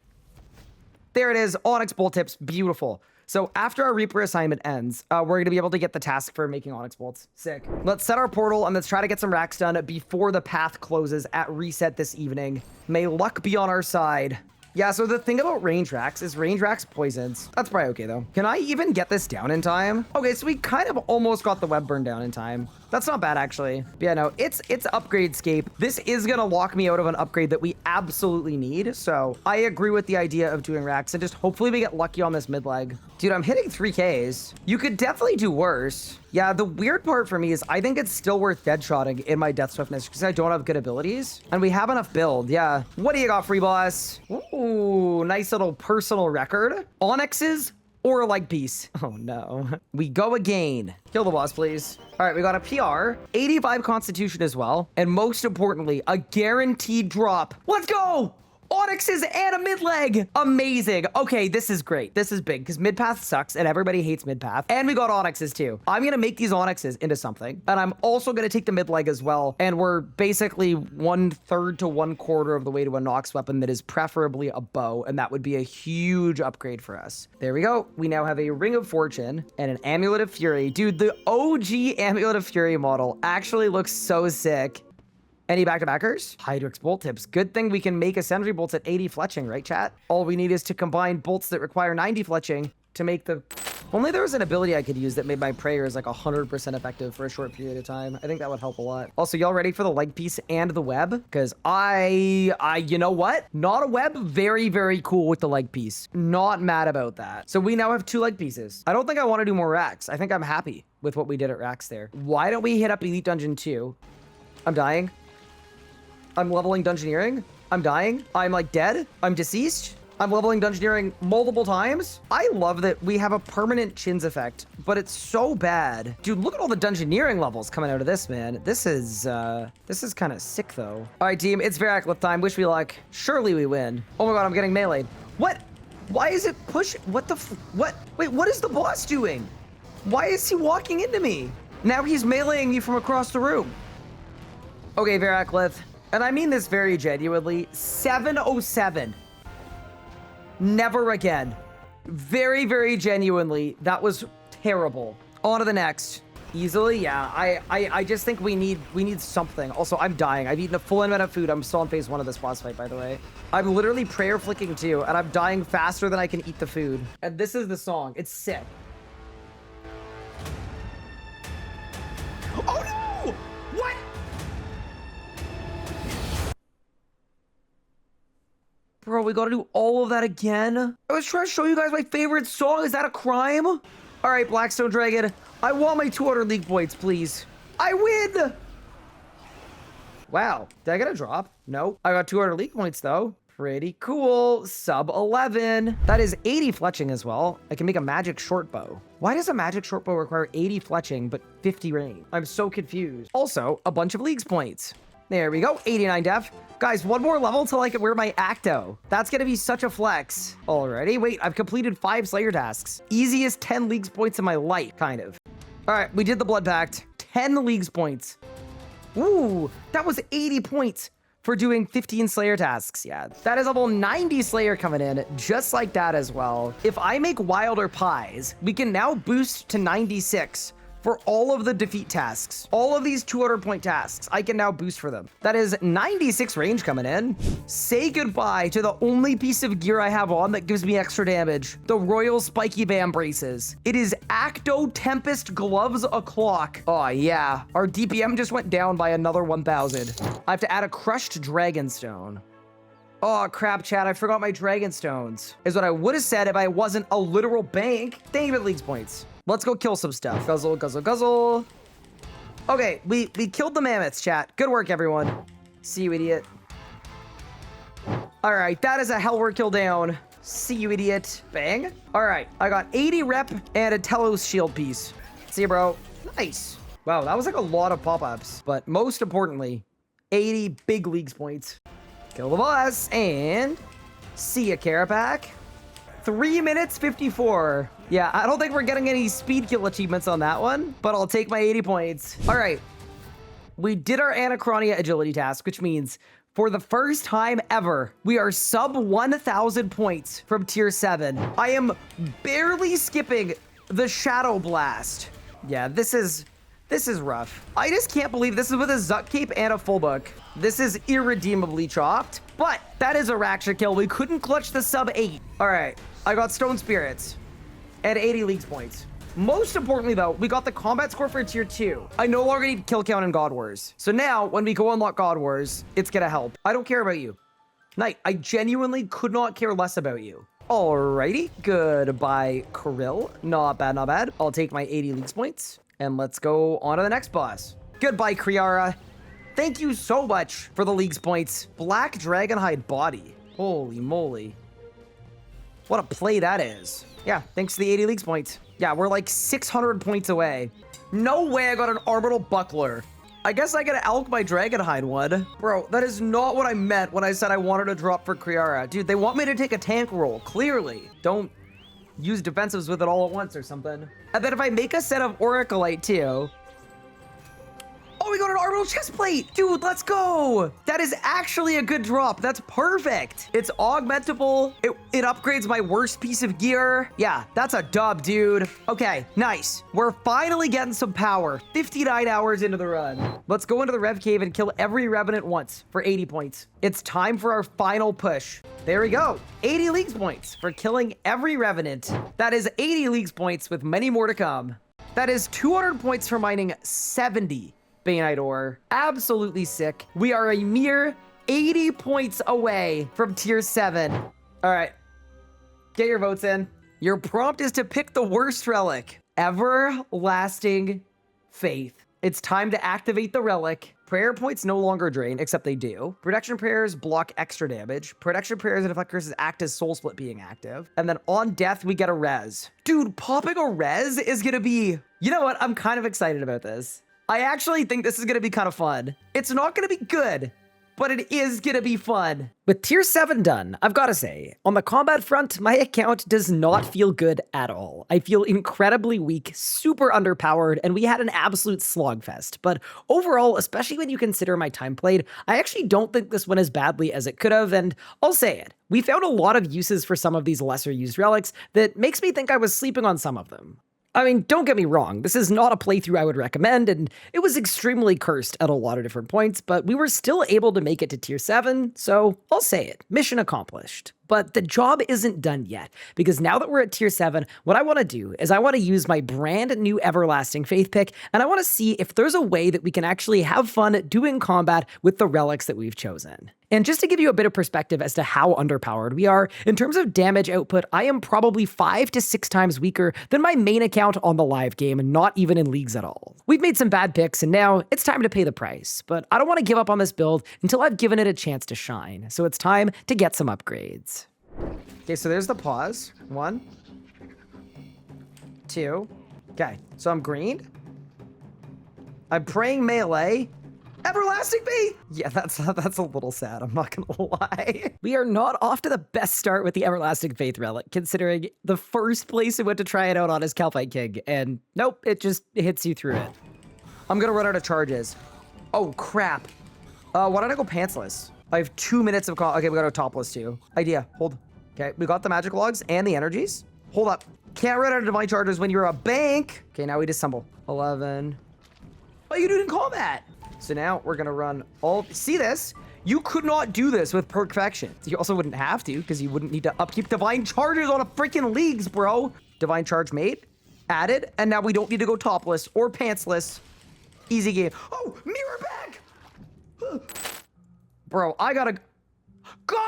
There it is, Onyx Bolt Tips, beautiful. So after our Reaper assignment ends, we're going to be able to get the task for making Onyx Bolts. Sick. Let's set our portal and let's try to get some racks done before the path closes at reset this evening. May luck be on our side. Yeah, so the thing about range racks is range racks poisons. That's probably okay though. Can I even get this down in time? Okay, so we kind of almost got the web burn down in time. That's not bad actually. But yeah, no, it's upgradescape. This is gonna lock me out of an upgrade that we absolutely need. So I agree with the idea of doing racks and just hopefully we get lucky on this mid leg. Dude, I'm hitting 3Ks. You could definitely do worse. Yeah, the weird part for me is I think it's still worth dead shotting in my death swiftness because I don't have good abilities and we have enough build. Yeah. What do you got, free boss? Ooh, nice little personal record. Onyxes or like beasts. Oh no. We go again. Kill the boss, please. All right, we got a PR, 85 constitution as well. And most importantly, a guaranteed drop. Let's go. Onyxes and a mid leg. Amazing. Okay, this is great. This is big because mid path sucks and everybody hates mid path. And we got Onyxes too. I'm going to make these Onyxes into something. And I'm also going to take the mid leg as well. And we're basically 1/3 to 1/4 of the way to a Nox weapon that is preferably a bow. And that would be a huge upgrade for us. There we go. We now have a Ring of Fortune and an Amulet of Fury. Dude, the OG Amulet of Fury model actually looks so sick. Any back-to-backers? Hydrix bolt tips. Good thing we can make a Sentry bolts at 80 fletching, right, chat? All we need is to combine bolts that require 90 fletching to make the... Only there was an ability I could use that made my prayers like 100% effective for a short period of time. I think that would help a lot. Also, y'all ready for the leg piece and the web? Because you know what? Not a web, very, very cool with the leg piece. Not mad about that. So we now have 2 leg pieces. I don't think I want to do more racks. I think I'm happy with what we did at racks there. Why don't we hit up Elite Dungeon 2? I'm dying. I'm leveling Dungeoneering. I'm dying. I'm like dead. I'm deceased. I'm leveling Dungeoneering multiple times. I love that we have a permanent chins effect, but it's so bad. Dude, look at all the Dungeoneering levels coming out of this, man. This is kind of sick though. All right, team, it's Verac lift time. Wish me luck. Surely we win. Oh my God, I'm getting meleeed. What? Why is it push? What the what? Wait, what is the boss doing? Why is he walking into me? Now he's meleeing me from across the room. Okay, Verac lift. And I mean this very genuinely, 707. Never again. Very, very genuinely, that was terrible. On to the next. Easily, yeah. I just think we need something. Also, I'm dying. I've eaten a full amount of food. I'm still on phase 1 of this boss fight, by the way. I'm literally prayer flicking too, and I'm dying faster than I can eat the food. And this is the song. It's sick. Oh no! What? Bro, we gotta do all of that again? I was trying to show you guys my favorite song. Is that a crime? All right, Blackstone Dragon. I want my 200 league points, please. I win! Wow, did I get a drop? No. I got 200 league points, though. Pretty cool. Sub 11. That is 80 fletching as well. I can make a magic short bow. Why does a magic short bow require 80 fletching but 50 range? I'm so confused. Also, a bunch of leagues points. There we go, 89 def. Guys, one more level till I can wear my Acto. That's gonna be such a flex. Alrighty, wait, I've completed 5 Slayer tasks. Easiest 10 leagues points in my life, kind of. All right, we did the Blood Pact. 10 leagues points. Ooh, that was 80 points for doing 15 Slayer tasks. Yeah, that is level 90 Slayer coming in, just like that as well. If I make Wilder Pies, we can now boost to 96 for all of the defeat tasks. All of these 200 point tasks, I can now boost for them. That is 96 range coming in. Say goodbye to the only piece of gear I have on that gives me extra damage. The Royal Spiky Bam Braces. It is Acto Tempest Gloves O'Clock. Oh yeah, our DPM just went down by another 1,000. I have to add a crushed Dragonstone. Oh crap, chat, I forgot my Dragonstones. Is what I would have said if I wasn't a literal bank. Thank you for leagues points. Let's go kill some stuff. Guzzle, guzzle, guzzle. Okay, we killed the mammoths, chat. Good work, everyone. See you, idiot. All right, that is a hellward kill down. See you, idiot. Bang. All right, I got 80 rep and a Telos shield piece. See you, bro. Nice. Wow, that was like a lot of pop-ups. But most importantly, 80 big leagues points. Kill the boss and see ya, Kerapac. 3 minutes 54. Yeah, I don't think we're getting any speed kill achievements on that one, but I'll take my 80 points. All right. We did our Anachronia agility task, which means for the first time ever, we are sub 1,000 points from tier 7. I am barely skipping the Shadow Blast. Yeah, this is rough. I just can't believe this is with a Zuck cape and a full book. This is irredeemably chopped, but that is a Raksha kill. We couldn't clutch the sub 8. All right, I got Stone Spirits and 80 leagues points. Most importantly though, we got the combat score for tier 2. I no longer need kill count in God Wars. So now when we go unlock God Wars, it's gonna help. I don't care about you. Knight, I genuinely could not care less about you. Alrighty, goodbye, Krill. Not bad, not bad. I'll take my 80 leagues points and let's go on to the next boss. Goodbye, Kriara. Thank you so much for the leagues points. Black Dragonhide body. Holy moly. What a play that is. Yeah, thanks to the 80 leagues points. Yeah, we're like 600 points away. No way I got an orbital buckler. I guess I gotta elk my Dragonhide one. Bro, that is not what I meant when I said I wanted to drop for Kriara. Dude, they want me to take a tank roll, clearly. Don't use defensives with it all at once or something. And then if I make a set of Oracolite too. Oh, we got an orbital chest plate. Dude, let's go. That is actually a good drop. That's perfect. It's augmentable. It upgrades my worst piece of gear. Yeah, that's a dub, dude. Okay, nice. We're finally getting some power. 59 hours into the run. Let's go into the Rev Cave and kill every Revenant once for 80 points. It's time for our final push. There we go. 80 leagues points for killing every Revenant. That is 80 leagues points with many more to come. That is 200 points for mining 70 Baneite ore. Absolutely sick. We are a mere 80 points away from tier 7. All right, get your votes in. Your prompt is to pick the worst relic. Everlasting Faith. It's time to activate the relic. Prayer points no longer drain, except they do. Protection prayers block extra damage. Protection prayers and deflect curses act as soul split being active. And then on death, we get a res. Dude, popping a res is gonna be... You know what? I'm kind of excited about this. I actually think this is going to be kind of fun. It's not going to be good, but it is going to be fun. With tier 7 done, I've got to say, on the combat front, my account does not feel good at all. I feel incredibly weak, super underpowered, and we had an absolute slogfest. But overall, especially when you consider my time played, I actually don't think this went as badly as it could have, and I'll say it. We found a lot of uses for some of these lesser used relics that makes me think I was sleeping on some of them. I mean, don't get me wrong, this is not a playthrough I would recommend, and it was extremely cursed at a lot of different points, but we were still able to make it to tier 7, so I'll say it, mission accomplished. But the job isn't done yet, because now that we're at tier 7, what I want to do is I want to use my brand new Everlasting Faith pick, and I want to see if there's a way that we can actually have fun doing combat with the relics that we've chosen. And just to give you a bit of perspective as to how underpowered we are, in terms of damage output, I am probably 5 to 6 times weaker than my main account on the live game, and not even in leagues at all. We've made some bad picks, and now it's time to pay the price, but I don't want to give up on this build until I've given it a chance to shine, so it's time to get some upgrades. Okay, so there's the pause. 1, 2. Okay, so I'm green. I'm praying melee. Everlasting Faith! Yeah, that's a little sad, I'm not gonna lie. We are not off to the best start with the Everlasting Faith relic, considering the first place we went to try it out on is Kalphite King, and nope, it just hits you through it. I'm gonna run out of charges. Oh, crap. Why don't I go pantsless? I have 2 minutes of call. Okay, we got a topless too. Idea, hold. Okay, we got the magic logs and the energies. Hold up. Can't run out of divine charges when you're a bank. Okay, now we disassemble. 11. Oh, you didn't call that. So now we're gonna run all, see this? You could not do this with perfection. You also wouldn't have to, because you wouldn't need to upkeep divine charges on a freaking leagues, bro. Divine charge made, added, and now we don't need to go topless or pantsless. Easy game. Oh, mirror back! Bro, I gotta, God!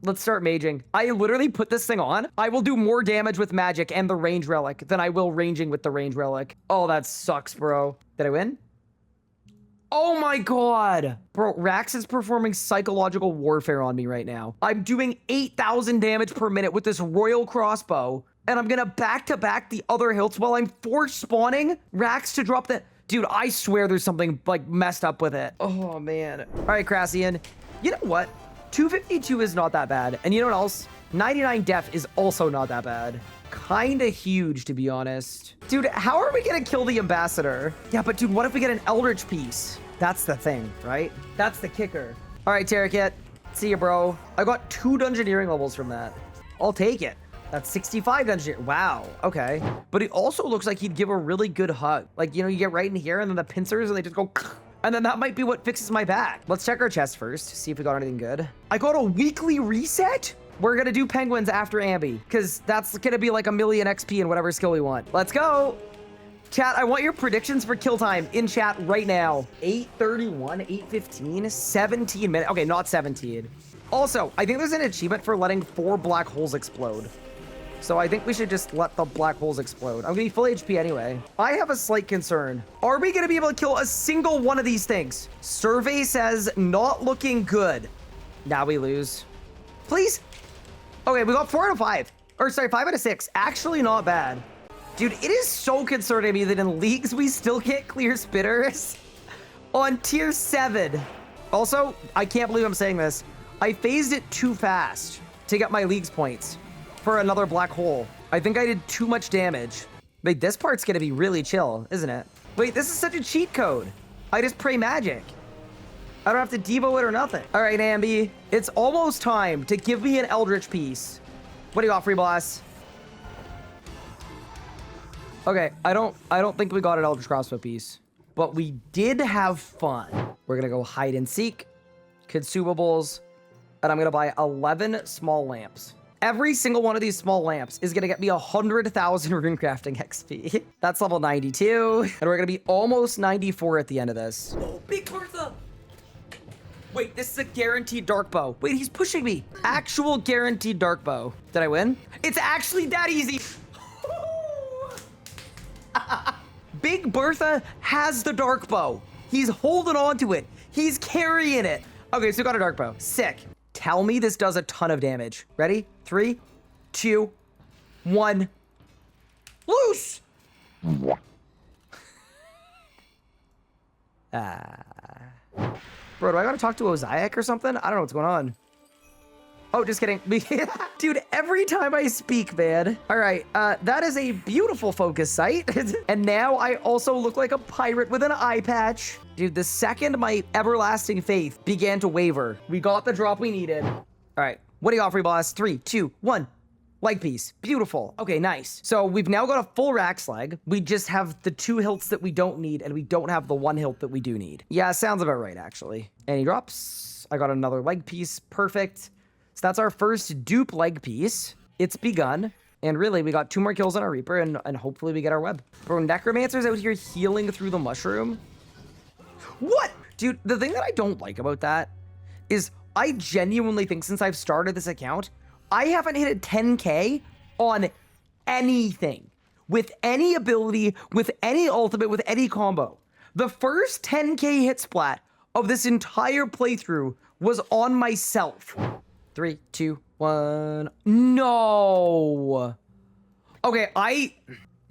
Let's start maging. I literally put this thing on. I will do more damage with magic and the range relic than I will ranging with the range relic. Oh, that sucks, bro. Did I win? Oh my God. Bro, Rax is performing psychological warfare on me right now. I'm doing 8,000 damage per minute with this royal crossbow, and I'm gonna back-to-back the other hilts while I'm force spawning Rax to drop the... Dude, I swear there's something, like, messed up with it. Oh, man. All right, Crassian. You know what? 252 is not that bad. And you know what else? 99 def is also not that bad. Kinda huge, to be honest. Dude, how are we gonna kill the ambassador? Yeah, but dude, what if we get an eldritch piece? That's the thing, right? That's the kicker. All right, Terrakit. See ya, bro. I got 2 dungeoneering levels from that. I'll take it. That's 65 dungeon. Wow, okay. But it also looks like he'd give a really good hug. Like, you know, you get right in here and then the pincers and they just go... And then that might be what fixes my back. Let's check our chest first, see if we got anything good. I got a weekly reset? We're gonna do penguins after Ambi, because that's gonna be like 1,000,000 XP in whatever skill we want. Let's go. Chat, I want your predictions for kill time in chat right now. 8:31, 8:15, 17 minutes. Okay, not 17. Also, I think there's an achievement for letting 4 black holes explode. So I think we should just let the black holes explode. I'm gonna be full HP anyway. I have a slight concern. Are we gonna be able to kill a single one of these things? Survey says not looking good. Now we lose. Please? Okay, we got 4 out of 5. Or sorry, 5 out of 6. Actually not bad. Dude, it is so concerning me that in leagues we still can't clear spitters on tier 7. Also, I can't believe I'm saying this. I phased it too fast to get my leagues points for another black hole. I think I did too much damage. Wait, this part's gonna be really chill, isn't it? Wait, this is such a cheat code. I just pray magic. I don't have to Devo it or nothing. All right, Ambi, it's almost time to give me an Eldritch piece. What do you got, free boss? Okay, I don't think we got an Eldritch crossbow piece, but we did have fun. We're gonna go hide and seek, consumables, and I'm gonna buy 11 small lamps. Every single one of these small lamps is gonna get me 100,000 runecrafting XP. That's level 92, and we're gonna be almost 94 at the end of this. Oh, big Bertha! Wait, this is a guaranteed dark bow. Wait, he's pushing me. Actual guaranteed dark bow. Did I win? It's actually that easy. Big Bertha has the dark bow. He's holding on to it. He's carrying it. Okay, so we got a dark bow. Sick. Tell me this does a ton of damage. Ready? 3, 2, 1. Loose! Bro, do I gotta talk to Oziak or something? I don't know what's going on. Oh, just kidding. Dude, every time I speak, man. All right, that is a beautiful focus site. And now I also look like a pirate with an eye patch. Dude, the second my everlasting faith began to waver, we got the drop we needed. All right, what do you got, free boss? 3, 2, 1. Leg piece. Beautiful. Okay, nice. So we've now got a full Rax leg. We just have the 2 hilts that we don't need, and we don't have the 1 hilt that we do need. Yeah, sounds about right, actually. And he drops. I got another leg piece. Perfect. So that's our first dupe leg piece. It's begun. And really, we got 2 more kills on our Reaper, and hopefully we get our web. Bro, Necromancer's out here healing through the mushroom. What? Dude, the thing that I don't like about that is I genuinely think since I've started this account, I haven't hit a 10K on anything, with any ability, with any ultimate, with any combo. The first 10K hit splat of this entire playthrough was on myself. 3, 2, 1. No. Okay,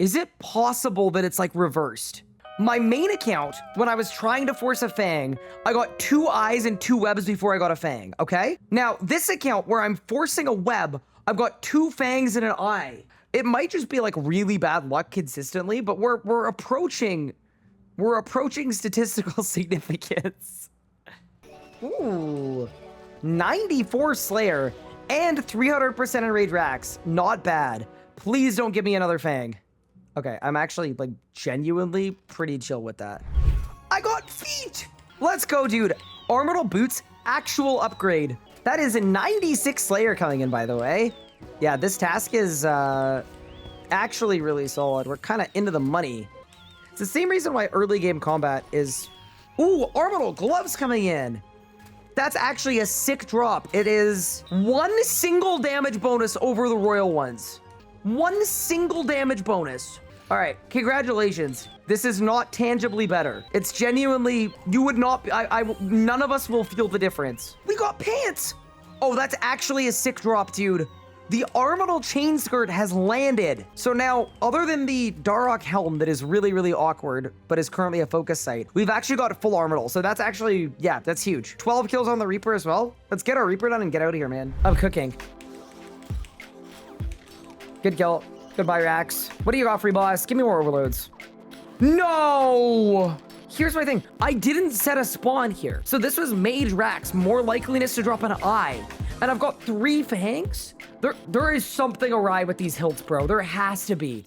is it possible that it's like reversed? My main account, when I was trying to force a Fang, I got 2 eyes and 2 webs before I got a Fang, okay? Now, this account where I'm forcing a web, I've got 2 Fangs and an eye. It might just be like really bad luck consistently, but we're approaching statistical significance. Ooh, 94 Slayer and 300% enraged Rax. Not bad. Please don't give me another Fang. Okay, I'm actually, like, genuinely pretty chill with that. I got feet! Let's go, dude. Orbital boots, actual upgrade. That is a 96 Slayer coming in, by the way. Yeah, this task is, actually really solid. We're kind of into the money. It's the same reason why early game combat is... Ooh, orbital gloves coming in. That's actually a sick drop. It is 1 single damage bonus over the royal ones. 1 single damage bonus. All right, congratulations. This is not tangibly better. It's genuinely, you would not, none of us will feel the difference. We got pants. Oh, that's actually a sick drop, dude. The Armadal chain skirt has landed. So now, other than the Darok helm that is really, really awkward, but is currently a focus site, we've actually got a full Armadal. So that's actually, yeah, that's huge. 12 kills on the Reaper as well. Let's get our Reaper done and get out of here, man. I'm cooking. Good kill. Goodbye, Rax. What do you got, free boss? Give me more overloads. No! Here's my thing. I didn't set a spawn here. So this was Mage Rax, more likeliness to drop an eye. And I've got 3 Fangs? There is something awry with these hilts, bro. There has to be.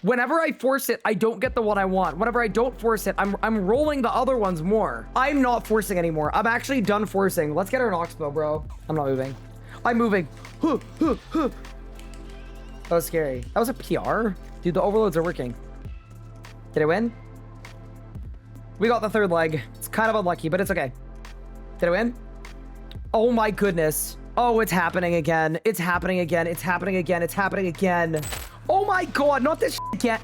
Whenever I force it, I don't get the one I want. Whenever I don't force it, I'm rolling the other ones more. I'm not forcing anymore. I'm actually done forcing. Let's get our crossbow, bro. I'm not moving. I'm moving. Huh, huh, huh. That was scary. That was a PR? Dude, the overloads are working. Did I win? We got the 3rd leg. It's kind of unlucky, but it's okay. Did I win? Oh my goodness. Oh, it's happening again. It's happening again. It's happening again. It's happening again. Oh my god, not this shit again.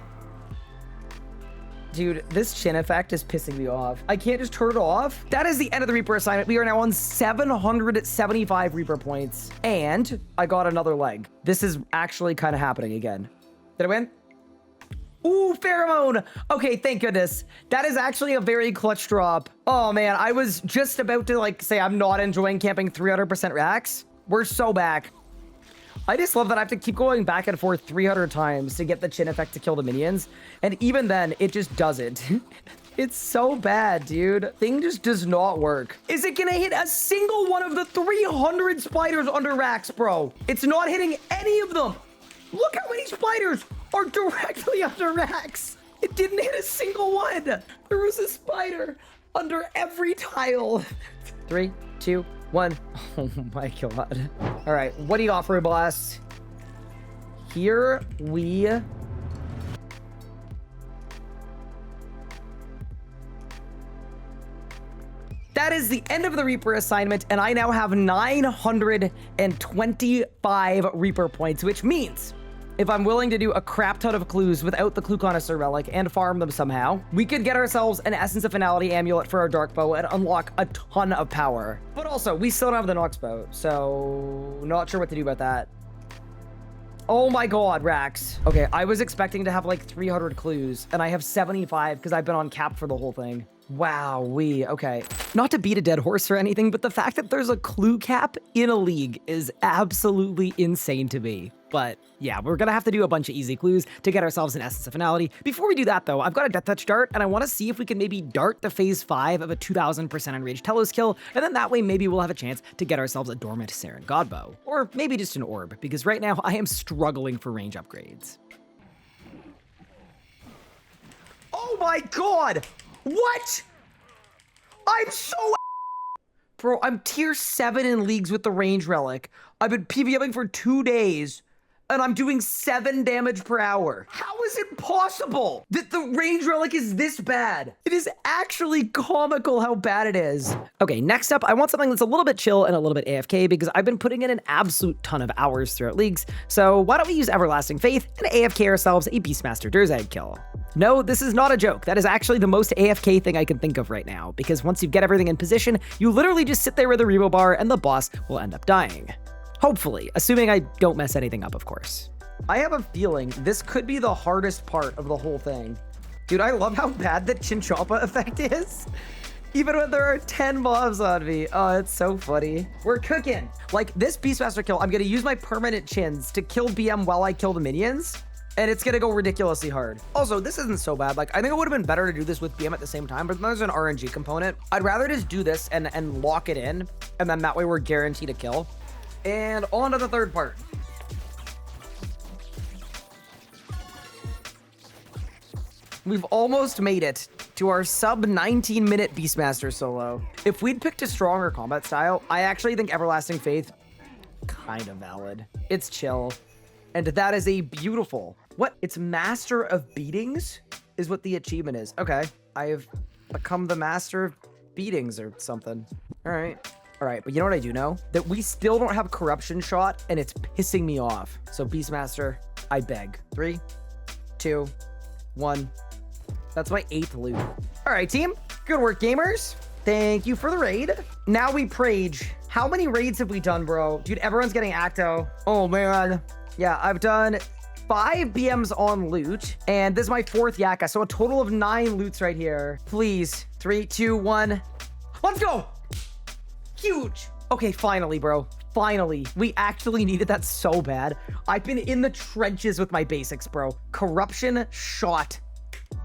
Dude, this chin effect is pissing me off. I can't just turn it off. That is the end of the Reaper assignment. We are now on 775 Reaper points. And I got another leg. This is actually kind of happening again. Did I win? Ooh, pheromone. Okay, thank goodness. That is actually a very clutch drop. Oh man, I was just about to like say I'm not enjoying camping 300% Rax. We're so back. I just love that I have to keep going back and forth 300 times to get the chin effect to kill the minions. And even then, it just doesn't. It's so bad, dude. Thing just does not work. Is it gonna hit a single one of the 300 spiders under Rax, bro? It's not hitting any of them. Look how many spiders are directly under Rax. It didn't hit a single one. There was a spider under every tile. 3, 2, 1. Oh my god. All right, what do you got for a blast? Here we... That is the end of the Reaper assignment, and I now have 925 Reaper points, which means if I'm willing to do a crap ton of clues without the Clue Connoisseur Relic and farm them somehow, we could get ourselves an Essence of Finality amulet for our Dark Bow and unlock a ton of power. But also, we still don't have the Nox Bow, so not sure what to do about that. Oh my god, Rax. Okay, I was expecting to have like 300 clues, and I have 75 because I've been on cap for the whole thing. Wow, okay. Not to beat a dead horse or anything, but the fact that there's a clue cap in a league is absolutely insane to me. But yeah, we're gonna have to do a bunch of easy clues to get ourselves an Essence of Finality. Before we do that though, I've got a Death Touch dart, and I wanna see if we can maybe dart the phase 5 of a 2000% enraged Telos kill, and then that way maybe we'll have a chance to get ourselves a Dormant Saren Godbow. Or maybe just an orb, because right now I am struggling for range upgrades. Oh my god! What? I'm so Bro, I'm tier 7 in leagues with the range relic. I've been PvPing for 2 days, and I'm doing 7 damage per hour. How is it possible that the range relic is this bad? It is actually comical how bad it is. Okay, next up, I want something that's a little bit chill and a little bit AFK because I've been putting in an absolute ton of hours throughout leagues. So why don't we use Everlasting Faith and AFK ourselves a Beastmaster Durzag kill? No, this is not a joke. That is actually the most AFK thing I can think of right now, because once you get everything in position, you literally just sit there with a revo bar and the boss will end up dying. Hopefully, assuming I don't mess anything up, of course. I have a feeling this could be the hardest part of the whole thing. Dude, I love how bad the Chinchompa effect is. Even when there are 10 mobs on me. Oh, it's so funny. We're cooking. Like, this Beastmaster kill, I'm gonna use my permanent chins to kill BM while I kill the minions, and it's gonna go ridiculously hard. Also, this isn't so bad. Like, I think it would have been better to do this with BM at the same time, but there's an RNG component. I'd rather just do this and lock it in, and then that way we're guaranteed a kill. And on to the third part. We've almost made it to our sub 19-minute Beastmaster solo. If we'd picked a stronger combat style, I actually think Everlasting Faith, kind of valid. It's chill. And that is a beautiful, what? It's Master of Beatings is what the achievement is. Okay, I have become the Master of Beatings or something. All right, but you know what I do know? That we still don't have Corruption Shot, and it's pissing me off. So Beastmaster, I beg. 3, 2, 1. That's my 8th loot. All right, team. Good work, gamers. Thank you for the raid. Now we Prage. How many raids have we done, bro? Dude, everyone's getting Acto. Oh, man. Yeah, I've done 5 BMs on loot, and this is my 4th Yaka, so a total of 9 loots right here. Please. 3, 2, 1. Let's go. Huge. Okay, finally, bro. Finally. We actually needed that so bad. I've been in the trenches with my basics, bro. Corruption Shot.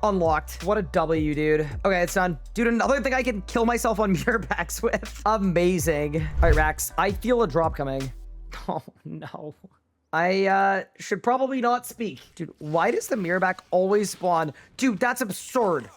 Unlocked. What a W, dude. Okay, it's done. Dude, another thing I can kill myself on mirror packs with. Amazing. All right, Rax. I feel a drop coming. Oh, no. I should probably not speak. Dude, why does the mirror back always spawn? Dude, that's absurd.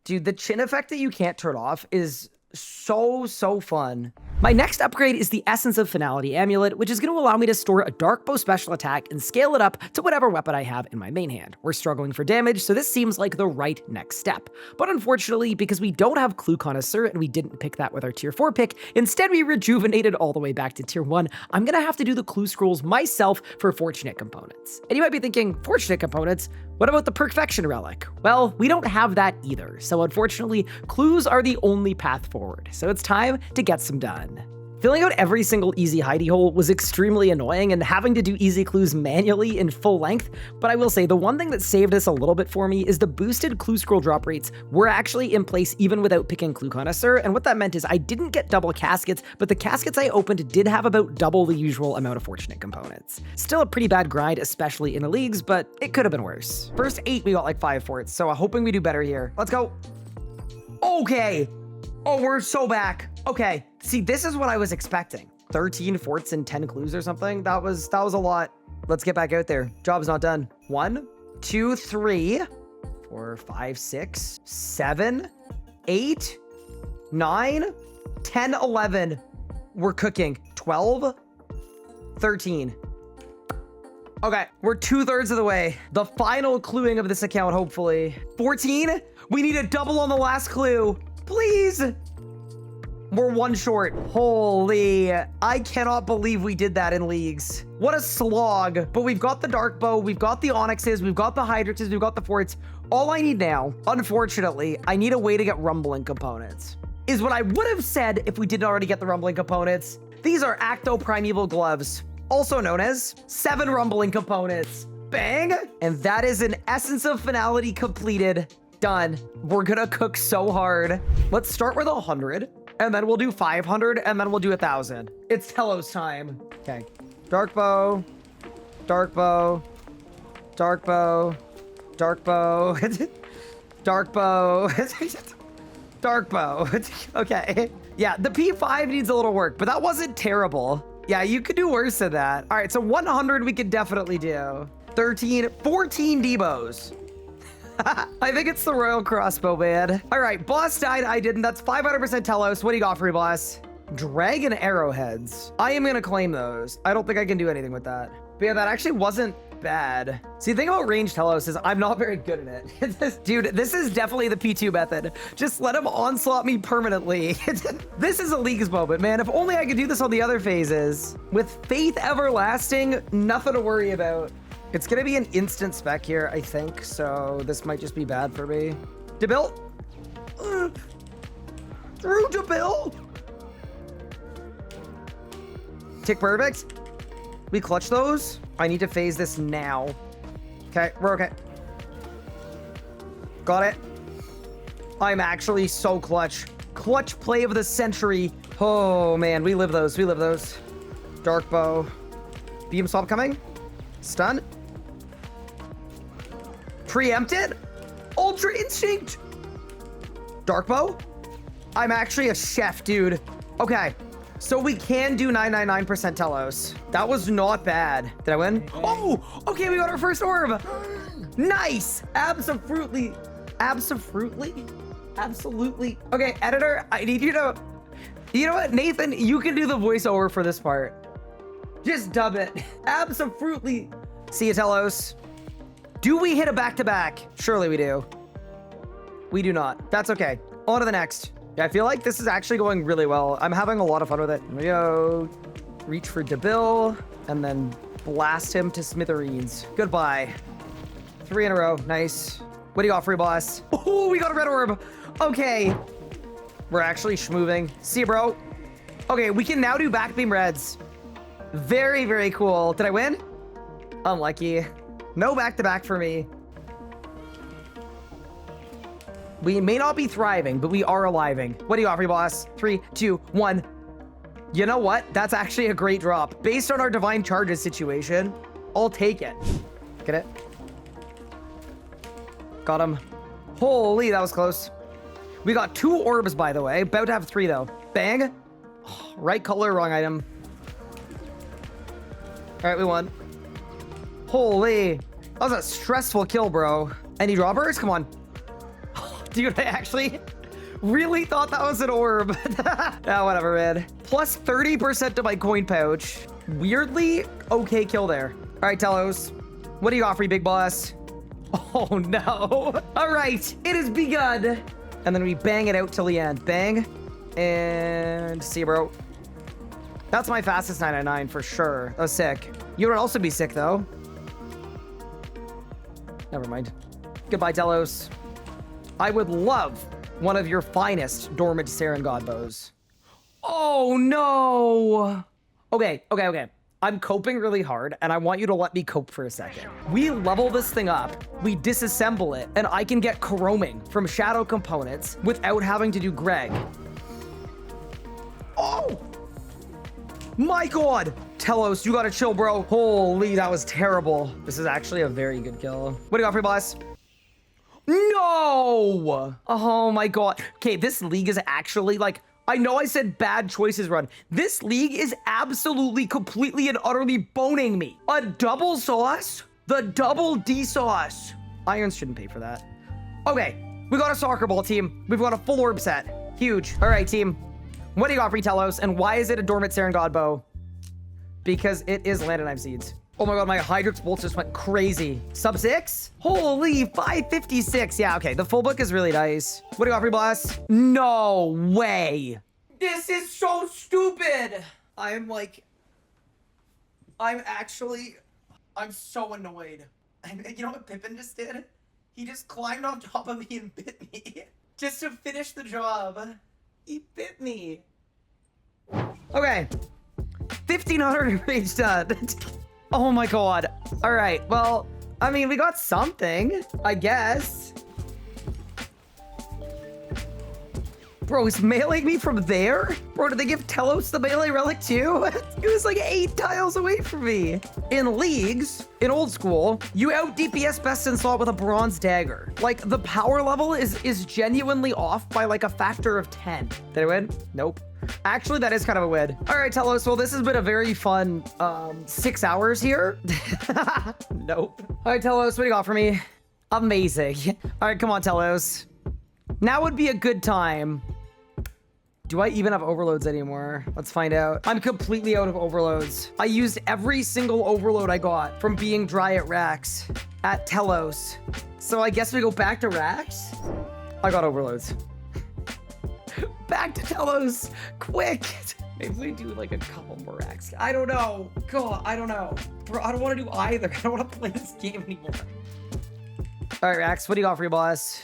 Dude, the chin effect that you can't turn off is so fun. My next upgrade is the Essence of Finality Amulet, which is going to allow me to store a Dark Bow special attack and scale it up to whatever weapon I have in my main hand. We're struggling for damage, so this seems like the right next step. But unfortunately, because we don't have Clue Connoisseur and we didn't pick that with our tier 4 pick, instead we rejuvenated all the way back to tier 1, I'm going to have to do the Clue Scrolls myself for Fortunate Components. And you might be thinking, Fortunate Components? What about the Perfection Relic? Well, we don't have that either, so unfortunately, clues are the only path forward, so it's time to get some done. Filling out every single easy hidey hole was extremely annoying and having to do easy clues manually in full length, but I will say the one thing that saved this a little bit for me is the boosted clue scroll drop rates were actually in place even without picking Clue Connoisseur, and what that meant is I didn't get double caskets, but the caskets I opened did have about double the usual amount of Fortunate Components. Still a pretty bad grind, especially in the leagues, but it could have been worse. First 8, we got like 5 forts, so I'm hoping we do better here. Let's go. Okay. Oh, we're so back. Okay. See, this is what I was expecting. 13 forts and 10 clues or something. That was a lot. Let's get back out there. Job's not done. 1, 2, 3, 4, 5, 6, 7, 8, 9, 10, 11. We're cooking. 12, 13. Okay, we're 2/3 of the way. The final cluing of this account, hopefully. 14. We need a double on the last clue. Please. We're 1 short. Holy, I cannot believe we did that in leagues. What a slog. But we've got the Dark Bow, we've got the Onyxes, we've got the Hydrixes, we've got the Forts. All I need now, unfortunately, I need a way to get Rumbling Components. Is what I would have said if we didn't already get the Rumbling Components. These are Acto Primeval Gloves, also known as 7 Rumbling Components. Bang! And that is an Essence of Finality completed. Done. We're gonna cook so hard. Let's start with 100, and then we'll do 500, and then we'll do 1,000. It's Telos time. Okay. Dark bow, dark bow, dark bow, dark bow, dark bow, dark bow. Okay. Yeah, the P5 needs a little work, but that wasn't terrible. Yeah, you could do worse than that. All right, so 100 we could definitely do. 13, 14 debows. I think it's the royal crossbow, man. All right, boss died, I didn't. That's 500% Telos. What do you got for me, boss? Dragon arrowheads. I am gonna claim those. I don't think I can do anything with that. But yeah, that actually wasn't bad. See, the thing about ranged Telos is I'm not very good at it. Dude, this is definitely the P2 method. Just let him onslaught me permanently. This is a League's moment, man. If only I could do this on the other phases. With Faith Everlasting, nothing to worry about. It's gonna be an instant spec here, I think, so this might just be bad for me. Debil? Through Debil? Tick perfect. We clutch those. I need to phase this now. Okay, we're okay. Got it. I'm actually so clutch. Clutch play of the century. Oh man, we live those, we live those. Dark bow. Beam swap coming. Stun. Preempted. Ultra instinct. Dark bow. I'm actually a chef, dude. Okay. So we can do 999% Telos. That was not bad. Did I win? Oh, okay, we got our first orb. Nice. Absolutely. Okay, editor, I need you to, you know what, Nathan, you can do the voiceover for this part. Just dub it. Absolutely. See you, Telos. Do we hit a back-to-back? Surely we do. We do not. That's okay. On to the next. Yeah, I feel like this is actually going really well. I'm having a lot of fun with it. Here we go. Reach for Debil, and then blast him to smithereens. Goodbye. 3 in a row. Nice. What do you got, free boss? Oh, we got a red orb. Okay. We're actually schmoving. See you, bro. Okay, we can now do back beam reds. Very, very cool. Did I win? Unlucky. No back-to-back for me. We may not be thriving, but we are aliving. What do you offer, boss? 3, 2, 1. You know what? That's actually a great drop. Based on our divine charges situation, I'll take it. Get it? Got him. Holy, that was close. We got 2 orbs, by the way. About to have 3, though. Bang. Oh, right color, wrong item. All right, we won. Holy. That was a stressful kill, bro. Any droppers? Come on. Dude, I actually really thought that was an orb. Yeah, whatever, man. Plus 30% to my coin pouch. Weirdly, okay kill there. All right, Telos. What do you got for me, big boss? Oh, no. All right, it has begun. And then we bang it out till the end. Bang. And see you, bro. That's my fastest 999 for sure. That was sick. You would also be sick, though. Never mind. Goodbye, Telos. I would love one of your finest dormant Saren God bows. Oh, no. Okay. I'm coping really hard, and I want you to let me cope for a second. We level this thing up, we disassemble it, and I can get chroming from shadow components without having to do Greg. Oh! My God! Telos, you gotta chill, bro. Holy, that was terrible. This is actually a very good kill. What do you got for me, boss? No! Oh my God. Okay, this league is actually like, I know I said bad choices run. This league is absolutely, completely, and utterly boning me. A double sauce? The double D sauce. Irons shouldn't pay for that. Okay, we got a soccer ball team. We've got a full orb set. Huge. All right, team. What do you got for me, Telos? And why is it a dormant Saren God bow? Because it is Land and Knife Seeds. Oh my God, my Hydrix bolts just went crazy. Sub 6? Holy, 556. Yeah, okay, the full book is really nice. What do you got for me, boss? No way. This is so stupid. I'm so annoyed. You know what Pippin just did? He just climbed on top of me and bit me. Just to finish the job. He bit me. Okay. 1,500 rage done. Oh my God. All right, well, I mean, we got something, I guess. Bro, he's meleeing me from there? Bro, did they give Telos the melee relic too? He was like 8 tiles away from me. In leagues, in old school, you out DPS best in slot with a bronze dagger. Like, the power level is genuinely off by like a factor of 10. Did I win? Nope. Actually, that is kind of a win. All right, Telos, well, this has been a very fun 6 hours here. Nope. All right, Telos, what do you got for me? Amazing. All right, come on, Telos. Now would be a good time. Do I even have overloads anymore? Let's find out. I'm completely out of overloads. I used every single overload I got from being dry at Rax, at Telos. So I guess we go back to Rax. I got overloads. Back to Telos, quick. Maybe we do like a couple more Rax. I don't know. God, I don't know. Bro, I don't want to do either. I don't want to play this game anymore. All right, Rax, what do you got for your boss?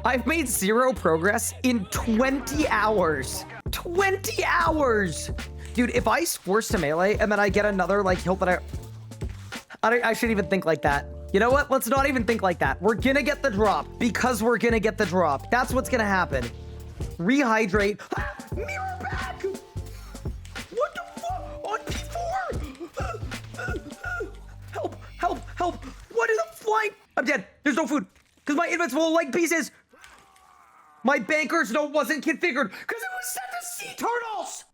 I've made 0 progress in 20 hours. 20 hours! Dude, if I force to melee and then I get another like hilt that I shouldn't even think like that. You know what? Let's not even think like that. We're gonna get the drop because we're gonna get the drop. That's what's gonna happen. Rehydrate. Ah, mirror back! What the fuck? On P4? Help, help, help. What is a flight? I'm dead. There's no food. Because my inventory full of leg pieces. My banker's note wasn't configured because it was set to sea turtles.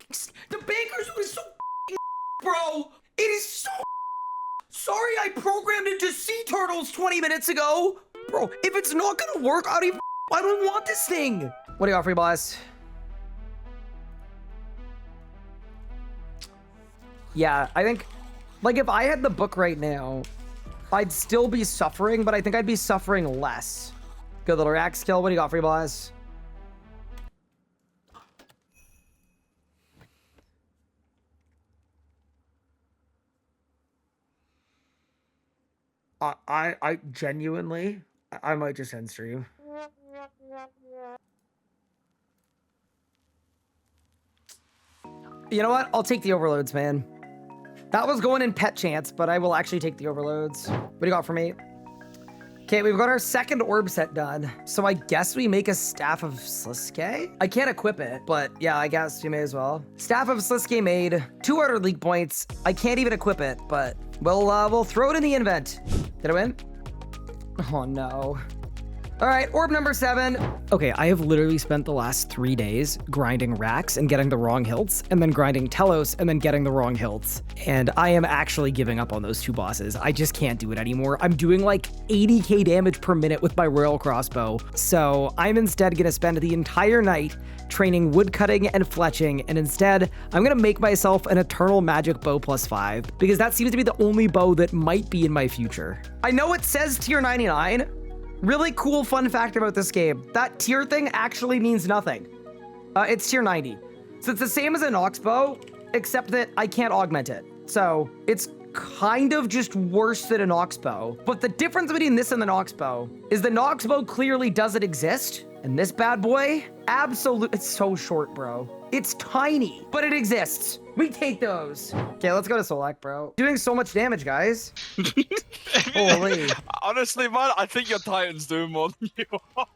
The banker's note is so bro. It is so sorry I programmed it to sea turtles 20 minutes ago. Bro, if it's not gonna work, I don't want this thing. What do you got for your boss? Yeah, I think, like, if I had the book right now, I'd still be suffering, but I think I'd be suffering less. Good little Rax kill. What do you got for your boss? I genuinely, I might just end stream. You know what? I'll take the overloads, man. That was going in pet chance, but I will actually take the overloads. What do you got for me? Okay, we've got our second orb set done. So I guess we make a Staff of Sliske? I can't equip it, but yeah, I guess we may as well. Staff of Sliske made, 2 outer league points. I can't even equip it, but we'll throw it in the invent. Did I win? Oh no. All right, orb number 7. Okay, I have literally spent the last 3 days grinding Rax and getting the wrong hilts, and then grinding Telos and then getting the wrong hilts. And I am actually giving up on those 2 bosses. I just can't do it anymore. I'm doing like 80k damage per minute with my royal crossbow. So I'm instead gonna spend the entire night training woodcutting and fletching, and instead I'm gonna make myself an eternal magic bow +5 because that seems to be the only bow that might be in my future. I know it says tier 99. Really cool fun fact about this game. That tier thing actually means nothing. It's tier 90. So it's the same as a Nox bow, except that I can't augment it. So it's kind of just worse than a Nox bow. But the difference between this and the Nox bow is the Nox bow clearly doesn't exist. And this bad boy, it's so short, bro. It's tiny, but it exists. We take those. Okay, let's go to Solak, bro. Doing so much damage, guys. Holy. Honestly, man, I think your Titans do more than you are.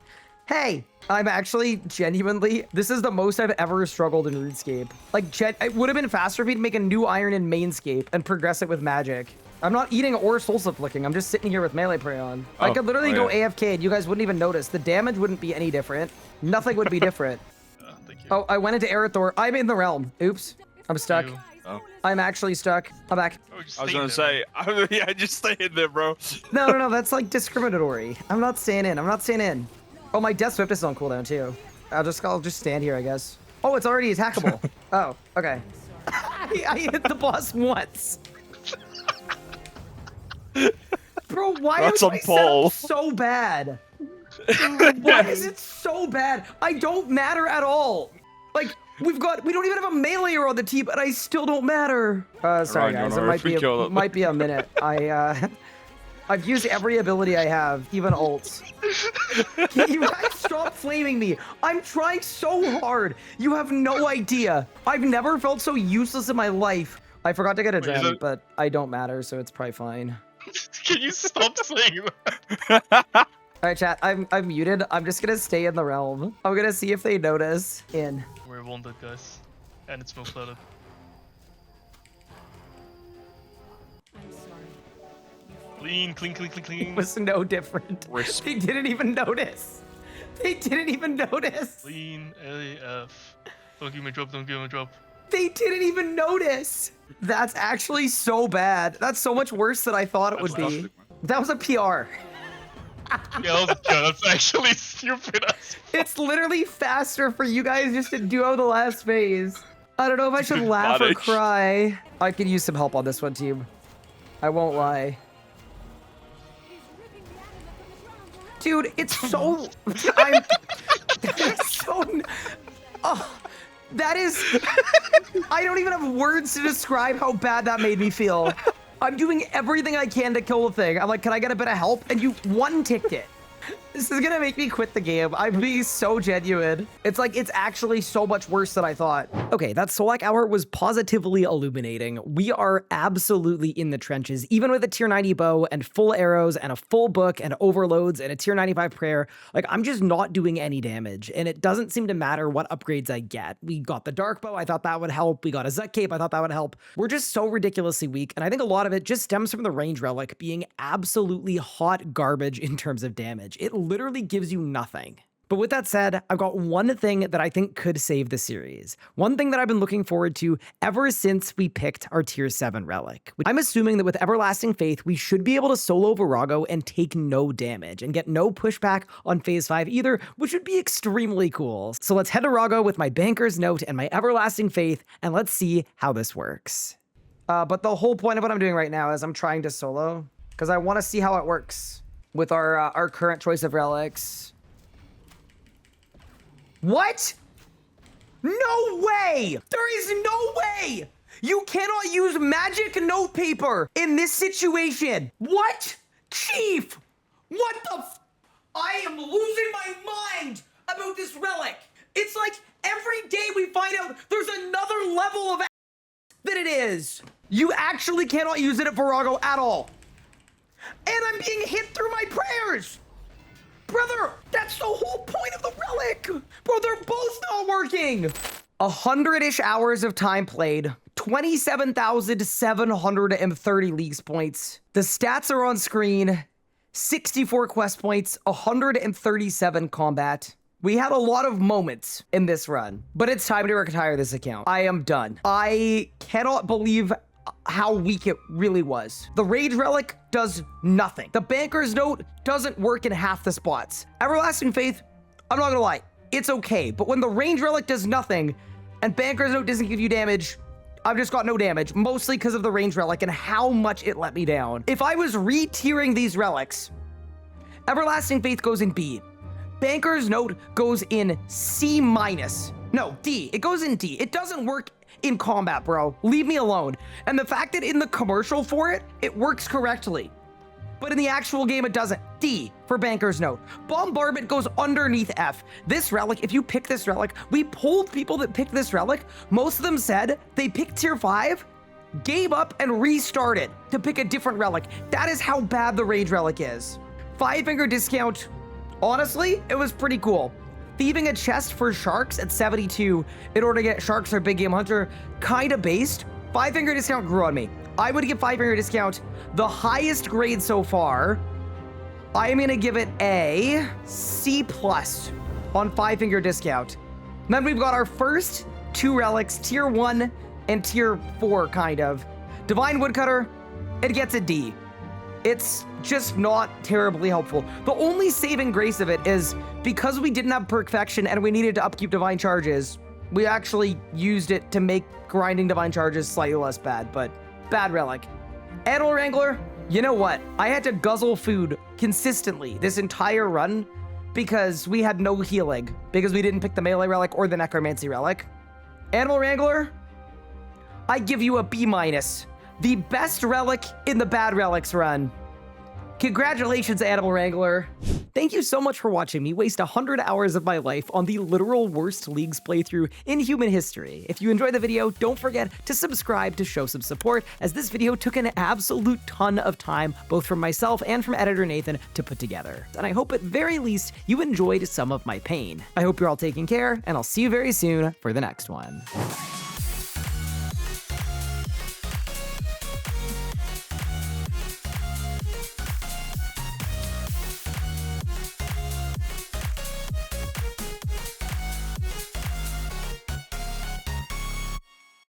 Hey, I'm actually genuinely, this is the most I've ever struggled in RuneScape. Like, it would have been faster if he'd make a new iron in Mainscape and progress it with magic. I'm not eating or soul flicking. I'm just sitting here with melee prey on. I could literally go AFK and you guys wouldn't even notice. The damage wouldn't be any different. Nothing would be different. Thank you. Oh, I went into Arathor. I'm in the realm. Oops. I'm stuck. Oh. I'm actually stuck. I'm back. I was gonna say, yeah, just stay in there, bro. No. That's like discriminatory. I'm not staying in. I'm not staying in. Oh, my Death Swift is on cooldown too. I'll just stand here, I guess. Oh, it's already attackable. Oh, okay. I hit the boss once. Bro, why is my setup so bad? Why is it so bad? I don't matter at all. Like, we don't even have a meleeer on the team, and I still don't matter. Sorry guys, it might be a minute. I I've used every ability I have, even ults. You guys stop flaming me. I'm trying so hard. You have no idea. I've never felt so useless in my life. I forgot to get a gem, but I don't matter, so it's probably fine. Can you stop saying that? All right, chat. I'm muted. I'm just gonna stay in the realm. I'm gonna see if they notice. We're wounded, guys, and it's smoke flooded. Clean, clean, clean, clean, clean. It was no different. They didn't even notice. They didn't even notice. Clean AF. Don't give me a drop, don't give me a drop. They didn't even notice. That's actually so bad. That's so much worse than I thought it would be. That was a PR. Yeah, that's actually stupid as fuck. It's literally faster for you guys just to duo the last phase. I don't know if I should laugh or cry. I could use some help on this one, team. I won't lie. Dude, it's so... It's so... Oh, that is... I don't even have words to describe how bad that made me feel. I'm doing everything I can to kill the thing. I'm like, can I get a bit of help? And you one-ticked it. This is gonna make me quit the game. I'm being so genuine. It's like, it's actually so much worse than I thought. Okay, that Solak hour was positively illuminating. We are absolutely in the trenches, even with a tier 90 bow and full arrows and a full book and overloads and a tier 95 prayer. Like, I'm just not doing any damage, and it doesn't seem to matter what upgrades I get. We got the dark bow, I thought that would help. We got a Zuck cape, I thought that would help. We're just so ridiculously weak, and I think a lot of it just stems from the range relic being absolutely hot garbage in terms of damage. It literally gives you nothing. But with that said, I've got one thing that I think could save the series. One thing that I've been looking forward to ever since we picked our tier 7 relic. I'm assuming that with Everlasting Faith, we should be able to solo Vorago and take no damage and get no pushback on phase 5 either, which would be extremely cool. So let's head to Vorago with my Banker's Note and my Everlasting Faith, and let's see how this works. But the whole point of what I'm doing right now is I'm trying to solo because I want to see how it works with our current choice of relics. What? No way! There is no way! You cannot use magic notepaper in this situation. What? Chief! What the I am losing my mind about this relic. It's like every day we find out there's another level of that it is. You actually cannot use it at Vorago at all. And I'm being hit through my prayers. Brother, that's the whole point of the relic. Bro, they're both not working. 100-ish hours of time played, 27,730 leagues points. The stats are on screen, 64 quest points, 137 combat. We had a lot of moments in this run, but it's time to retire this account. I am done. I cannot believe how weak it really was. The Rage Relic does nothing. The Banker's Note doesn't work in half the spots. Everlasting Faith, I'm not gonna lie, it's okay. But when the Range Relic does nothing and Banker's Note doesn't give you damage, I've just got no damage, mostly because of the Range Relic and how much it let me down. If I was re-tiering these relics, Everlasting Faith goes in B. Banker's Note goes in C-. No, D. It goes in D. It doesn't work in combat, bro. Leave me alone. And the fact that in the commercial for it, it works correctly. But in the actual game, it doesn't. D for Banker's Note. Bombardment goes underneath F. This relic, if you pick this relic, we polled people that picked this relic. Most of them said they picked tier 5, gave up, and restarted to pick a different relic. That is how bad the Rage Relic is. 5-finger discount. Honestly, it was pretty cool. Thieving a chest for sharks at 72 in order to get sharks or big game hunter, kinda based. 5-finger discount grew on me. I would give 5-finger discount the highest grade so far. I am gonna give it a C+ on 5-finger discount. And then we've got our first 2 relics, tier 1 and tier 4 kind of. Divine Woodcutter, it gets a D. It's just not terribly helpful. The only saving grace of it is because we didn't have Perfection and we needed to upkeep Divine Charges, we actually used it to make grinding Divine Charges slightly less bad, but bad relic. Animal Wrangler, you know what? I had to guzzle food consistently this entire run because we had no healing, because we didn't pick the melee relic or the necromancy relic. Animal Wrangler, I give you a B-. The best relic in the bad relics run. Congratulations, Animal Wrangler. Thank you so much for watching me waste 100 hours of my life on the literal worst Leagues playthrough in human history. If you enjoyed the video, don't forget to subscribe to show some support, as this video took an absolute ton of time, both from myself and from editor Nathan, to put together. And I hope at very least you enjoyed some of my pain. I hope you're all taking care, and I'll see you very soon for the next one.